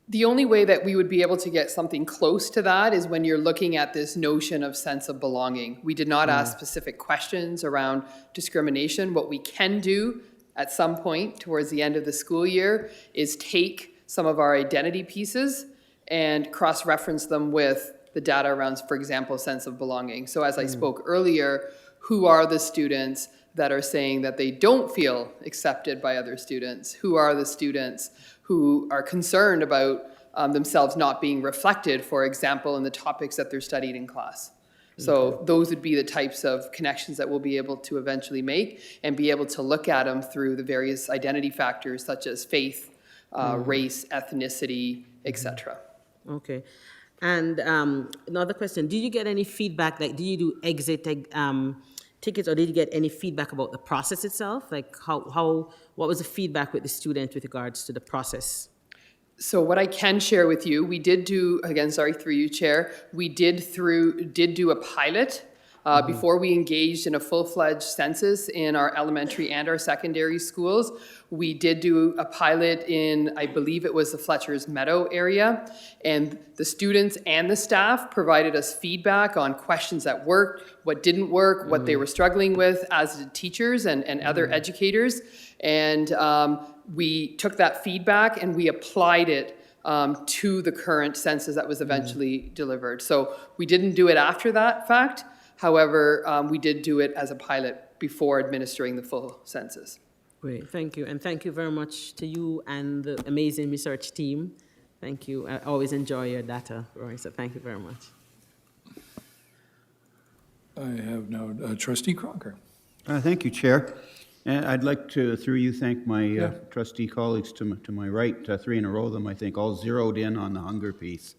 the only way that we would be able to get something close to that is when you're looking at this notion of sense of belonging. We did not ask specific questions around discrimination. What we can do at some point towards the end of the school year is take some of our identity pieces and cross-reference them with the data around, for example, sense of belonging. So as I spoke earlier, who are the students that are saying that they don't feel accepted by other students? Who are the students who are concerned about themselves not being reflected, for example, in the topics that they're studied in class? So those would be the types of connections that we'll be able to eventually make and be able to look at them through the various identity factors such as faith, race, ethnicity, etc. Okay. And another question, did you get any feedback, like did you do exit tickets, or did you get any feedback about the process itself? Like what was the feedback with the students with regards to the process? So what I can share with you, we did do, again, sorry, through you, Chair, we did do a pilot before we engaged in a full-fledged census in our elementary and our secondary schools. We did do a pilot in, I believe it was the Fletcher's Meadow area, and the students and the staff provided us feedback on questions that worked, what didn't work, what they were struggling with, as did teachers and other educators. And we took that feedback and we applied it to the current census that was eventually delivered. So we didn't do it after that fact. However, we did do it as a pilot before administering the full census. Great, thank you. And thank you very much to you and the amazing research team. Thank you. I always enjoy your data, Roy, so thank you very much. I have now Trustee Crocker. Thank you, Chair. And I'd like to, through you, thank my trustee colleagues to my right, three in a row of them, I think, all zeroed in on the hunger piece.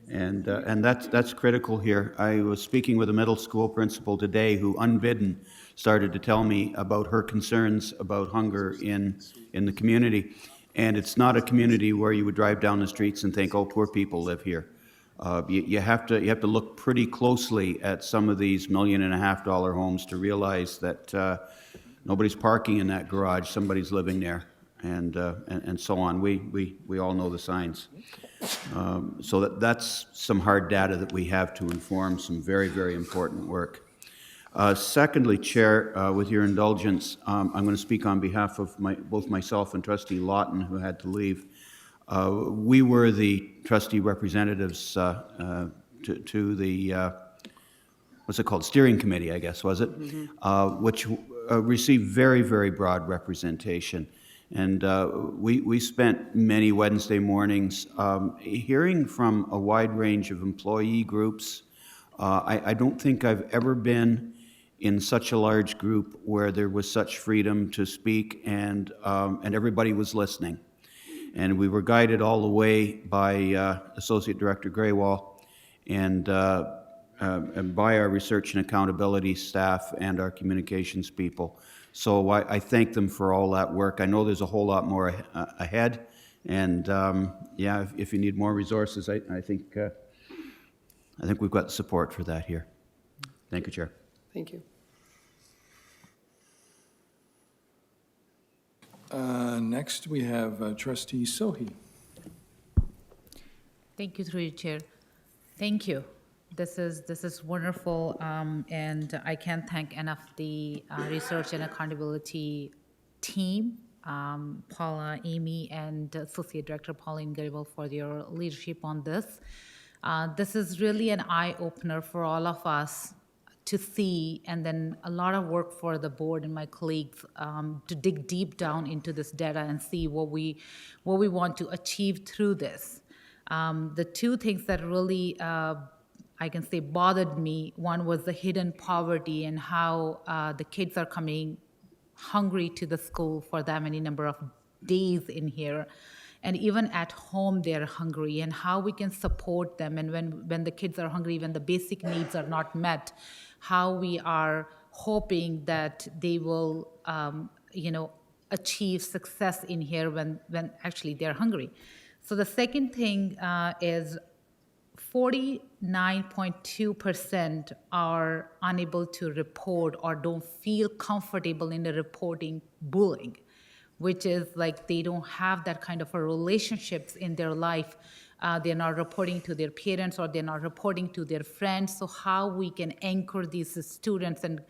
And that's critical here. I was speaking with a middle school principal today who, unbidden, started to tell me about her concerns about hunger in the community. And it's not a community where you would drive down the streets and think, oh, poor people live here. You have to look pretty closely at some of these $1.5 million homes to realize that nobody's parking in that garage, somebody's living there, and so on. We all know the signs. So that's some hard data that we have to inform some very, very important work. Secondly, Chair, with your indulgence, I'm going to speak on behalf of both myself and Trustee Lawton, who had to leave. We were the trustee representatives to the, what's it called, steering committee, I guess, was it? Which received very, very broad representation. And we spent many Wednesday mornings hearing from a wide range of employee groups. I don't think I've ever been in such a large group where there was such freedom to speak, and everybody was listening. And we were guided all the way by Associate Director Graywall and by our research and accountability staff and our communications people. So I thank them for all that work. I know there's a whole lot more ahead, and yeah, if you need more resources, I think we've got support for that here. Thank you, Chair. Thank you. Next, we have Trustee Sohi. Thank you, through you, Chair. Thank you. This is wonderful, and I can't thank enough the research and accountability team, Paula, Amy, and Associate Director Pauline Garibal for your leadership on this. This is really an eye-opener for all of us to see, and then a lot of work for the board and my colleagues to dig deep down into this data and see what we want to achieve through this. The two things that really I can say bothered me, one was the hidden poverty and how the kids are coming hungry to the school for that many number of days in here. And even at home, they're hungry, and how we can support them. And when the kids are hungry, when the basic needs are not met, how we are hoping that they will, achieve success in here when actually they're hungry. So the second thing is 49.2% are unable to report or don't feel comfortable in the reporting bullying, which is like they don't have that kind of a relationships in their life. They're not reporting to their parents or they're not reporting to their friends. So how we can anchor these students and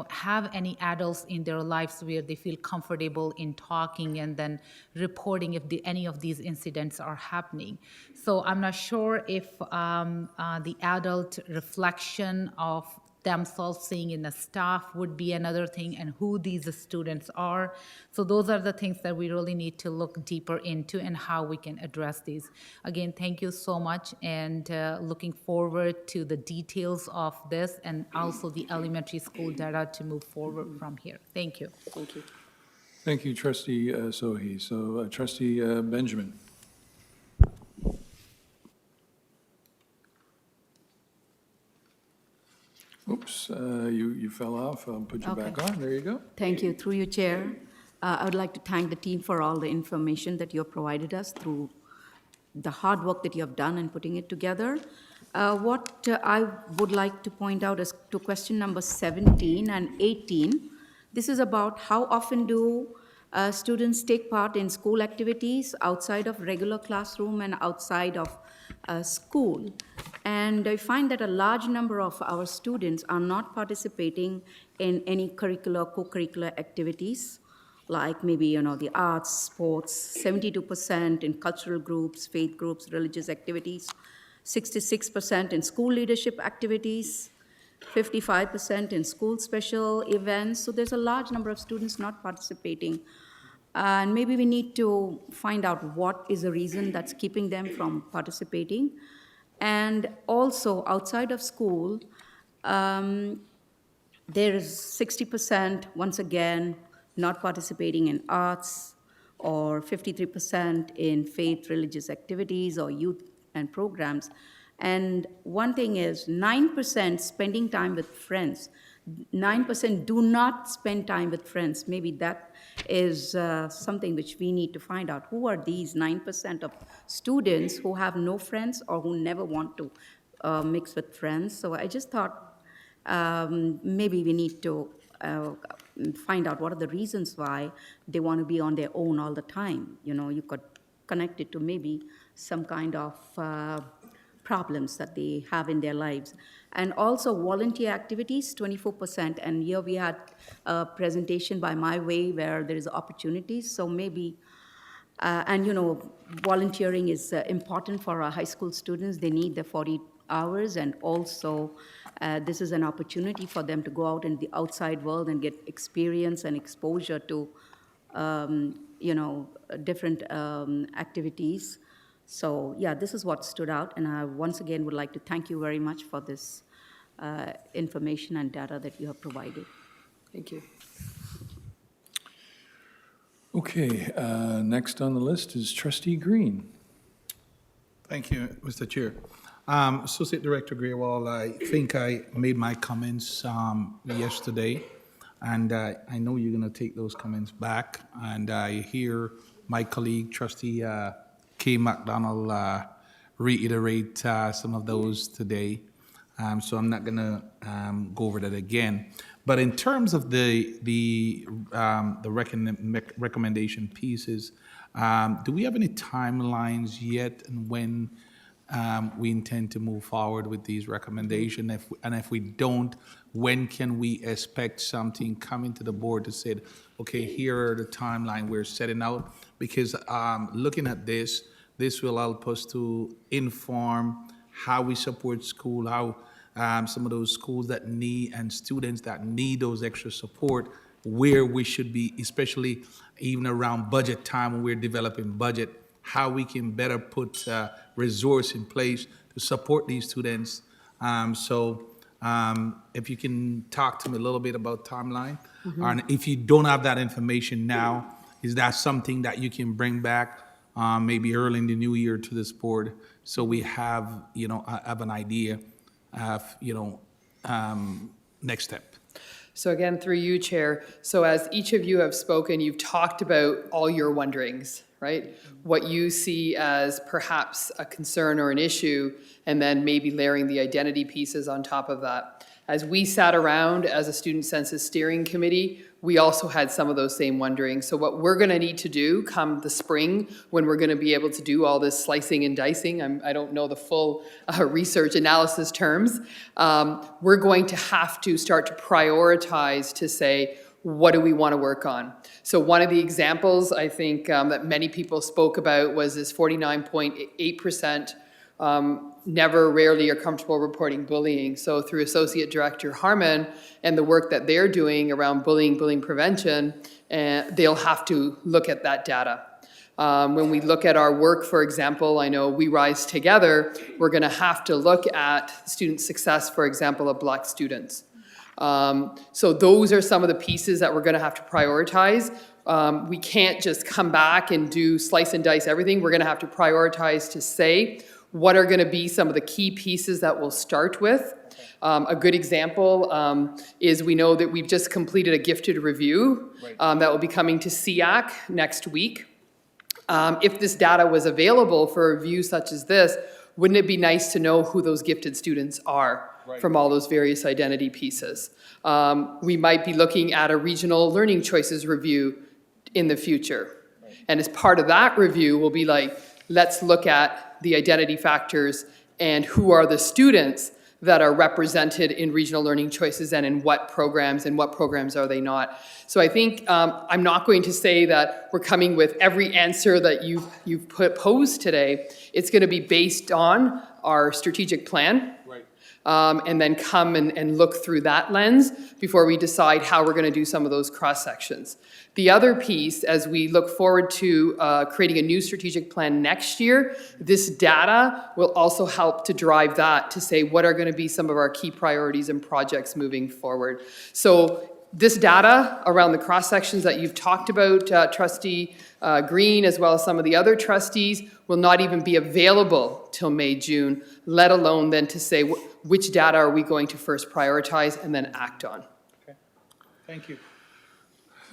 have any adults in their lives where they feel comfortable in talking and then reporting if any of these incidents are happening. So I'm not sure if the adult reflection of themselves seeing in the staff would be another thing, and who these students are. So those are the things that we really need to look deeper into and how we can address these. Again, thank you so much, and looking forward to the details of this and also the elementary school data to move forward from here. Thank you. Thank you. Thank you, Trustee Sohi. So Trustee Benjamin. Oops, you fell off. I'll put you back on. There you go. Thank you. Through you, Chair, I would like to thank the team for all the information that you have provided us through the hard work that you have done in putting it together. What I would like to point out is to question number 17 and 18. This is about how often do students take part in school activities outside of regular classroom and outside of school. And I find that a large number of our students are not participating in any curricular, co-curricular activities, like maybe, the arts, sports, 72% in cultural groups, faith groups, religious activities, 66% in school leadership activities, 55% in school special events. So there's a large number of students not participating. And maybe we need to find out what is the reason that's keeping them from participating. And also, outside of school, there is 60%, once again, not participating in arts, or 53% in faith, religious activities, or youth and programs. And one thing is 9% spending time with friends. 9% do not spend time with friends. Maybe that is something which we need to find out. Who are these 9% of students who have no friends or who never want to mix with friends? So I just thought maybe we need to find out what are the reasons why they want to be on their own all the time. You could connect it to maybe some kind of problems that they have in their lives. And also volunteer activities, 24%. And here we had a presentation by My Way where there is opportunities. So maybe, volunteering is important for our high school students. They need the 40 hours, and also this is an opportunity for them to go out in the outside world and get experience and exposure to, different activities. So yeah, this is what stood out, and I once again would like to thank you very much for this information and data that you have provided. Thank you. Okay, next on the list is Trustee Green. Thank you, Mr. Chair. Associate Director Grewal, I think I made my comments yesterday, and I know you're going to take those comments back, and I hear my colleague, Trustee K. McDonald, reiterate some of those today, so I'm not going to go over that again. But in terms of the recommendation pieces, do we have any timelines yet and when we intend to move forward with these recommendations? If we don't, when can we expect something coming to the board to say, okay, here are the timeline we're setting out? Because looking at this will help us to inform how we support school, how some of those schools that need and students that need those extra support, where we should be, especially even around budget time when we're developing budget, how we can better put resource in place to support these students. If you can talk to me a little bit about timeline, and if you don't have that information now, is that something that you can bring back maybe early in the new year to this board, so we have have an idea of next step? So again, through you, Chair, so as each of you have spoken, you've talked about all your wonderings, right? What you see as perhaps a concern or an issue, and then maybe layering the identity pieces on top of that. As we sat around as a Student Census Steering Committee, we also had some of those same wonderings. So what we're going to need to do come the spring, when we're going to be able to do all this slicing and dicing, I don't know the full research analysis terms, we're going to have to start to prioritize to say, what do we want to work on? So one of the examples I think that many people spoke about was this 49.8% never, rarely, or comfortable reporting bullying. So through Associate Director Harmon and the work that they're doing around bullying prevention, they'll have to look at that data. When we look at our work, for example, I know We Rise Together, we're going to have to look at student success, for example, of Black students. So those are some of the pieces that we're going to have to prioritize. We can't just come back and do slice and dice everything. We're going to have to prioritize to say what are going to be some of the key pieces that we'll start with. A good example is we know that we've just completed a gifted review that will be coming to SEAC next week. If this data was available for a review such as this, wouldn't it be nice to know who those gifted students are from all those various identity pieces? We might be looking at a regional learning choices review in the future. And as part of that review, we'll be like, let's look at the identity factors and who are the students that are represented in regional learning choices and in what programs are they not. So I think I'm not going to say that we're coming with every answer that you've posed today. It's going to be based on our strategic plan. And then come and look through that lens before we decide how we're going to do some of those cross sections. The other piece, as we look forward to creating a new strategic plan next year, this data will also help to drive that, to say what are going to be some of our key priorities and projects moving forward. So this data around the cross sections that you've talked about, Trustee Green, as well as some of the other trustees, will not even be available till May, June, let alone then to say which data are we going to first prioritize and then act on. Okay. Thank you.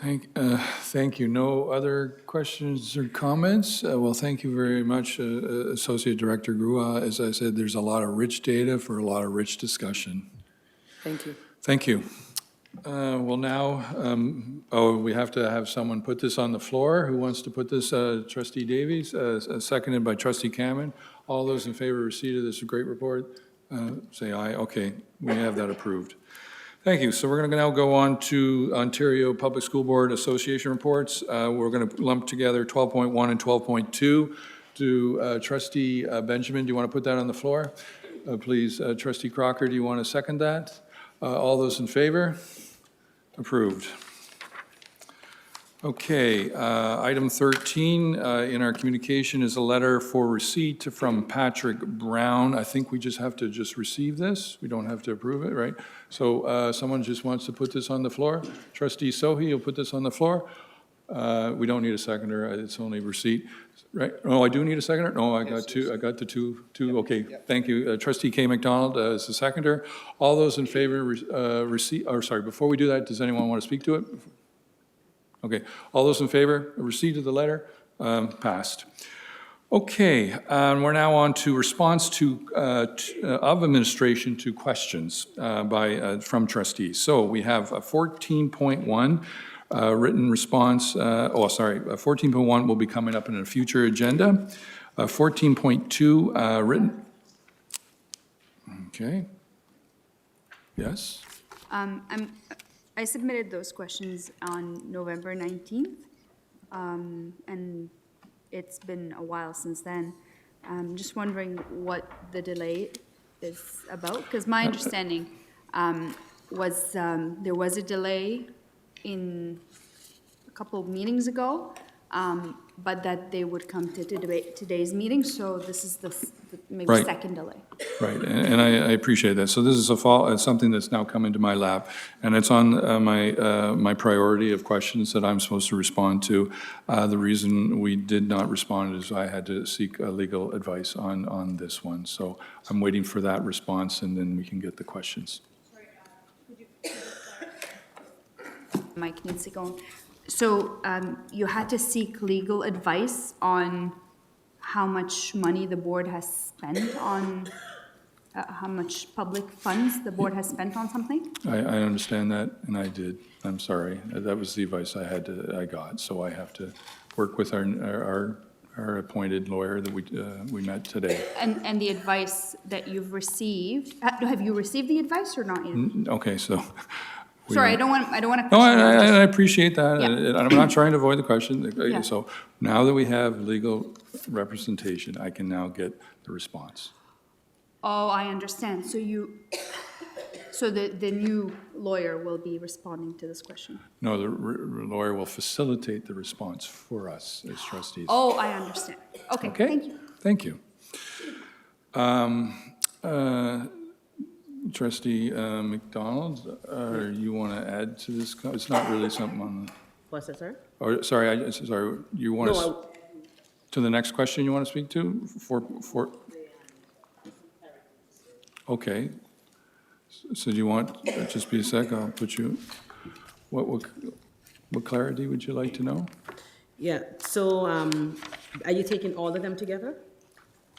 Thank you. No other questions or comments? Well, thank you very much, Associate Director Grua. As I said, there's a lot of rich data for a lot of rich discussion. Thank you. Thank you. Well, now, we have to have someone put this on the floor. Who wants to put this? Trustee Davies, seconded by Trustee Cameron. All those in favor of receipt of this great report, say aye. Okay, we have that approved. Thank you. So we're going to now go on to Ontario Public School Board Association reports. We're going to lump together 12.1 and 12.2. Trustee Benjamin, do you want to put that on the floor? please. Trustee Crocker, do you want to second that? All those in favor? Approved. Okay, item 13 in our communication is a letter for receipt from Patrick Brown. I think we just have to receive this. We don't have to approve it, right? So someone just wants to put this on the floor. Trustee Sohi, you'll put this on the floor. We don't need a seconder. It's only receipt, right? Oh, I do need a seconder? No, I got two. I got the two. Okay, thank you. Trustee K. McDonald is the seconder. All those in favor receipt, or sorry, before we do that, does anyone want to speak to it? Okay, all those in favor, receipt of the letter, passed. Okay, we're now on to response of administration to questions from trustees. So we have 14.1 written response. 14.1 will be coming up in a future agenda. 14.2 written. Okay. Yes. I submitted those questions on November 19th, and it's been a while since then. I'm just wondering what the delay is about, because my understanding was there was a delay in a couple of meetings ago, but that they would come to today's meeting, so this is the maybe Right. second delay. Right, and I appreciate that. So this is it's something that's now come into my lap, and it's on my priority of questions that I'm supposed to respond to. The reason we did not respond is I had to seek legal advice on this one. So I'm waiting for that response, and then we can get the questions. Mike Nitsigone. So you had to seek legal advice on how much money the board has spent on, how much public funds the board has spent on something? I understand that, and I did. I'm sorry. That was the advice I got. So I have to work with our appointed lawyer that we met today. And the advice that you've received, have you received the advice or not yet? Okay, so. Sorry, I don't want to. No, I appreciate that. Yeah. I'm not trying to avoid the question. Yeah. So now that we have legal representation, I can now get the response. Oh, I understand. So the new lawyer will be responding to this question? No, the lawyer will facilitate the response for us as trustees. Oh, I understand. Okay, thank you. Thank you. Trustee McDonald, you want to add to this? It's not really something on the. What's that, sir? Or, sorry, you want No, to the next question you want to speak to? Okay. So do you want, just be a sec, I'll put you, what clarity would you like to know? Yeah, so are you taking all of them together?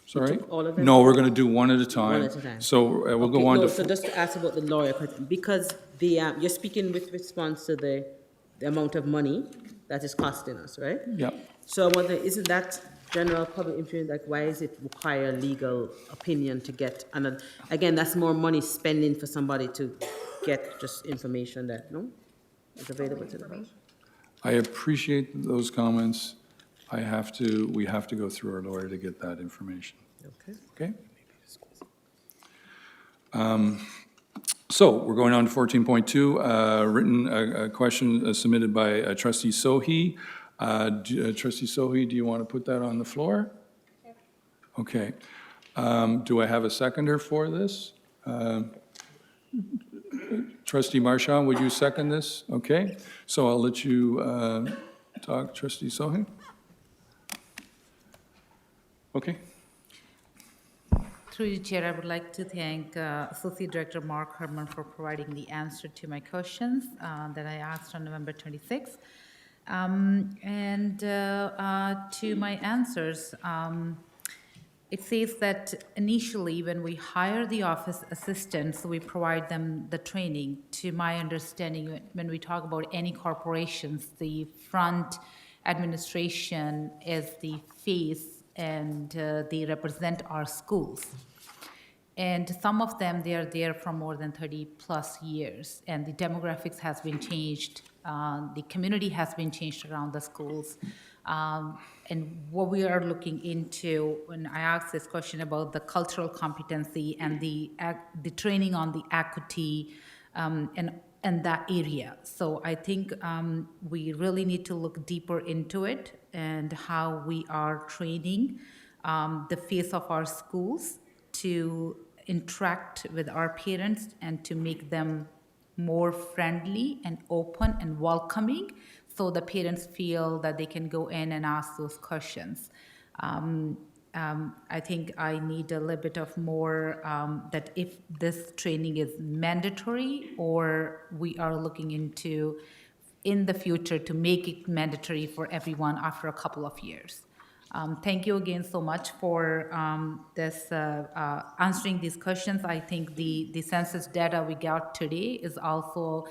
Sorry? All of them? No, we're going to do one at a time. One at a time. So we'll go Okay, on no, to. so just to ask about the lawyer, because you're speaking with response to the amount of money that is costing us, right? Yeah. So I wonder, isn't that general public interest, like why is it require legal opinion to get, and again, that's more money spending for somebody to get just information that, no, is available to them. I appreciate those comments. We have to go through our lawyer to get that information. Okay. Okay? So we're going on to 14.2, written question submitted by Trustee Sohi. Trustee Sohi, do you want to put that on the floor? Okay. Do I have a seconder for this? Trustee Marchand, would you second this? Okay. So I'll let you talk, Trustee Sohi. Okay. Through you, Chair, I would like to thank Associate Director Mark Herman for providing the answer to my questions that I asked on November 26th. To my answers, it says that initially when we hire the office assistants, we provide them the training. To my understanding, when we talk about any corporations, the front administration is the face and they represent our schools. And some of them, they are there for more than 30 plus years, and the demographics has been changed the community has been changed around the schools. And what we are looking into when I asked this question about the cultural competency and the training on the equity and that area. So I think we really need to look deeper into it and how we are training the face of our schools to interact with our parents and to make them more friendly and open and welcoming, so the parents feel that they can go in and ask those questions. I think I need a little bit of more that if this training is mandatory or we are looking into in the future to make it mandatory for everyone after a couple of years. Thank you again so much for answering these questions. I think the census data we got today is also,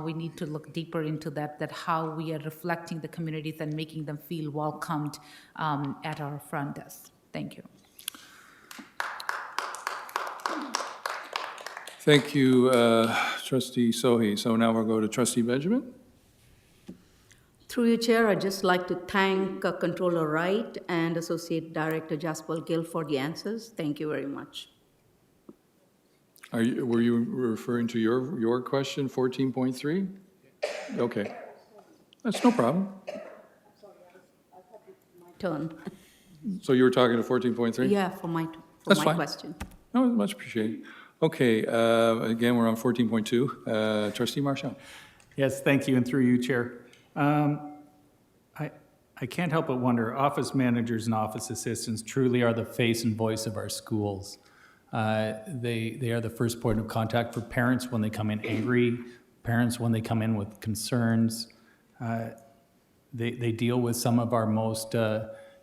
we need to look deeper into that how we are reflecting the communities and making them feel welcomed at our front desk. Thank you. Thank you, Trustee Sohi. So now we'll go to Trustee Benjamin. Through you, Chair, I'd just like to thank Controller Wright and Associate Director Jasper Gill for the answers. Thank you very much. Were you referring to your question, 14.3? Okay. That's no problem. Turn. So you were talking to 14.3? Yeah, for my fine. question. No, much appreciated. Okay, again, we're on 14.2. Trustee Marchand. Yes, thank you, and through you, Chair. I can't help but wonder, office managers and office assistants truly are the face and voice of our schools. They are the first point of contact for parents when they come in angry, parents when they come in with concerns. They deal with some of our most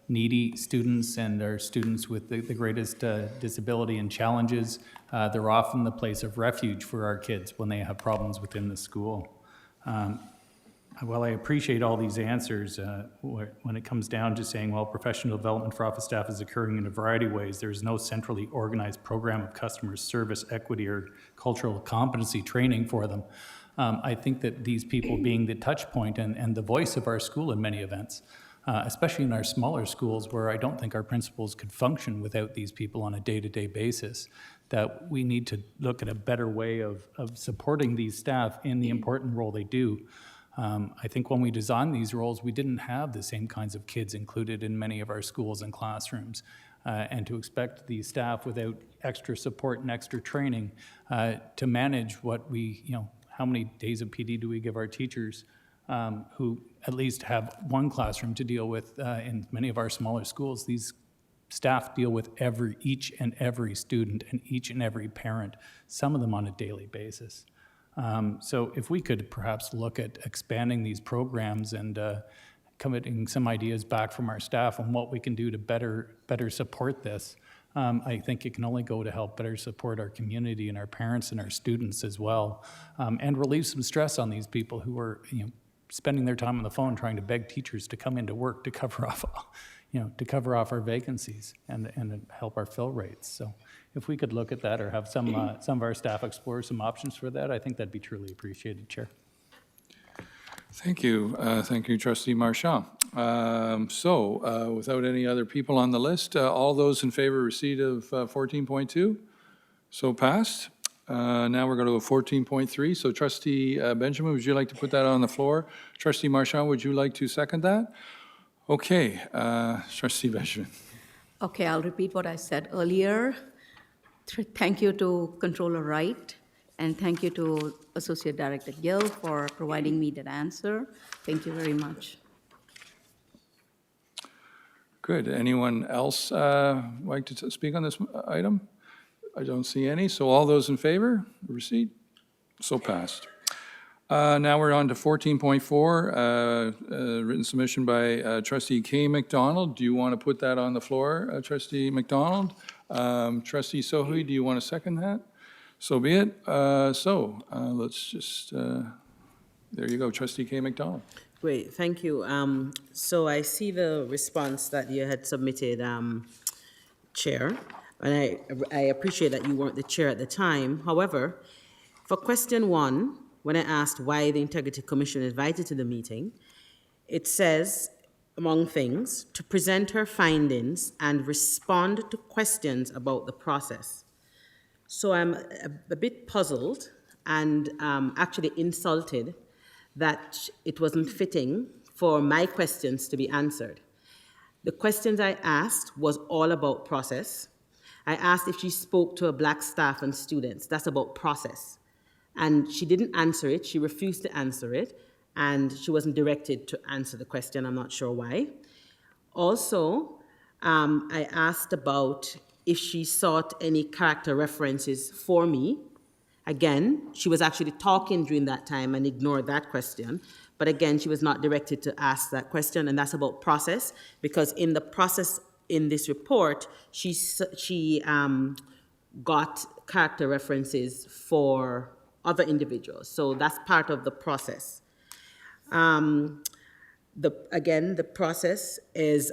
needy students and our students with the greatest disability and challenges. They're often the place of refuge for our kids when they have problems within the school. While I appreciate all these answers, when it comes down to saying, well, professional development for office staff is occurring in a variety of ways, there's no centrally organized program of customer service, equity, or cultural competency training for them. I think that these people being the touch point and the voice of our school in many events, especially in our smaller schools where I don't think our principals could function without these people on a day-to-day basis, that we need to look at a better way of supporting these staff in the important role they do. I think when we designed these roles, we didn't have the same kinds of kids included in many of our schools and classrooms. And to expect the staff without extra support and extra training to manage what we, how many days of PD do we give our teachers who at least have one classroom to deal with in many of our smaller schools. These staff deal with each and every student and each and every parent, some of them on a daily basis. So if we could perhaps look at expanding these programs and committing some ideas back from our staff on what we can do to better support this, I think it can only go to help better support our community and our parents and our students as well, and relieve some stress on these people who are spending their time on the phone trying to beg teachers to come into work to cover off our vacancies and help our fill rates. So if we could look at that or have some of our staff explore some options for that, I think that'd be truly appreciated, Chair. Thank you. Thank you, Trustee Marchand. Without any other people on the list, all those in favor of receipt of 14.2? So passed. Now we're going to go 14.3. So Trustee Benjamin, would you like to put that on the floor? Trustee Marchand, would you like to second that? Okay, Trustee Benjamin. Okay, I'll repeat what I said earlier. Thank you to Controller Wright, and thank you to Associate Director Gill for providing me that answer. Thank you very much. Good. Anyone else like to speak on this item? I don't see any. So all those in favor, receipt? So passed. Now we're on to 14.4, written submission by Trustee K. McDonald. Do you want to put that on the floor, Trustee McDonald? Trustee Sohi, do you want to second that? So be it. Let's just, there you go, Trustee K. McDonald. Great, thank you. So I see the response that you had submitted, Chair, and I appreciate that you weren't the chair at the time. However, for question 1, when I asked why the Integrity Commission invited to the meeting, it says, among things, to present her findings and respond to questions about the process. So I'm a bit puzzled and actually insulted that it wasn't fitting for my questions to be answered. The questions I asked was all about process. I asked if she spoke to a Black staff and students. That's about process. And she didn't answer it. She refused to answer it. And she wasn't directed to answer the question. I'm not sure why. Also, I asked about if she sought any character references for me. Again, she was actually talking during that time and ignored that question. But again, she was not directed to ask that question, and that's about process, because in the process in this report, she got character references for other individuals. So that's part of the process. Again, the process is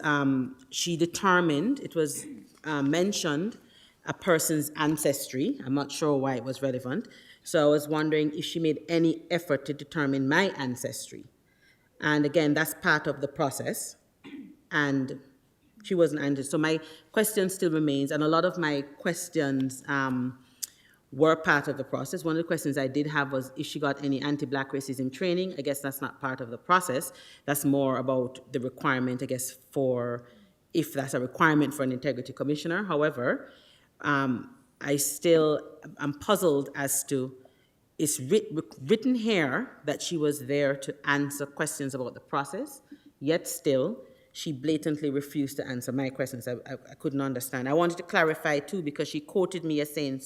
she determined, it was mentioned, a person's ancestry. I'm not sure why it was relevant. So I was wondering if she made any effort to determine my ancestry. And again, that's part of the process. And she wasn't answered. So my question still remains, and a lot of my questions were part of the process. One of the questions I did have was if she got any anti-Black racism training. I guess that's not part of the process. That's more about the requirement, I guess, for if that's a requirement for an integrity commissioner. However, I still am puzzled as to, it's written here that she was there to answer questions about the process, yet still she blatantly refused to answer my questions. I couldn't understand. I wanted to clarify too, because she quoted me as saying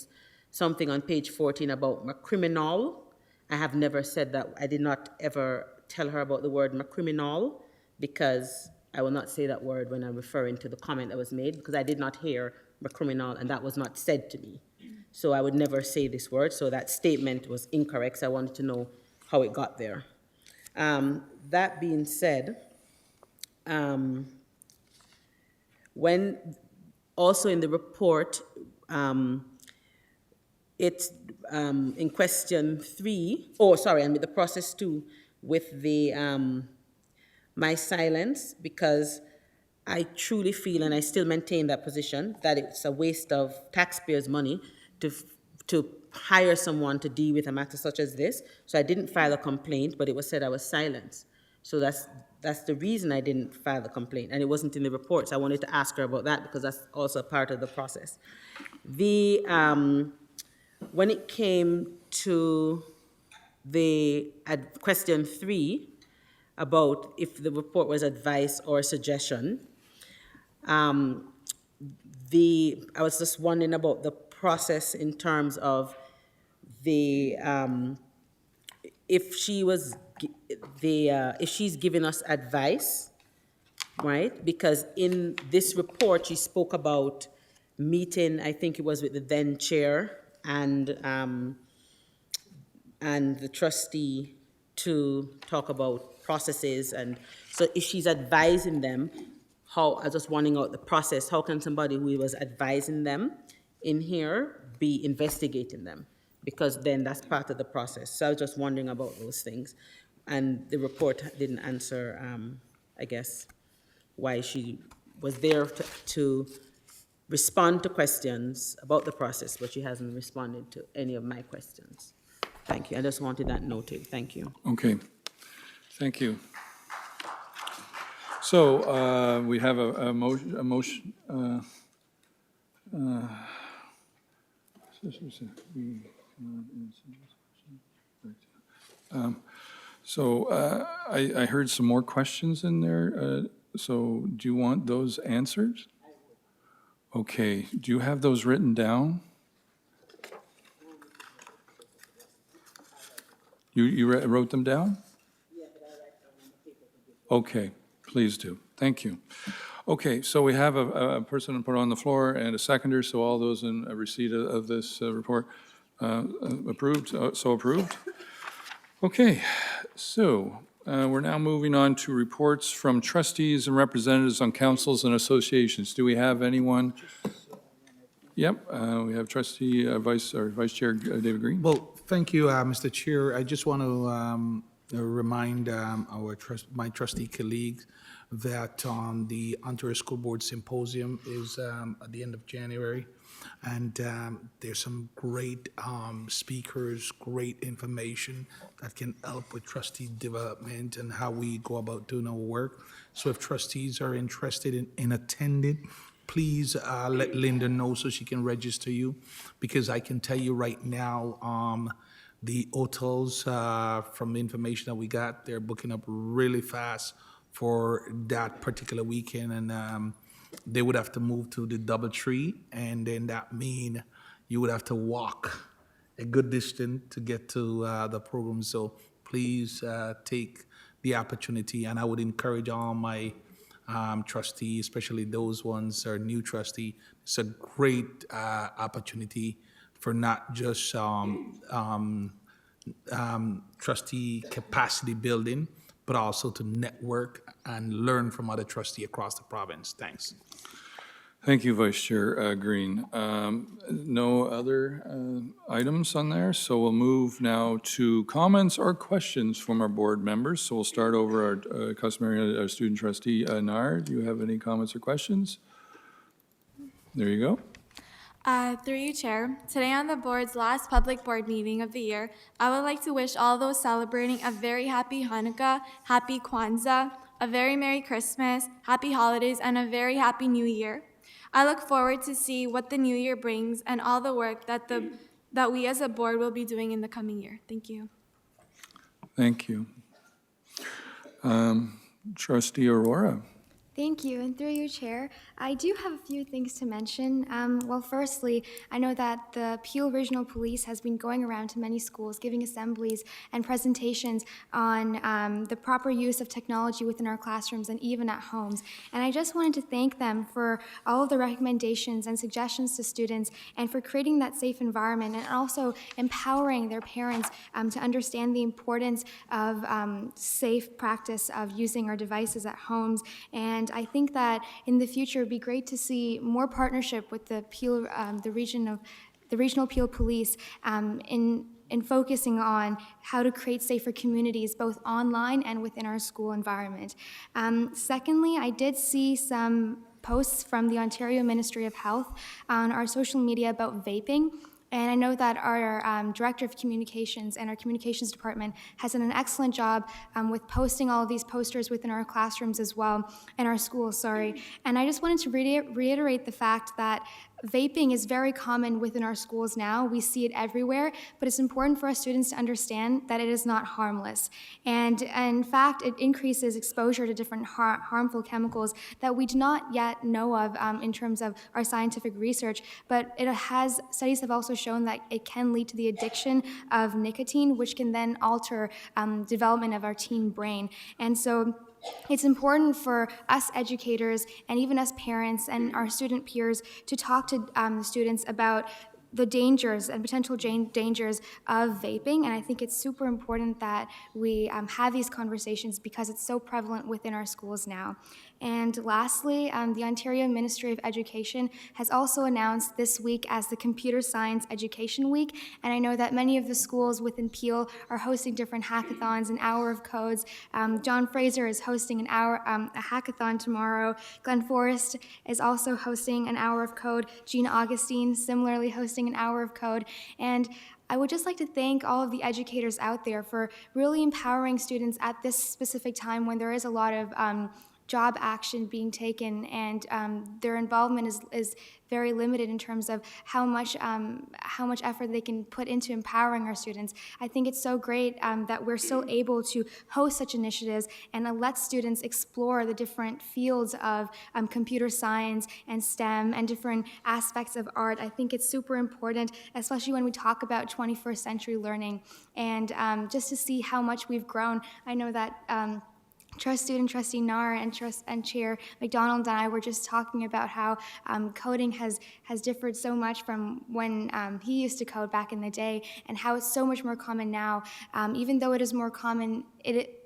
something on page 14 about criminal. I have never said that. I did not ever tell her about the word criminal, because I will not say that word when I'm referring to the comment that was made, because I did not hear criminal, and that was not said to me. So I would never say this word, so that statement was incorrect, so I wanted to know how it got there. That being said, when also in the report, it's in question 3, and with the process 2, with the my silence, because I truly feel, and I still maintain that position, that it's a waste of taxpayers' money to hire someone to deal with a matter such as this. So I didn't file a complaint, but it was said I was silenced. So that's the reason I didn't file the complaint, and it wasn't in the report. So I wanted to ask her about that, because that's also part of the process. When it came to the question 3 about if the report was advice or suggestion, I was just wondering about the process in terms of the if she's giving us advice, right? Because in this report, she spoke about meeting, I think it was with the then chair and the trustee to talk about processes. And so if she's advising them, I was just wondering about the process, how can somebody who was advising them in here be investigating them? Because then that's part of the process. So I was just wondering about those things. And the report didn't answer, I guess, why she was there to respond to questions about the process, but she hasn't responded to any of my questions. Thank you. I just wanted that noted. Thank you. Okay. Thank you. So we have a motion. I heard some more questions in there. So do you want those answered? Okay. Do you have those written down? You wrote them down? Okay, please do. Thank you. Okay, so we have a person put on the floor and a seconder, so all those in receipt of this report approved, so approved. Okay, so we're now moving on to reports from trustees and representatives on councils and associations. Do we have anyone? Yep, we have trustee Vice Chair David Green. Well, Thank you, Mr. Chair. I just want to remind my trustee colleagues that the Ontario School Board Symposium is at the end of January, and there's some great speakers, great information that can help with trustee development and how we go about doing our work. So if trustees are interested in attending, please let Linda know so she can register you, because I can tell you right now, the hotels, from the information that we got, they're booking up really fast for that particular weekend, and they would have to move to the DoubleTree, and then that mean you would have to walk a good distance to get to the program. So please take the opportunity, and I would encourage all my trustees, especially those ones that are new trustee. It's a great opportunity for not just trustee capacity building, but also to network and learn from other trustees across the province. Thanks. Thank you, Vice Chair Green. No other items on there, so we'll move now to comments or questions from our board members. So we'll start over our customary student trustee, Nard. Do you have any comments or questions? There you go. Through you, Chair. Today on the board's last public board meeting of the year, I would like to wish all those celebrating a very happy Hanukkah, happy Kwanzaa, a very Merry Christmas, happy holidays, and a very happy New Year. I look forward to see what the new year brings and all the work that we as a board will be doing in the coming year. Thank you. Thank you. Trustee Aurora. Thank you, and through you, Chair, I do have a few things to mention. Well, firstly, I know that the Peel Regional Police has been going around to many schools, giving assemblies and presentations on the proper use of technology within our classrooms and even at homes. And I just wanted to thank them for all of the recommendations and suggestions to students and for creating that safe environment and also empowering their parents to understand the importance of safe practice of using our devices at homes. And I think that in the future, it would be great to see more partnership with the Peel, the regional Peel Police in focusing on how to create safer communities, both online and within our school environment. Secondly, I did see some posts from the Ontario Ministry of Health on our social media about vaping. And I know that our Director of Communications and our Communications Department has done an excellent job with posting all of these posters within our classrooms as well, in our schools, sorry. And I just wanted to reiterate the fact that vaping is very common within our schools now. We see it everywhere, but it's important for our students to understand that it is not harmless. And in fact, it increases exposure to different harmful chemicals that we do not yet know of in terms of our scientific research, but studies have also shown that it can lead to the addiction of nicotine, which can then alter development of our teen brain. And so it's important for us educators and even us parents and our student peers to talk to the students about the dangers and potential dangers of vaping, and I think it's super important that we have these conversations because it's so prevalent within our schools now. And lastly, the Ontario Ministry of Education has also announced this week as the Computer Science Education Week, and I know that many of the schools within Peel are hosting different hackathons, an hour of codes. John Fraser is hosting a hackathon tomorrow. Glen Forest is also hosting an hour of code. Gina Augustine similarly hosting an hour of code. And I would just like to thank all of the educators out there for really empowering students at this specific time when there is a lot of job action being taken, and their involvement is very limited in terms of how much effort they can put into empowering our students. I think it's so great that we're still able to host such initiatives and let students explore the different fields of computer science and STEM and different aspects of art. I think it's super important, especially when we talk about 21st century learning, and just to see how much we've grown. I know that Student Trustee Nar and Chair McDonald and I were just talking about how coding has differed so much from when he used to code back in the day, and how it's so much more common now. Even though it is more common,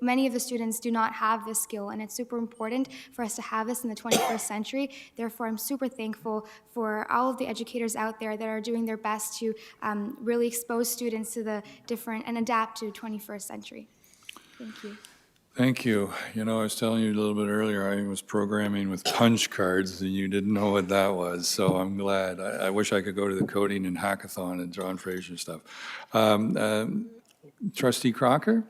many of the students do not have this skill, and it's super important for us to have this in the 21st century. Therefore, I'm super thankful for all of the educators out there that are doing their best to really expose students to the different and adapt to 21st century. Thank you. Thank you. You know, I was telling you a little bit earlier, I was programming with punch cards, and you didn't know what that was, so I'm glad. I wish I could go to the coding and hackathon and John Fraser stuff. Trustee Crocker?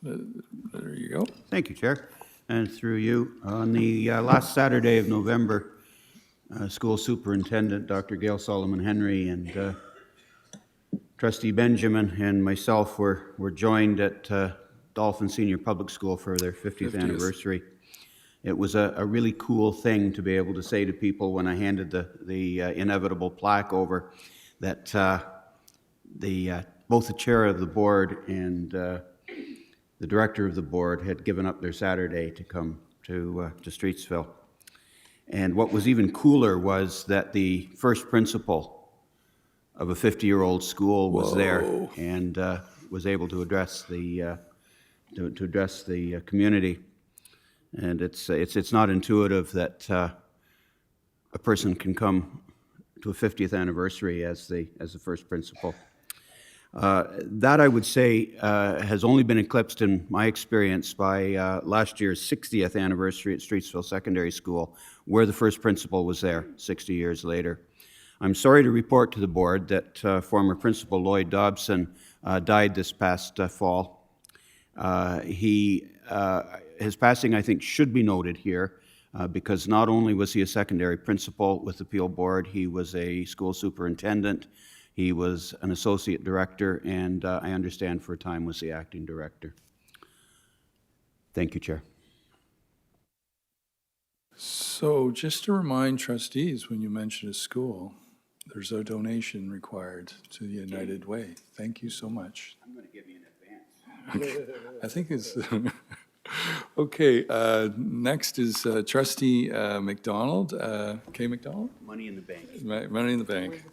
There you go. Thank you, Chair. And through you, on the last Saturday of November, School Superintendent Dr. Gail Solomon Henry and Trustee Benjamin and myself were joined at Dolphin Senior Public School for their 50th anniversary. It was a really cool thing to be able to say to people when I handed the inevitable plaque over that both the chair of the board and the director of the board had given up their Saturday to come to Streetsville. And what was even cooler was that the first principal of a 50-year-old school was there and was able to address the community. And it's not intuitive that a person can come to a 50th anniversary as the first principal. That, I would say, has only been eclipsed in my experience by last year's 60th anniversary at Streetsville Secondary School, where the first principal was there 60 years later. I'm sorry to report to the board that former Principal Lloyd Dobson died this past fall. His passing, I think, should be noted here because not only was he a secondary principal with the Peel Board, he was a school superintendent, he was an associate director, and I understand for a time was the acting director. Thank you, Chair. So just to remind trustees, when you mention a school, there's a donation required to the United Way. Thank you so much. I'm going to give you an advance. I think it's... Okay, next is Trustee McDonald. Kay McDonald? Money in the bank. Money in the bank.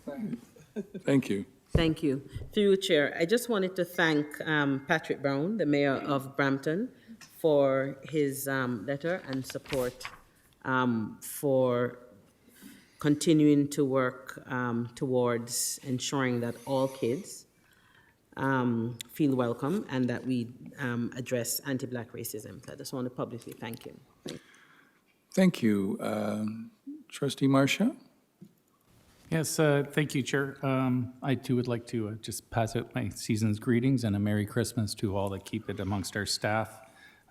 Thank you. Thank you. Through you, Chair, I just wanted to thank Patrick Brown, the Mayor of Brampton, for his letter and support for continuing to work towards ensuring that all kids feel welcome and that we address anti-Black racism. So I just want to publicly thank him. Thank you. Trustee Marcia? Yes, thank you, Chair. I too would like to just pass out my season's greetings and a Merry Christmas to all that keep it amongst our staff.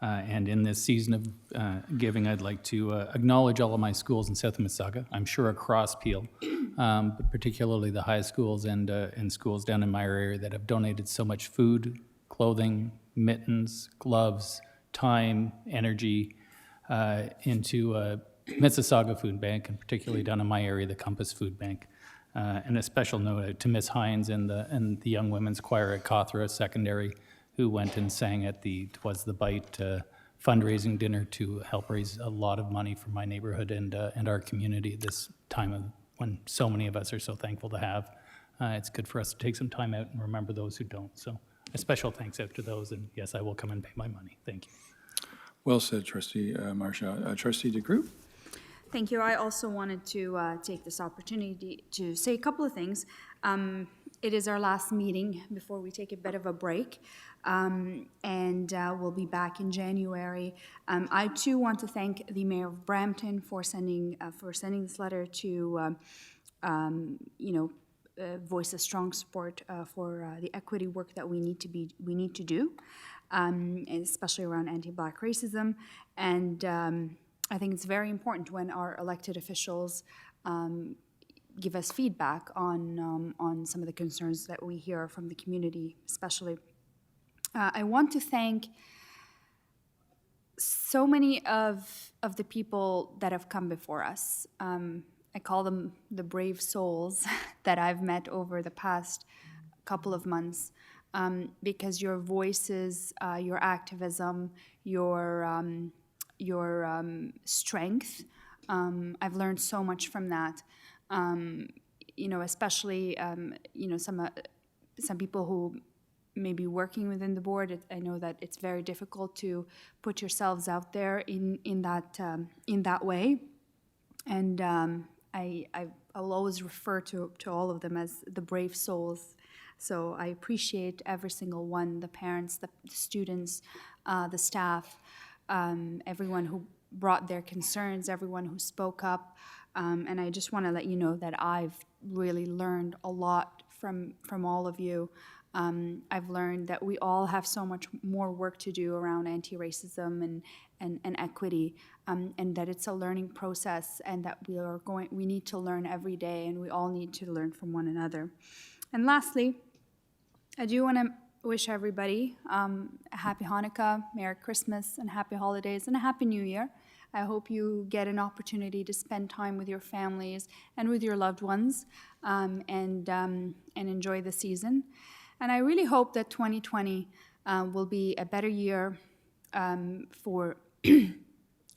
And in this season of giving, I'd like to acknowledge all of my schools in South Mississauga. I'm sure across Peel, but particularly the high schools and schools down in my area that have donated so much food, clothing, mittens, gloves, time, energy into Mississauga Food Bank, and particularly down in my area, the Compass Food Bank. And a special note out to Miss Hines and the young women's choir at Cawthra Secondary, who went and sang at the Bite fundraising dinner to help raise a lot of money for my neighborhood and our community at this time of when so many of us are so thankful to have. It's good for us to take some time out and remember those who don't. So a special thanks out to those, and yes, I will come and pay my money. Thank you. Well said, Trustee Marcia. Trustee DeGroot? Thank you. I also wanted to take this opportunity to say a couple of things. It is our last meeting before we take a bit of a break, and we'll be back in January. I too want to thank the Mayor of Brampton for sending this letter to, voice a strong support for the equity work that we need to do, especially around anti-Black racism. And I think it's very important when our elected officials give us feedback on some of the concerns that we hear from the community, especially. I want to thank so many of the people that have come before us. I call them the brave souls that I've met over the past couple of months. because your voices, your activism, your strength, I've learned so much from that. Especially, some people who may be working within the board. I know that it's very difficult to put yourselves out there in that way, and I'll always refer to all of them as the brave souls. So I appreciate every single one: the parents, the students, the staff, everyone who brought their concerns, everyone who spoke up. And I just want to let you know that I've really learned a lot from all of you. I've learned that we all have so much more work to do around anti-racism and equity, and that it's a learning process, and that we need to learn every day, and we all need to learn from one another. And lastly, I do want to wish everybody a happy Hanukkah, Merry Christmas, and happy holidays, and a happy New Year. I hope you get an opportunity to spend time with your families and with your loved ones, and enjoy the season. And I really hope that 2020 will be a better year for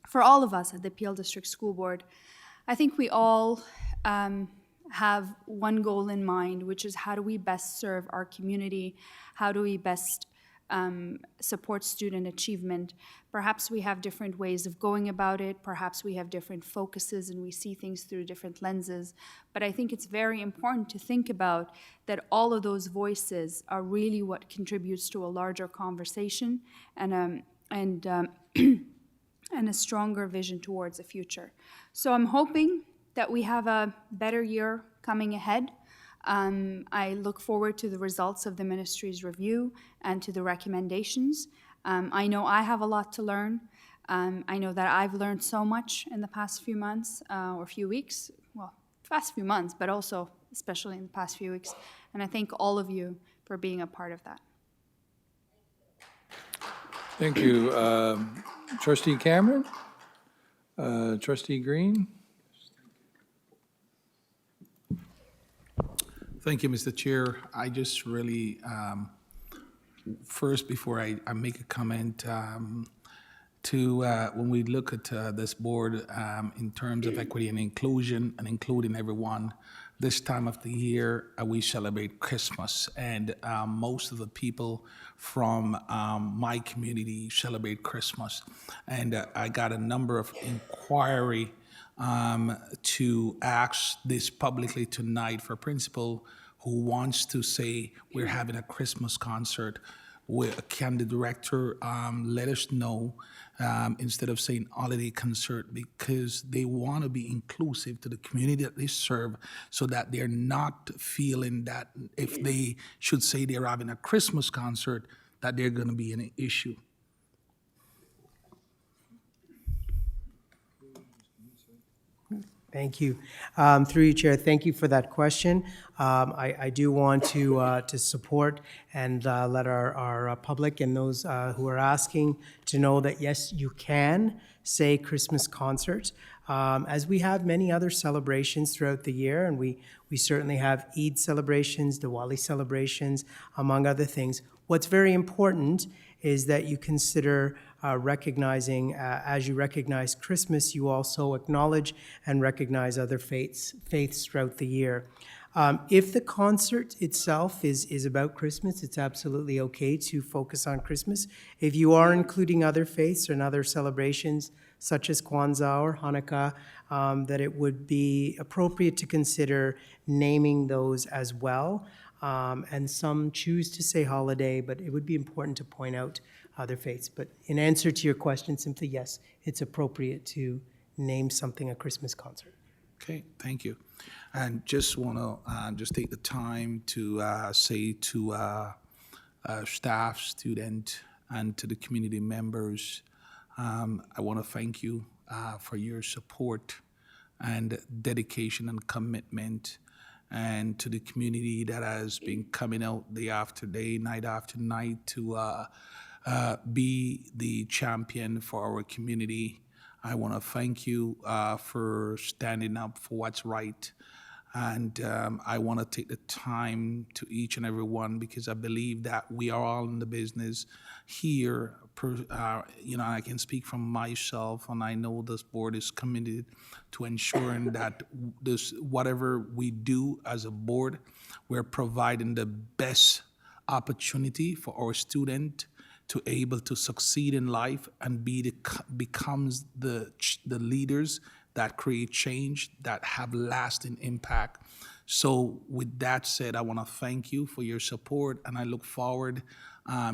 for all of us at the Peel District School Board. I think we all have one goal in mind, which is how do we best serve our community? How do we best support student achievement? Perhaps we have different ways of going about it. Perhaps we have different focuses and we see things through different lenses. But I think it's very important to think about that all of those voices are really what contributes to a larger conversation and a stronger vision towards the future. So I'm hoping that we have a better year coming ahead. I look forward to the results of the ministry's review and to the recommendations. I know I have a lot to learn. I know that I've learned so much in the past few months or few weeks, well, past few months, but also especially in the past few weeks. And I thank all of you for being a part of that. Thank you. Trustee Cameron? Trustee Green? Thank you, Mr. Chair. I just really, first, before I make a comment, when we look at this board in terms of equity and inclusion and including everyone, this time of the year we celebrate Christmas, and most of the people from my community celebrate Christmas. And I got a number of inquiry to ask this publicly tonight for principal who wants to say we're having a Christmas concert. Can the director let us know instead of saying holiday concert, because they want to be inclusive to the community that they serve, so that they're not feeling that if they should say they're having a Christmas concert, that they're going to be an issue. Thank you. Through you, Chair, thank you for that question. I do want to support and let our public and those who are asking to know that, yes, you can say Christmas concert, as we have many other celebrations throughout the year, and we certainly have Eid celebrations, Diwali celebrations, among other things. What's very important is that you consider recognizing, as you recognize Christmas, you also acknowledge and recognize other faiths throughout the year. If the concert itself is about Christmas, it's absolutely okay to focus on Christmas. If you are including other faiths and other celebrations, such as Kwanzaa or Hanukkah, that it would be appropriate to consider naming those as well. And some choose to say holiday, but it would be important to point out other faiths. But in answer to your question, simply yes, it's appropriate to name something a Christmas concert. Okay, thank you. And just want to just take the time to say to staff, student, and to the community members, I want to thank you for your support and dedication and commitment, and to the community that has been coming out day after day, night after night to be the champion for our community. I want to thank you for standing up for what's right. And I want to take the time to each and every one because I believe that we are all in the business here. I can speak from myself, and I know this board is committed to ensuring that whatever we do as a board, we're providing the best opportunity for our student to able to succeed in life and becomes the leaders that create change, that have lasting impact. So with that said, I want to thank you for your support, and I look forward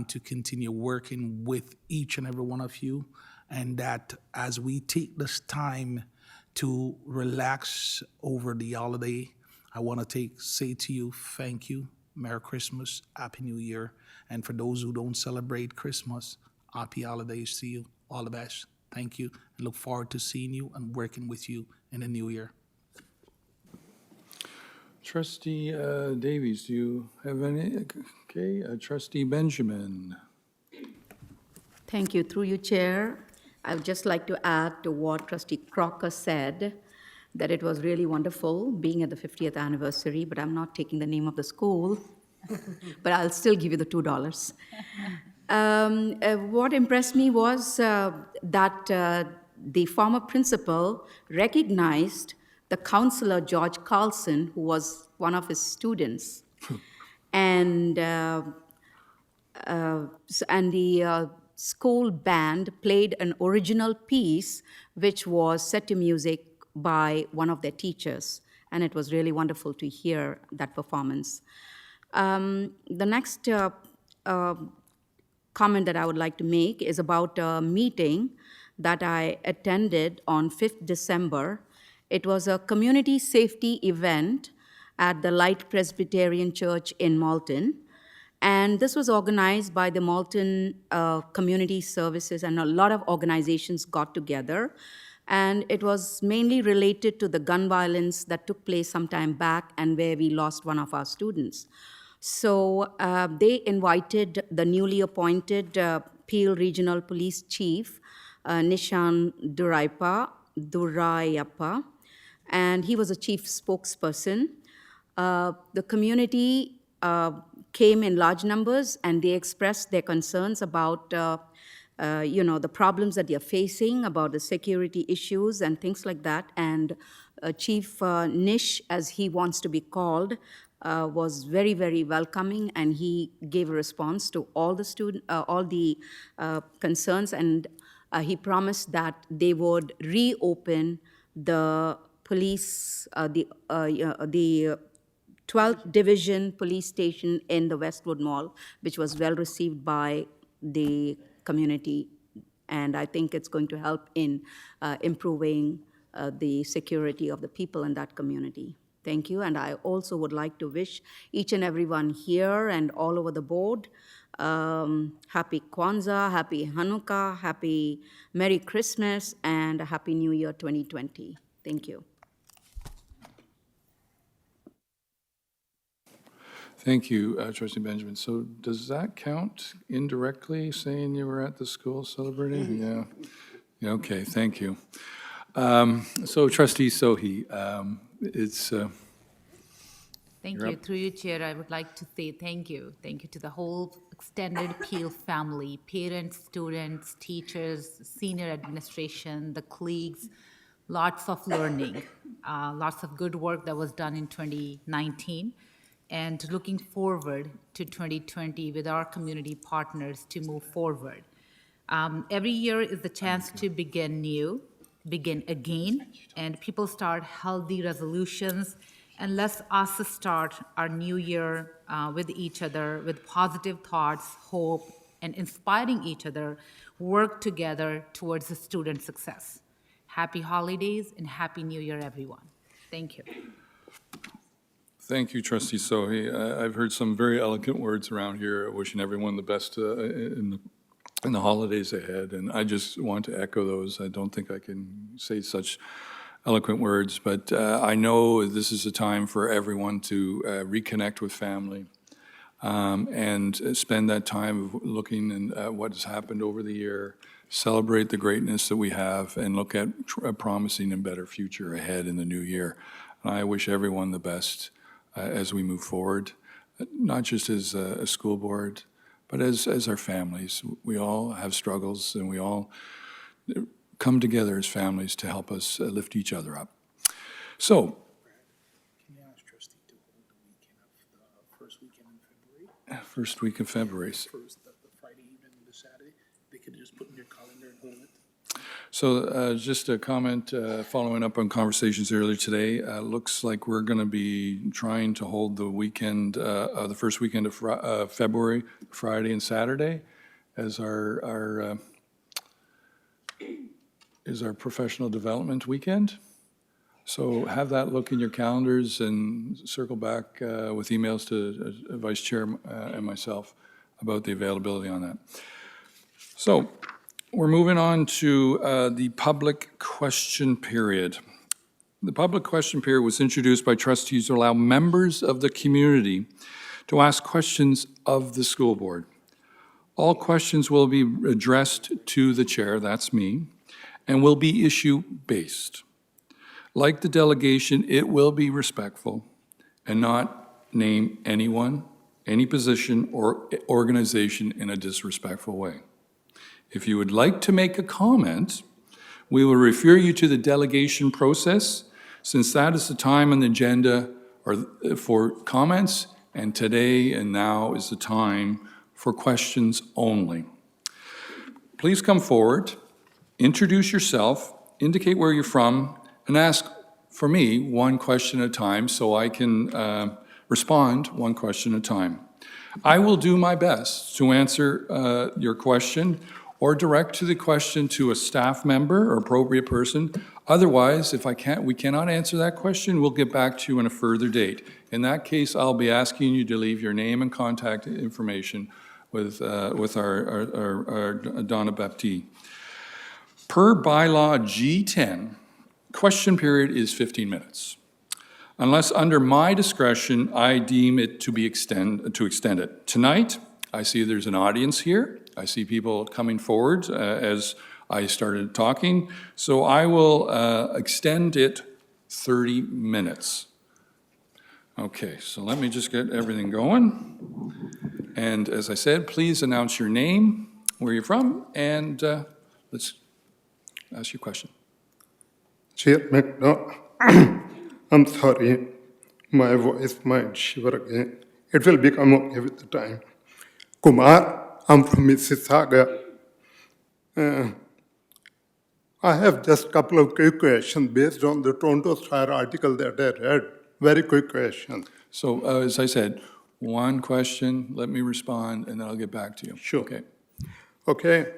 to continue working with each and every one of you, and that as we take this time to relax over the holiday, I want to say to you, thank you, Merry Christmas, Happy New Year, and for those who don't celebrate Christmas, happy holidays to you. All the best. Thank you. I look forward to seeing you and working with you in the new year. Trustee Davies, do you have any? Okay, Trustee Benjamin. Thank you. Through you, Chair, I would just like to add to what Trustee Crocker said, that it was really wonderful being at the 50th anniversary, but I'm not taking the name of the school, but I'll still give you the $2. What impressed me was that the former principal recognized the counselor, George Carlson, who was one of his students. And the school band played an original piece which was set to music by one of their teachers. And it was really wonderful to hear that performance. The next comment that I would like to make is about a meeting that I attended on 5th December. It was a community safety event at the Light Presbyterian Church in Malton. And this was organized by the Malton Community Services, and a lot of organizations got together. And it was mainly related to the gun violence that took place some time back and where we lost one of our students. So they invited the newly appointed Peel Regional Police Chief, Nishan Durayappa, and he was a chief spokesperson. The community came in large numbers, and they expressed their concerns about the problems that they are facing, about the security issues and things like that. And Chief Nish, as he wants to be called, was very, very welcoming, and he gave a response to all the concerns, and he promised that they would reopen the police, the 12th Division Police Station in the Westwood Mall, which was well received by the community, and I think it's going to help in improving the security of the people in that community. Thank you, and I also would like to wish each and everyone here and all over the board happy Kwanzaa, happy Hanukkah, happy Merry Christmas, and a Happy New Year 2020. Thank you. Thank you, Trustee Benjamin. So does that count indirectly, saying you were at the school celebrating? Yeah, okay, thank you. So Trustee Sohi, it's... Thank you. Through you, Chair, I would like to say thank you. Thank you to the whole extended Peel family, parents, students, teachers, senior administration, the colleagues. Lots of learning, lots of good work that was done in 2019, and looking forward to 2020 with our community partners to move forward. Every year is the chance to begin new, begin again, and people start healthy resolutions. And let's us start our new year with each other, with positive thoughts, hope, and inspiring each other, work together towards the student success. Happy holidays and Happy New Year, everyone. Thank you. Thank you, Trustee Sohi. I've heard some very eloquent words around here, wishing everyone the best in the holidays ahead, and I just want to echo those. I don't think I can say such eloquent words, but I know this is a time for everyone to reconnect with family and spend that time looking at what has happened over the year, celebrate the greatness that we have, and look at a promising and better future ahead in the new year. And I wish everyone the best as we move forward, not just as a school board, but as our families. We all have struggles, and we all come together as families to help us lift each other up. So, Can you ask trustee to hold the weekend of the first weekend in February? first week of February. The Friday evening and the Saturday, they could just put in their calendar and hold it. So just a comment, following up on conversations earlier today, looks like we're going to be trying to hold the weekend, the first weekend of February, Friday and Saturday, as our professional development weekend. So have that look in your calendars and circle back with emails to Vice Chair and myself about the availability on that. So we're moving on to the public question period. The public question period was introduced by trustees to allow members of the community to ask questions of the school board. All questions will be addressed to the chair, that's me, and will be issue-based. Like the delegation, it will be respectful and not name anyone, any position, or organization in a disrespectful way. If you would like to make a comment, we will refer you to the delegation process, since that is the time on the agenda for comments, and today and now is the time for questions only. Please come forward, introduce yourself, indicate where you're from, and ask, for me, one question at a time so I can respond one question at a time. I will do my best to answer your question or direct to the question to a staff member or appropriate person. Otherwise, if we cannot answer that question, we'll get back to you on a further date. In that case, I'll be asking you to leave your name and contact information with our Donna Baptiste. Per bylaw G10, question period is 15 minutes. Unless under my discretion, I deem it to extend it. Tonight, I see there's an audience here. I see people coming forward as I started talking. So I will extend it 30 minutes. Okay, so let me just get everything going. And as I said, please announce your name, where you're from, and let's ask your question. Chair McDonald, I'm sorry, my voice might shiver again. It will become okay with the time. Kumar, I'm from Mississauga. I have just a couple of quick questions based on the Toronto Star article that I read. Very quick questions. So as I said, one question, let me respond, and then I'll get back to you. Sure. Okay. Okay.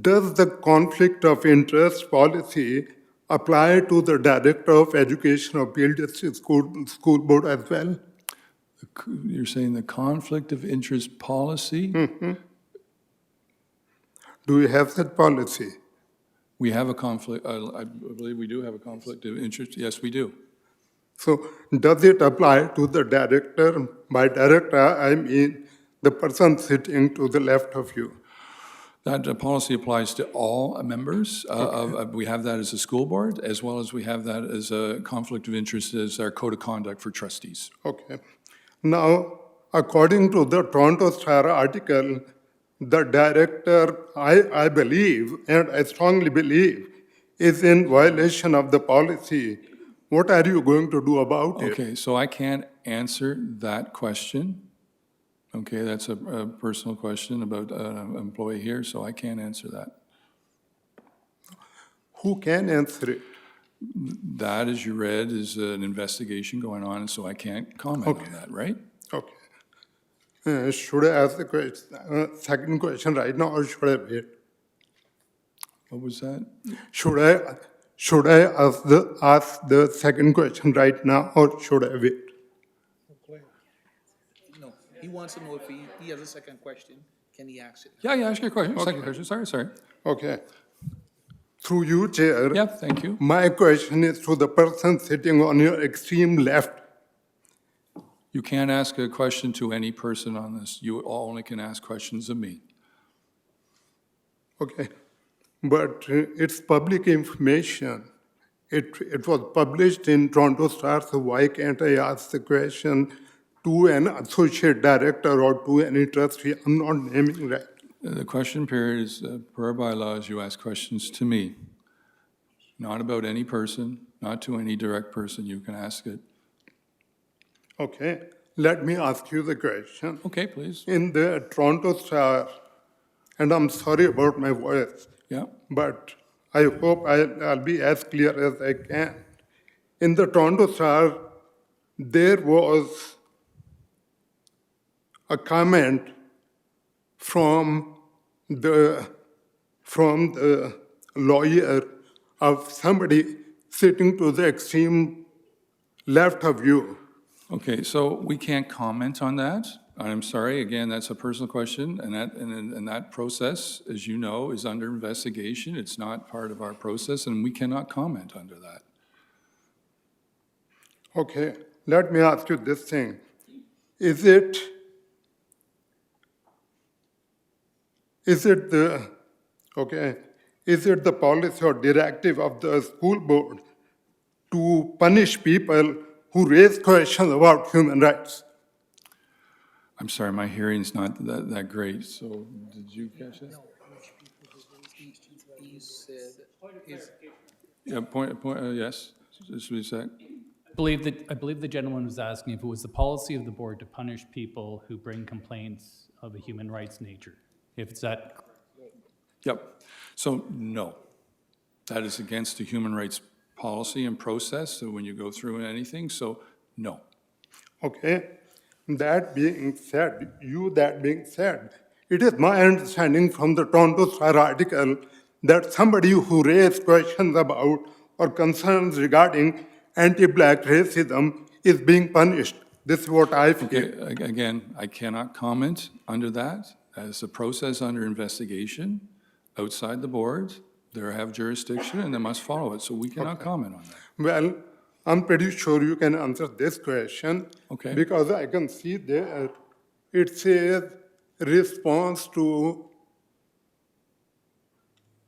Does the conflict of interest policy apply to the Director of Education of Peel District School Board as well? You're saying the conflict of interest policy? Mm-hmm. Do we have that policy? We have a conflict, I believe we do have a conflict of interest. Yes, we do. So does it apply to the director? By director, I mean the person sitting to the left of you. That policy applies to all members. We have that as a school board, as well as we have that as a conflict of interest as our code of conduct for trustees. Okay. Now, according to the Toronto Star article, the director, I believe, and I strongly believe, is in violation of the policy. What are you going to do about it? Okay, so I can't answer that question. Okay, that's a personal question about an employee here, so I can't answer that. Who can answer it? That, as you read, is an investigation going on, and so I can't comment on that, right? Okay. Should I ask the question, second question right now, or should I wait? What was that? Should I ask the second question right now, or should I wait? No, he wants to know if he has a second question, can he ask it? Yeah, ask your question. Okay. Second question. Sorry. Okay. Through you, Chair. Yeah, thank you. My question is to the person sitting on your extreme left. You can't ask a question to any person on this. You only can ask questions of me. Okay. But it's public information. It was published in Toronto Star, so why can't I ask the question to an associate director or to any trustee? I'm not naming right. The question period is, per our bylaws, you ask questions to me, not about any person, not to any direct person. You can ask it. Okay, let me ask you the question. Okay, please. In the Toronto Star, and I'm sorry about my voice, Yeah. but I hope I'll be as clear as I can. In the Toronto Star, there was a comment from the lawyer of somebody sitting to the extreme left of you. Okay, so we can't comment on that. I'm sorry, again, that's a personal question, and that process, as you know, is under investigation. It's not part of our process, and we cannot comment under that. Okay, let me ask you this thing. Is it the policy or directive of the school board to punish people who raise questions about human rights? I'm sorry, my hearing's not that great, so did you catch that? Yeah, yes, just a sec. I believe the gentleman was asking if it was the policy of the board to punish people who bring complaints of a human rights nature. If it's that. Yep. So, no. That is against the human rights policy and process, so when you go through anything, so no. Okay. That being said, it is my understanding from the Toronto Star article that somebody who raised questions about or concerns regarding anti-black racism is being punished. This is what I feel. Okay, again, I cannot comment under that. As a process under investigation outside the board, they have jurisdiction and they must follow it, so we cannot comment on that. Well, I'm pretty sure you can answer this question. Okay. Because I can see there, it says response of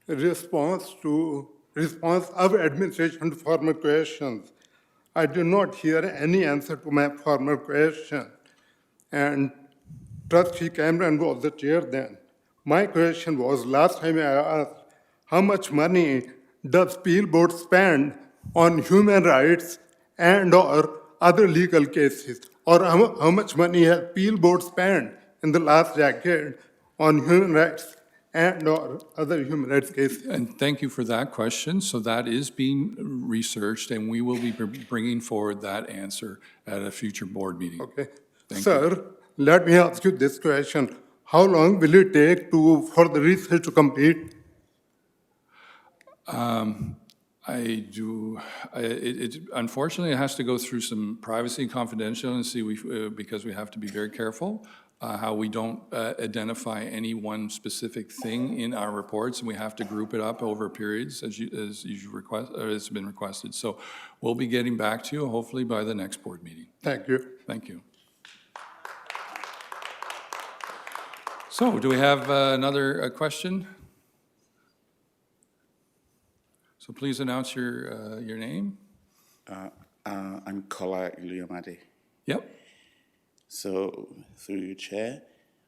administration to former questions. I did not hear any answer to my former question. And Trustee Cameron was the chair then. My question was, last time I asked, how much money does Peel Board spend on human rights and or other legal cases? Or how much money has Peel Board spent in the last decade on human rights and or other human rights cases? And thank you for that question. So that is being researched, and we will be bringing forward that answer at a future board meeting. Okay. Thank Sir, you. let me ask you this question. How long will it take for the research to complete? Unfortunately, it has to go through some privacy and confidential and see, because we have to be very careful how we don't identify any one specific thing in our reports, and we have to group it up over periods as you request, or has been requested. So we'll be getting back to you hopefully by the next board meeting. Thank you. Thank you. So do we have another question? So please announce your name. I'm Kola Iliamade. Yep. So, through you, Chair,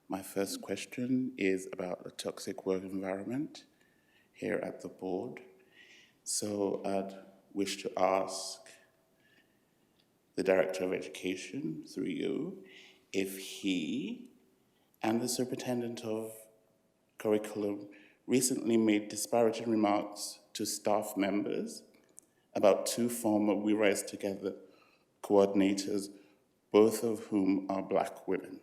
my first question is about the toxic work environment here at the board. So, I'd wish to ask the Director of Education, through you, if he and the Superintendent of Curriculum recently made disparaging remarks to staff members about two former We Rise Together coordinators, both of whom are Black women.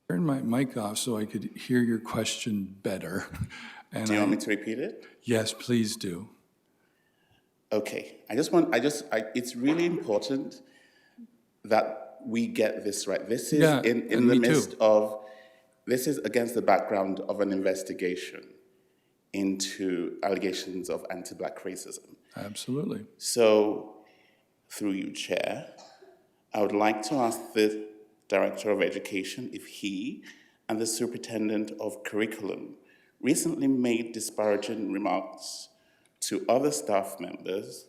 Turn my mic off so I could hear your question better. And Do you want me to repeat it? Yes, please do. Okay, it's really important that we get this right. This is in the midst of, this is against the background of an investigation into allegations of anti-Black racism. Absolutely. So, through you, Chair, I would like to ask the Director of Education if he and the superintendent of curriculum recently made disparaging remarks to other staff members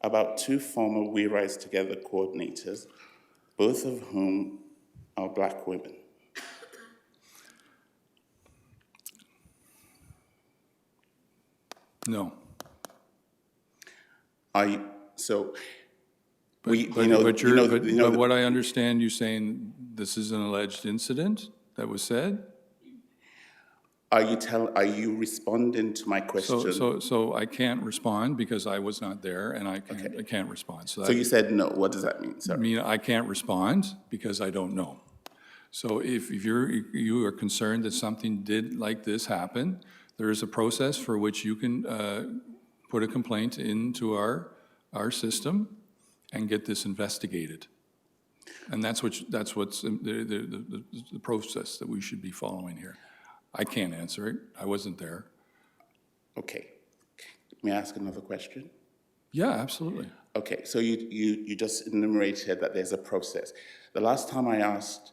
about two former We Rise Together coordinators, both of whom are Black women. No. So, but what I understand you saying, this is an alleged incident that was said? Are you responding to my question? So I can't respond because I was not there, and I can't respond. So you said no. What does that mean? Sorry. I mean, I can't respond because I don't know. So if you are concerned that something did like this happen, there is a process for which you can put a complaint into our system and get this investigated. And that's what's the process that we should be following here. I can't answer it. I wasn't there. Okay. May I ask another question? Yeah, absolutely. Okay, so you just enumerated that there's a process. The last time I asked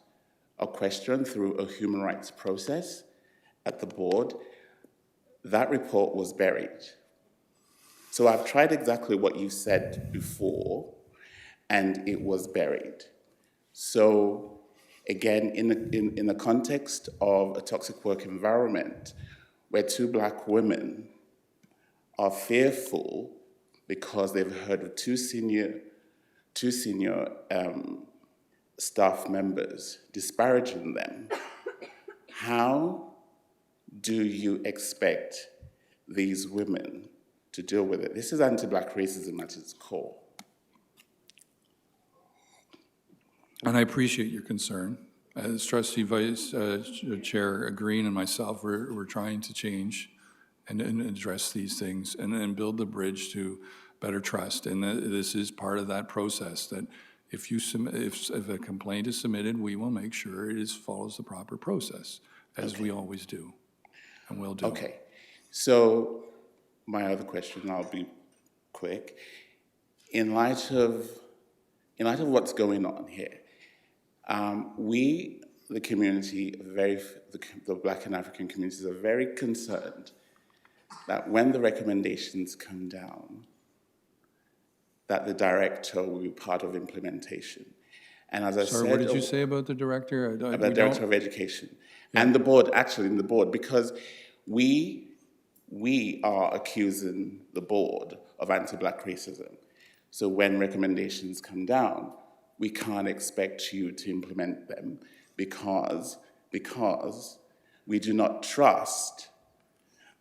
a question through a human rights process at the board, that report was buried. So I've tried exactly what you said before, and it was buried. So again, in the context of a toxic work environment where two Black women are fearful because they've heard of two senior staff members disparaging them, how do you expect these women to deal with it? This is anti-Black racism at its core. And I appreciate your concern. As Trustee Vice Chair Green and myself, we're trying to change and address these things and build the bridge to better trust. And this is part of that process, that if a complaint is submitted, we will make sure it follows the proper process, as we always do, and will do. Okay, so my other question, I'll be quick. In light of what's going on here, we, the community, the Black and African communities, are very concerned that when the recommendations come down, that the director will be part of implementation. And as I said— Sorry, what did you say about the director? About the director of education. Yeah. And the board, actually, in the board, because we are accusing the board of anti-Black racism. So when recommendations come down, we can't expect you to implement them because we do not trust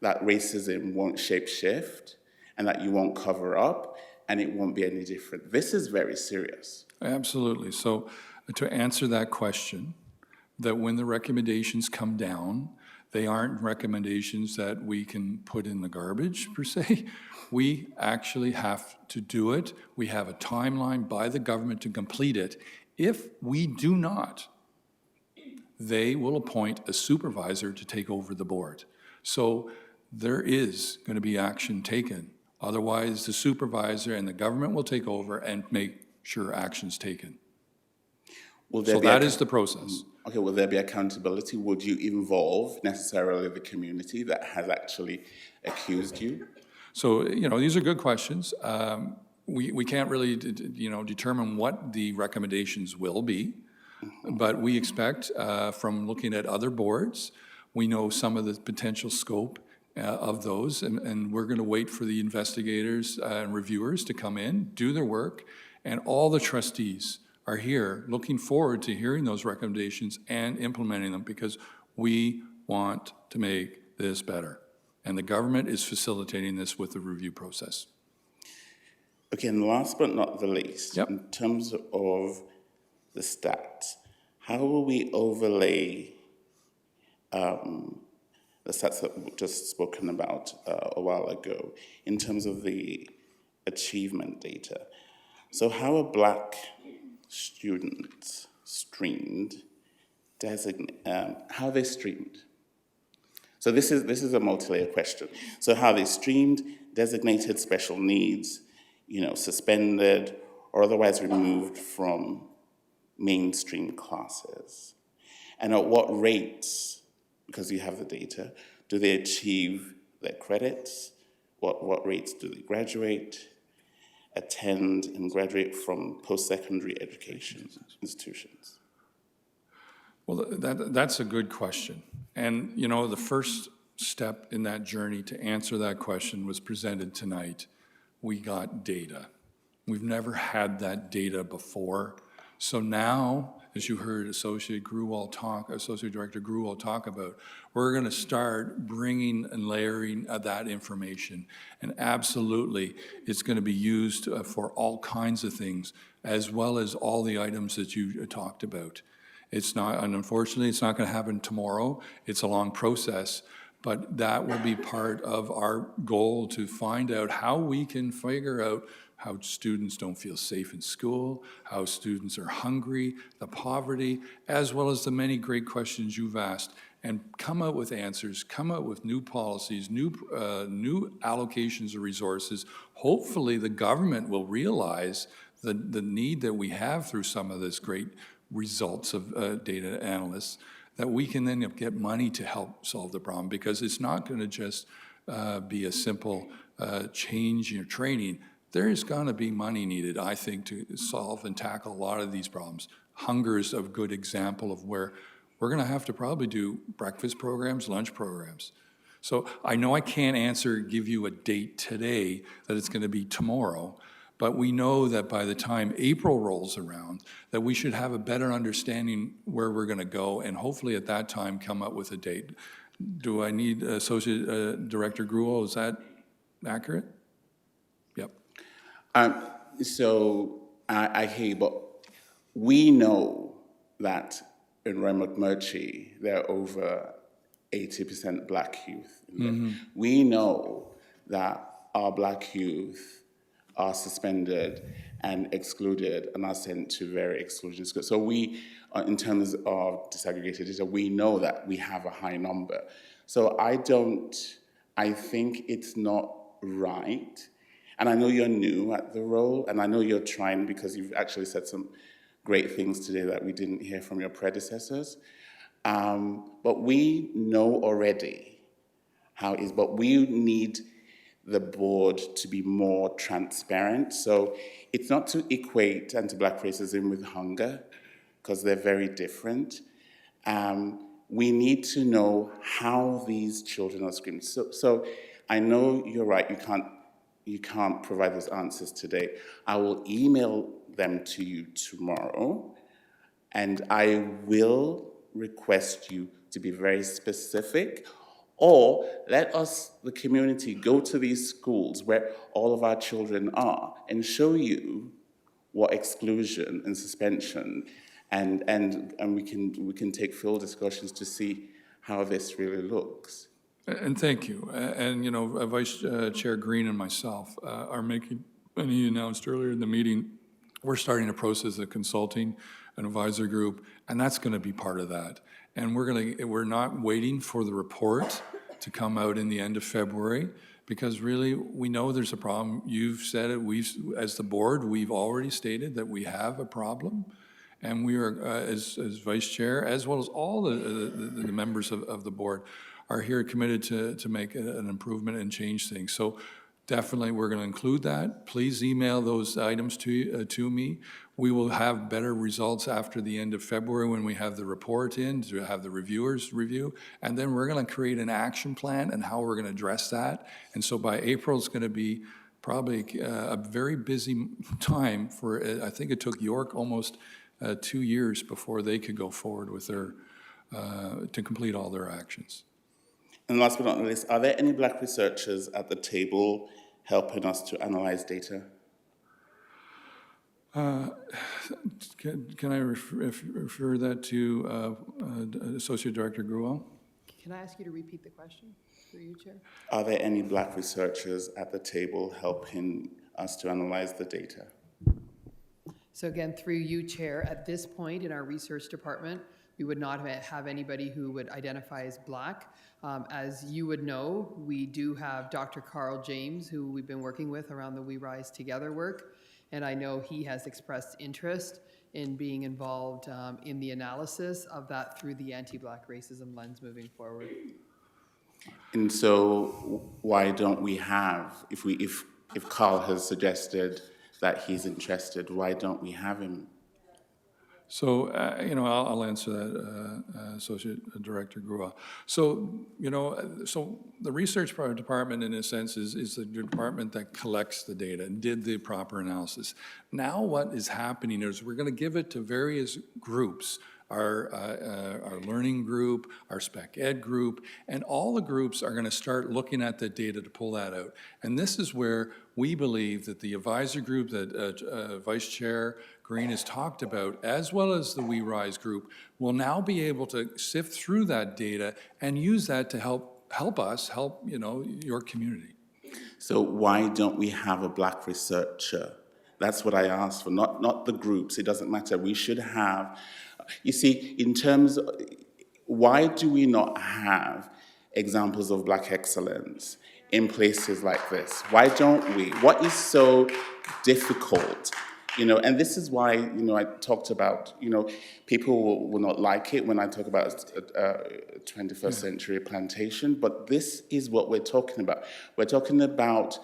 that racism won't shapeshift and that you won't cover up and it won't be any different. This is very serious. Absolutely. So to answer that question, that when the recommendations come down, they aren't recommendations that we can put in the garbage, per se. We actually have to do it. We have a timeline by the government to complete it. If we do not, they will appoint a supervisor to take over the board. So there is going to be action taken. Otherwise, the supervisor and the government will take over and make sure action's taken. So that is the process. Okay, will there be accountability? Would you involve necessarily the community that has actually accused you? So, these are good questions. We can't really, determine what the recommendations will be, but we expect from looking at other boards, we know some of the potential scope of those, and we're going to wait for the investigators and reviewers to come in, do their work, and all the trustees are here looking forward to hearing those recommendations and implementing them because we want to make this better. And the government is facilitating this with the review process. Okay, and last but not the least, in terms of the stats, how will we overlay the stats that we just spoken about a while ago in terms of the achievement data? So how are Black students streamed, how are they streamed? So this is a multi-layer question. So how are they streamed, designated special needs, suspended, or otherwise removed from mainstream classes? And at what rates, because you have the data, do they achieve their credits? What rates do they graduate, attend, and graduate from post-secondary education institutions? Well, that's a good question. And, you know, the first step in that journey to answer that question was presented tonight. We got data. We've never had that data before. So now, as you heard Associate Director Gruwal talk about, we're going to start bringing and layering that information. And absolutely, it's going to be used for all kinds of things, as well as all the items that you talked about. It's not, and unfortunately, it's not going to happen tomorrow. It's a long process, but that will be part of our goal to find out how we can figure out how students don't feel safe in school, how students are hungry, the poverty, as well as the many great questions you've asked, and come out with answers, come out with new policies, new allocations of resources. Hopefully, the government will realize the need that we have through some of this great results of data analysts, that we can then get money to help solve the problem, because it's not going to just be a simple change in your training. There is going to be money needed, I think, to solve and tackle a lot of these problems. Hunger is a good example of where we're going to have to probably do breakfast programs, lunch programs. So I know I can't give you a date today that it's going to be tomorrow, but we know that by the time April rolls around, that we should have a better understanding where we're going to go, and hopefully at that time come up with a date. Do I need Associate Director Gruwal? Is that accurate? Yep. I hear you, but we know that in Murchie, there are over 80% Black youth in there. Mm-hmm. We know that our Black youth are suspended and excluded and are sent to very exclusion schools. So we, in terms of disaggregated data, we know that we have a high number. So I think it's not right. And I know you're new at the role, and I know you're trying, because you've actually said some great things today that we didn't hear from your predecessors. But we know already how it is, but we need the board to be more transparent. So it's not to equate anti-Black racism with hunger, because they're very different. We need to know how these children are screened. So I know you're right, you can't provide those answers today. I will email them to you tomorrow, and I will request you to be very specific, or let us, the community, go to these schools where all of our children are and show you what exclusion and suspension, and we can take full discussions to see how this really looks. And thank you. And, you know, Vice Chair Green and myself are making, and he announced earlier in the meeting, we're starting a process of consulting an advisor group, and that's going to be part of that. And we're not waiting for the report to come out in the end of February, because really we know there's a problem. You've said it. As the board, we've already stated that we have a problem, and we are, as Vice Chair, as well as all the members of the board, are here committed to make an improvement and change things. So definitely we're going to include that. Please email those items to me. We will have better results after the end of February when we have the report in, to have the reviewers review, and then we're going to create an action plan and how we're going to address that. And so by April, it's going to be probably a very busy time for, I think it took York almost 2 years before they could go forward with their, to complete all their actions. And last but not least, are there any Black researchers at the table helping us to analyze data? Can I refer that to Associate Director Gruwal? Can I ask you to repeat the question through you, Chair? Are there any Black researchers at the table helping us to analyze the data? So again, through you, Chair, at this point in our research department, we would not have anybody who would identify as Black. As you would know, we do have Dr. Carl James, who we've been working with around the We Rise Together work, and I know he has expressed interest in being involved in the analysis of that through the anti-Black racism lens moving forward. And so why don't we have, if Carl has suggested that he's interested, why don't we have him? So, I'll answer that, Associate Director Grua. So, so the research department, in a sense, is the department that collects the data and did the proper analysis. Now what is happening is we're going to give it to various groups, our learning group, our spec ed group, and all the groups are going to start looking at the data to pull that out. And this is where we believe that the advisor group that Vice Chair Green has talked about, as well as the We Rise group, will now be able to sift through that data and use that to help us help your community. So why don't we have a Black researcher? That's what I asked for, not the groups. It doesn't matter. We should have, you see, in terms of, why do we not have examples of Black excellence in places like this? Why don't we? What is so difficult? And this is why, I talked about, people will not like it when I talk about 21st century plantation, but this is what we're talking about. We're talking about,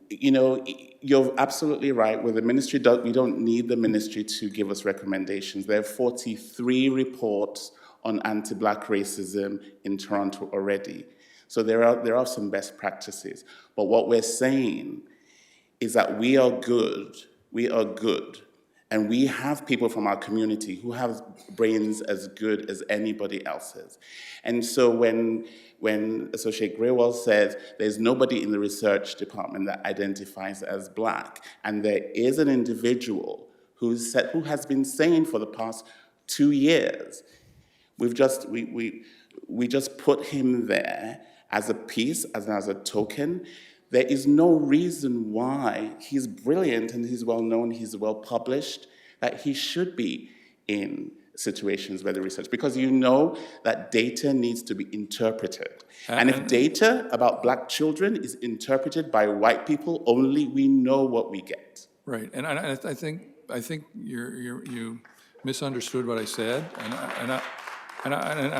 you're absolutely right. With the ministry, we don't need the ministry to give us recommendations. There are 43 reports on anti-Black racism in Toronto already. So there are some best practices. But what we're saying is that we are good, and we have people from our community who have brains as good as anybody else's. And so when Associate Graywell says there's nobody in the research department that identifies as Black, and there is an individual who has been saying for the past 2 years, we just put him there as a piece, as a token. There is no reason why he's brilliant and he's well known, he's well published, that he should be in situations where the research, because that data needs to be interpreted. And if data about Black children is interpreted by white people only, we know what we get. Right, and I think you misunderstood what I said, and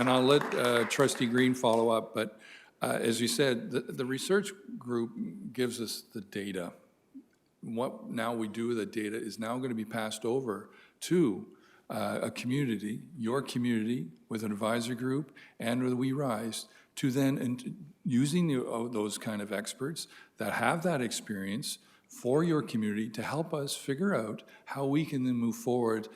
I'll let Trustee Green follow up, but as you said, the research group gives us the data. What now we do with the data is now going to be passed over to a community, your community, with an advisor group and with We Rise, to then, using those kind of experts that have that experience for your community to help us figure out how we can then move forward,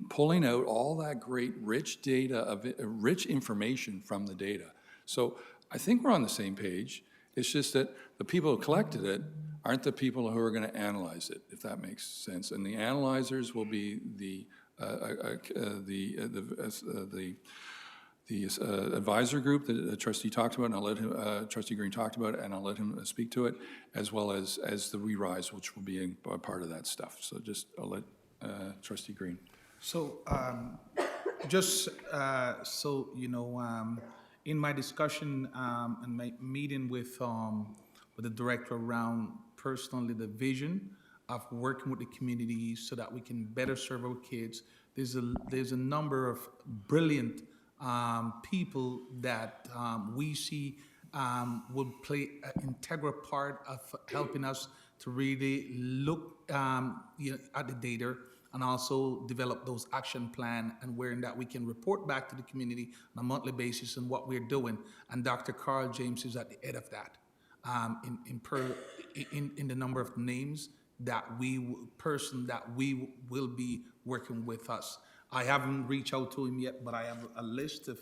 pulling out all that great rich data, rich information from the data. So I think we're on the same page. It's just that the people who collected it aren't the people who are going to analyze it, if that makes sense. And the analyzers will be the advisor group that the trustee talked about, and I'll let him, Trustee Green talked about it, and I'll let him speak to it, as well as the We Rise, which will be a part of that stuff. So I'll let Trustee Green. So, in my discussion and my meeting with the director around personally the vision of working with the community so that we can better serve our kids, there's a number of brilliant people that we see will play an integral part of helping us to really look at the data and also develop those action plan, and wherein that we can report back to the community on a monthly basis on what we're doing. And Dr. Carl James is at the head of that in the number of names that we will be working with us. I haven't reached out to him yet, but I have a list of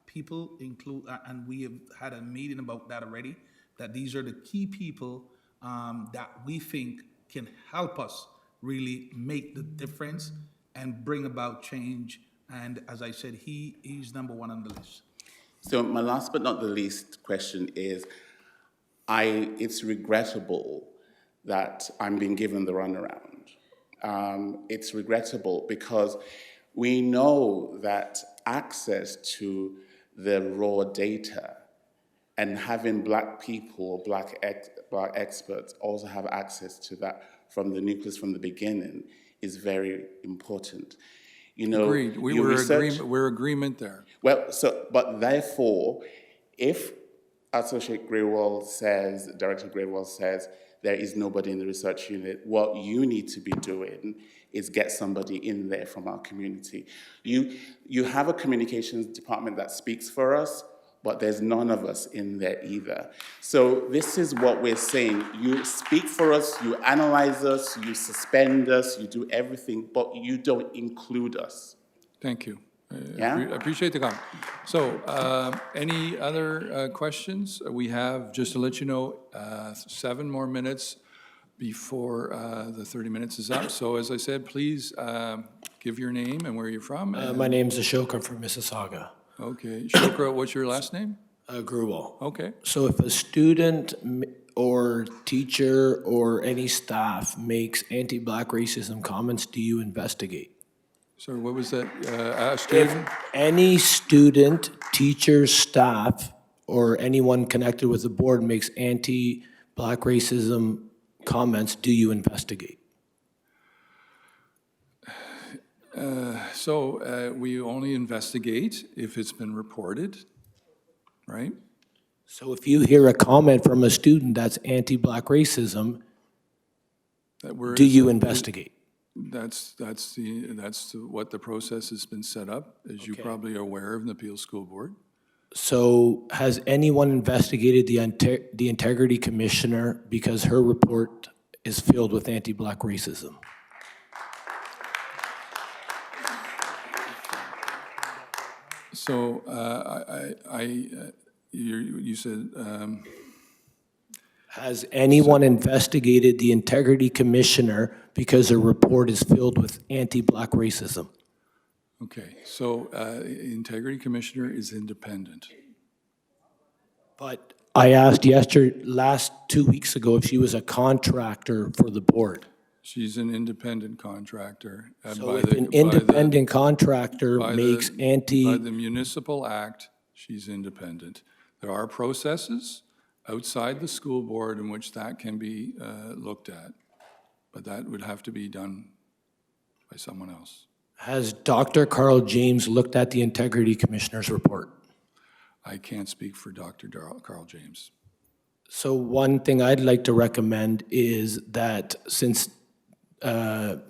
people and we have had a meeting about that already, that these are the key people that we think can help us really make the difference and bring about change. And as I said, he's number one on the list. So my last but not the least question is, it's regrettable that I'm being given the runaround. It's regrettable because we know that access to the raw data and having Black people, Black experts also have access to that from the nucleus from the beginning is very important. You know, Agreed. We're agreement there. Well, but therefore, if Associate Greywall says, Director Greywall says, there is nobody in the research unit, what you need to be doing is get somebody in there from our community. You have a communications department that speaks for us, but there's none of us in there either. So this is what we're saying. You speak for us, you analyze us, you suspend us, you do everything, but you don't include us. Thank you. Yeah? I appreciate the comment. So, any other questions? We have, just to let you know, 7 more minutes before the 30 minutes is up. So as I said, please give your name and where you're from. My name's Ashoka from Mississauga. Okay. Shokra, what's your last name? Gruwel. Okay. So if a student or teacher or any staff makes anti-black racism comments, do you investigate? Sorry, what was that? A student? If any student, teacher, staff, or anyone connected with the board makes anti-black racism comments, do you investigate? We only investigate if it's been reported, right? So if you hear a comment from a student that's anti-black racism, do you investigate? That's what the process has been set up, as you probably are aware of in the Peel School Board. So has anyone investigated the Integrity Commissioner because her report is filled with anti-black racism? So you said. Has anyone investigated the Integrity Commissioner because her report is filled with anti-black racism? Okay, so Integrity Commissioner is independent. But I asked last 2 weeks ago if she was a contractor for the board. She's an independent contractor. So if an independent contractor makes By the Municipal Act, she's independent. There are processes outside the school board in which that can be looked at, but that would have to be done by someone else. Has Dr. Carl James looked at the Integrity Commissioner's report? I can't speak for Dr. Carl James. So one thing I'd like to recommend is that since the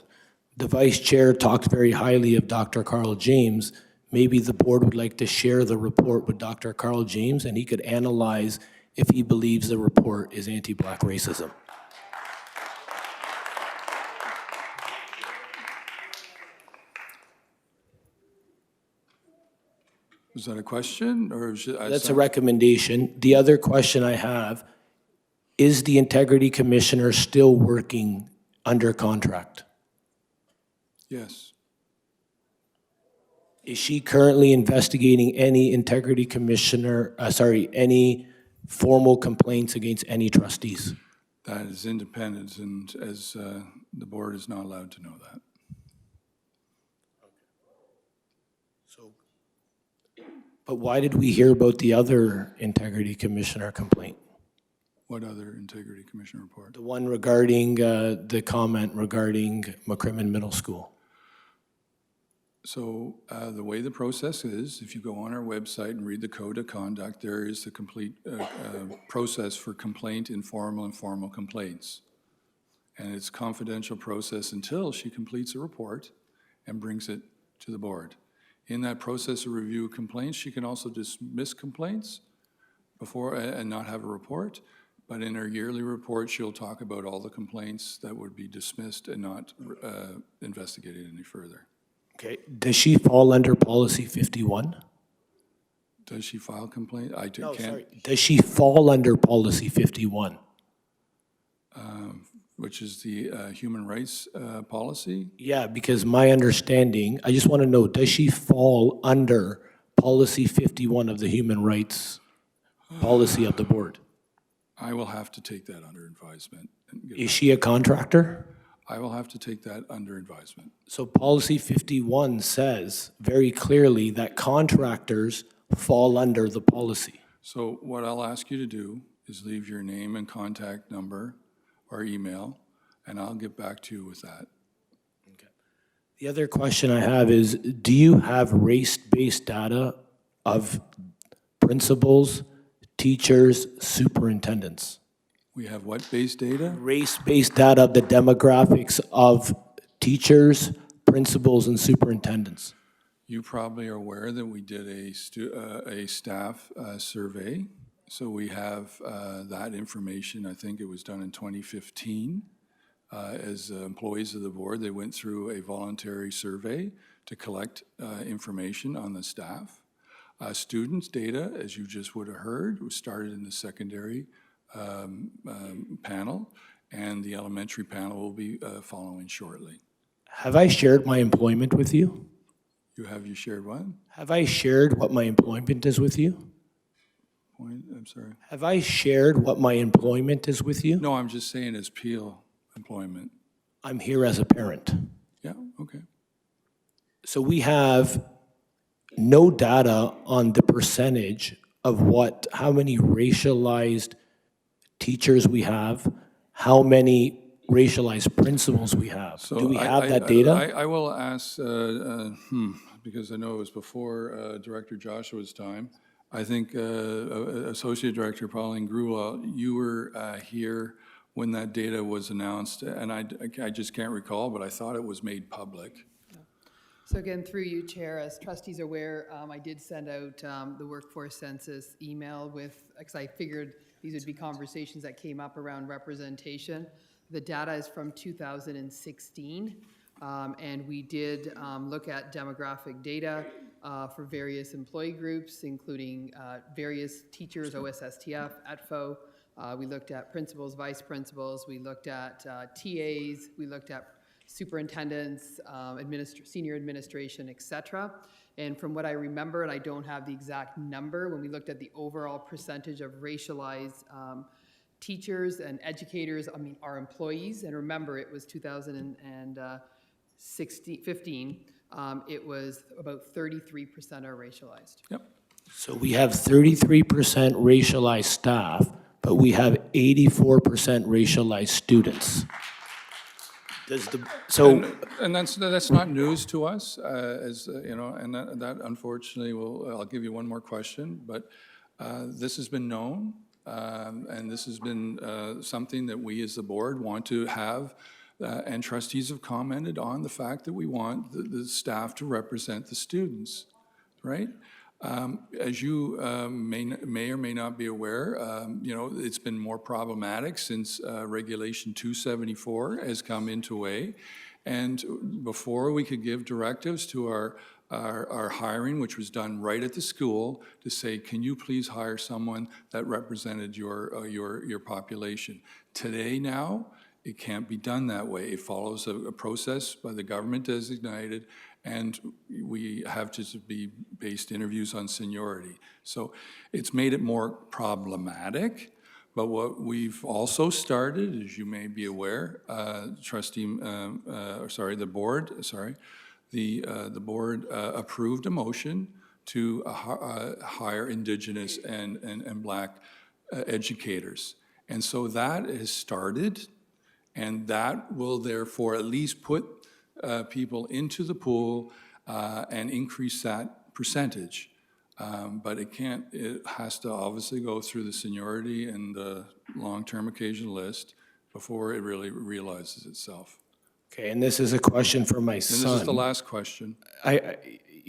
vice chair talked very highly of Dr. Carl James, maybe the board would like to share the report with Dr. Carl James and he could analyze if he believes the report is anti-black racism. Is that a question, or That's a recommendation. The other question I have, is the Integrity Commissioner still working under contract? Yes. Is she currently investigating any any formal complaints against any trustees? That is independent, and as the board is not allowed to know that. But why did we hear about the other Integrity Commissioner complaint? What other Integrity Commissioner report? The one regarding the comment regarding McCrimmon Middle School. So the way the process is, if you go on our website and read the code of conduct, there is the complete process for complaint, informal and formal complaints. And it's a confidential process until she completes a report and brings it to the board. In that process of review of complaints, she can also dismiss complaints before and not have a report. But in her yearly report, she'll talk about all the complaints that would be dismissed and not investigated any further. Okay. Does she fall under Policy 51? Does she file complaint? Does she fall under Policy 51? Which is the human rights policy? Yeah, because my understanding, I just want to know, does she fall under Policy 51 of the human rights policy of the board? I will have to take that under advisement. Is she a contractor? I will have to take that under advisement. So Policy 51 says very clearly that contractors fall under the policy. So what I'll ask you to do is leave your name and contact number or email, and I'll get back to you with that. Okay. The other question I have is, do you have race-based data of principals, teachers, superintendents? We have what based data? Race-based data of the demographics of teachers, principals, and superintendents. You probably are aware that we did a staff survey. So we have that information. I think it was done in 2015. As employees of the board, they went through a voluntary survey to collect information on the staff. Students' data, as you just would have heard, was started in the secondary panel, and the elementary panel will be following shortly. Have I shared my employment with you? You shared what? Have I shared what my employment is with you? I'm sorry. Have I shared what my employment is with you? No, I'm just saying as Peel employment. I'm here as a parent. Yeah, okay. So we have no data on the percentage of how many racialized teachers we have, how many racialized principals we have. So Do we have that data? I will ask, because I know it was before Director Joshua's time. I think Associate Director Pauline Gruel, you were here when that data was announced, and I just can't recall, but I thought it was made public. So again, through you, Chair, as trustees are aware, I did send out the workforce census email because I figured these would be conversations that came up around representation. The data is from 2016, and we did look at demographic data for various employee groups, including various teachers, OSSTF, ETFO. We looked at principals, vice principals, we looked at TAs, we looked at superintendents, senior administration, et cetera. And from what I remember, and I don't have the exact number, when we looked at the overall percentage of racialized teachers and educators, our employees, and remember it was 2015, it was about 33% are racialized. Yep. So we have 33% racialized staff, but we have 84% racialized students. And that's not news to us, as you know, and that unfortunately I'll give you one more question, but this has been known, and this has been something that we as the board want to have, and trustees have commented on the fact that we want the staff to represent the students, right? As you may or may not be aware, you know, it's been more problematic since Regulation 274 has come into way. And before we could give directives to our hiring, which was done right at the school, to say, can you please hire someone that represented your population? Today now, it can't be done that way. It follows a process by the government designated, and we have to be based interviews on seniority. So it's made it more problematic, but what we've also started, as you may be aware, the board approved a motion to hire Indigenous and Black educators. And so that has started, and that will therefore at least put people into the pool and increase that percentage. But it has to obviously go through the seniority and the long-term occasion list before it really realizes itself. Okay, and this is a question for my son. And this is the last question.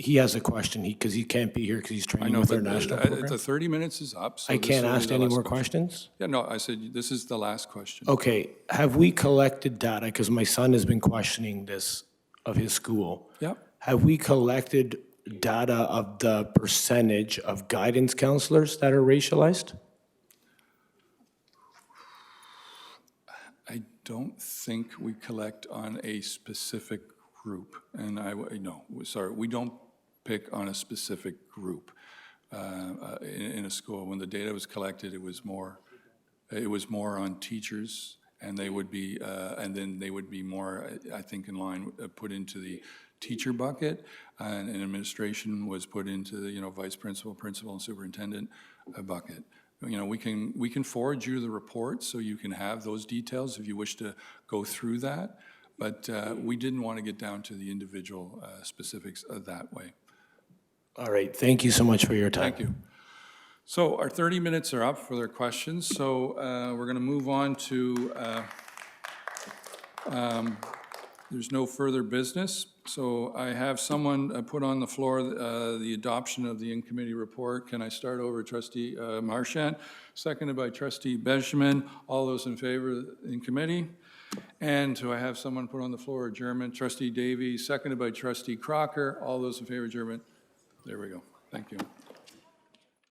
He has a question because he can't be here because he's training with our national program. The 30 minutes is up. So I can't ask any more questions? Yeah, no, I said this is the last question. Okay, have we collected data, because my son has been questioning this of his school. Yep. Have we collected data of the percentage of guidance counselors that are racialized? I don't think we collect on a specific group, and we don't pick on a specific group in a school. When the data was collected, it was more on teachers, and they would be, and then they would be more, I think, in line, put into the teacher bucket, and administration was put into the vice principal, principal, and superintendent bucket. We can forward you the report so you can have those details if you wish to go through that. But we didn't want to get down to the individual specifics that way. All right, thank you so much for your time. Thank you. So our 30 minutes are up for their questions, so we're going to move on to, there's no further business. So I have someone put on the floor the adoption of the in-committee report. Can I start over Trustee Marchand? Seconded by Trustee Benjamin. All those in favor in committee? And do I have someone put on the floor adjournment? Trustee Davies, seconded by Trustee Crocker. All those in favor adjournment? There we go. Thank you.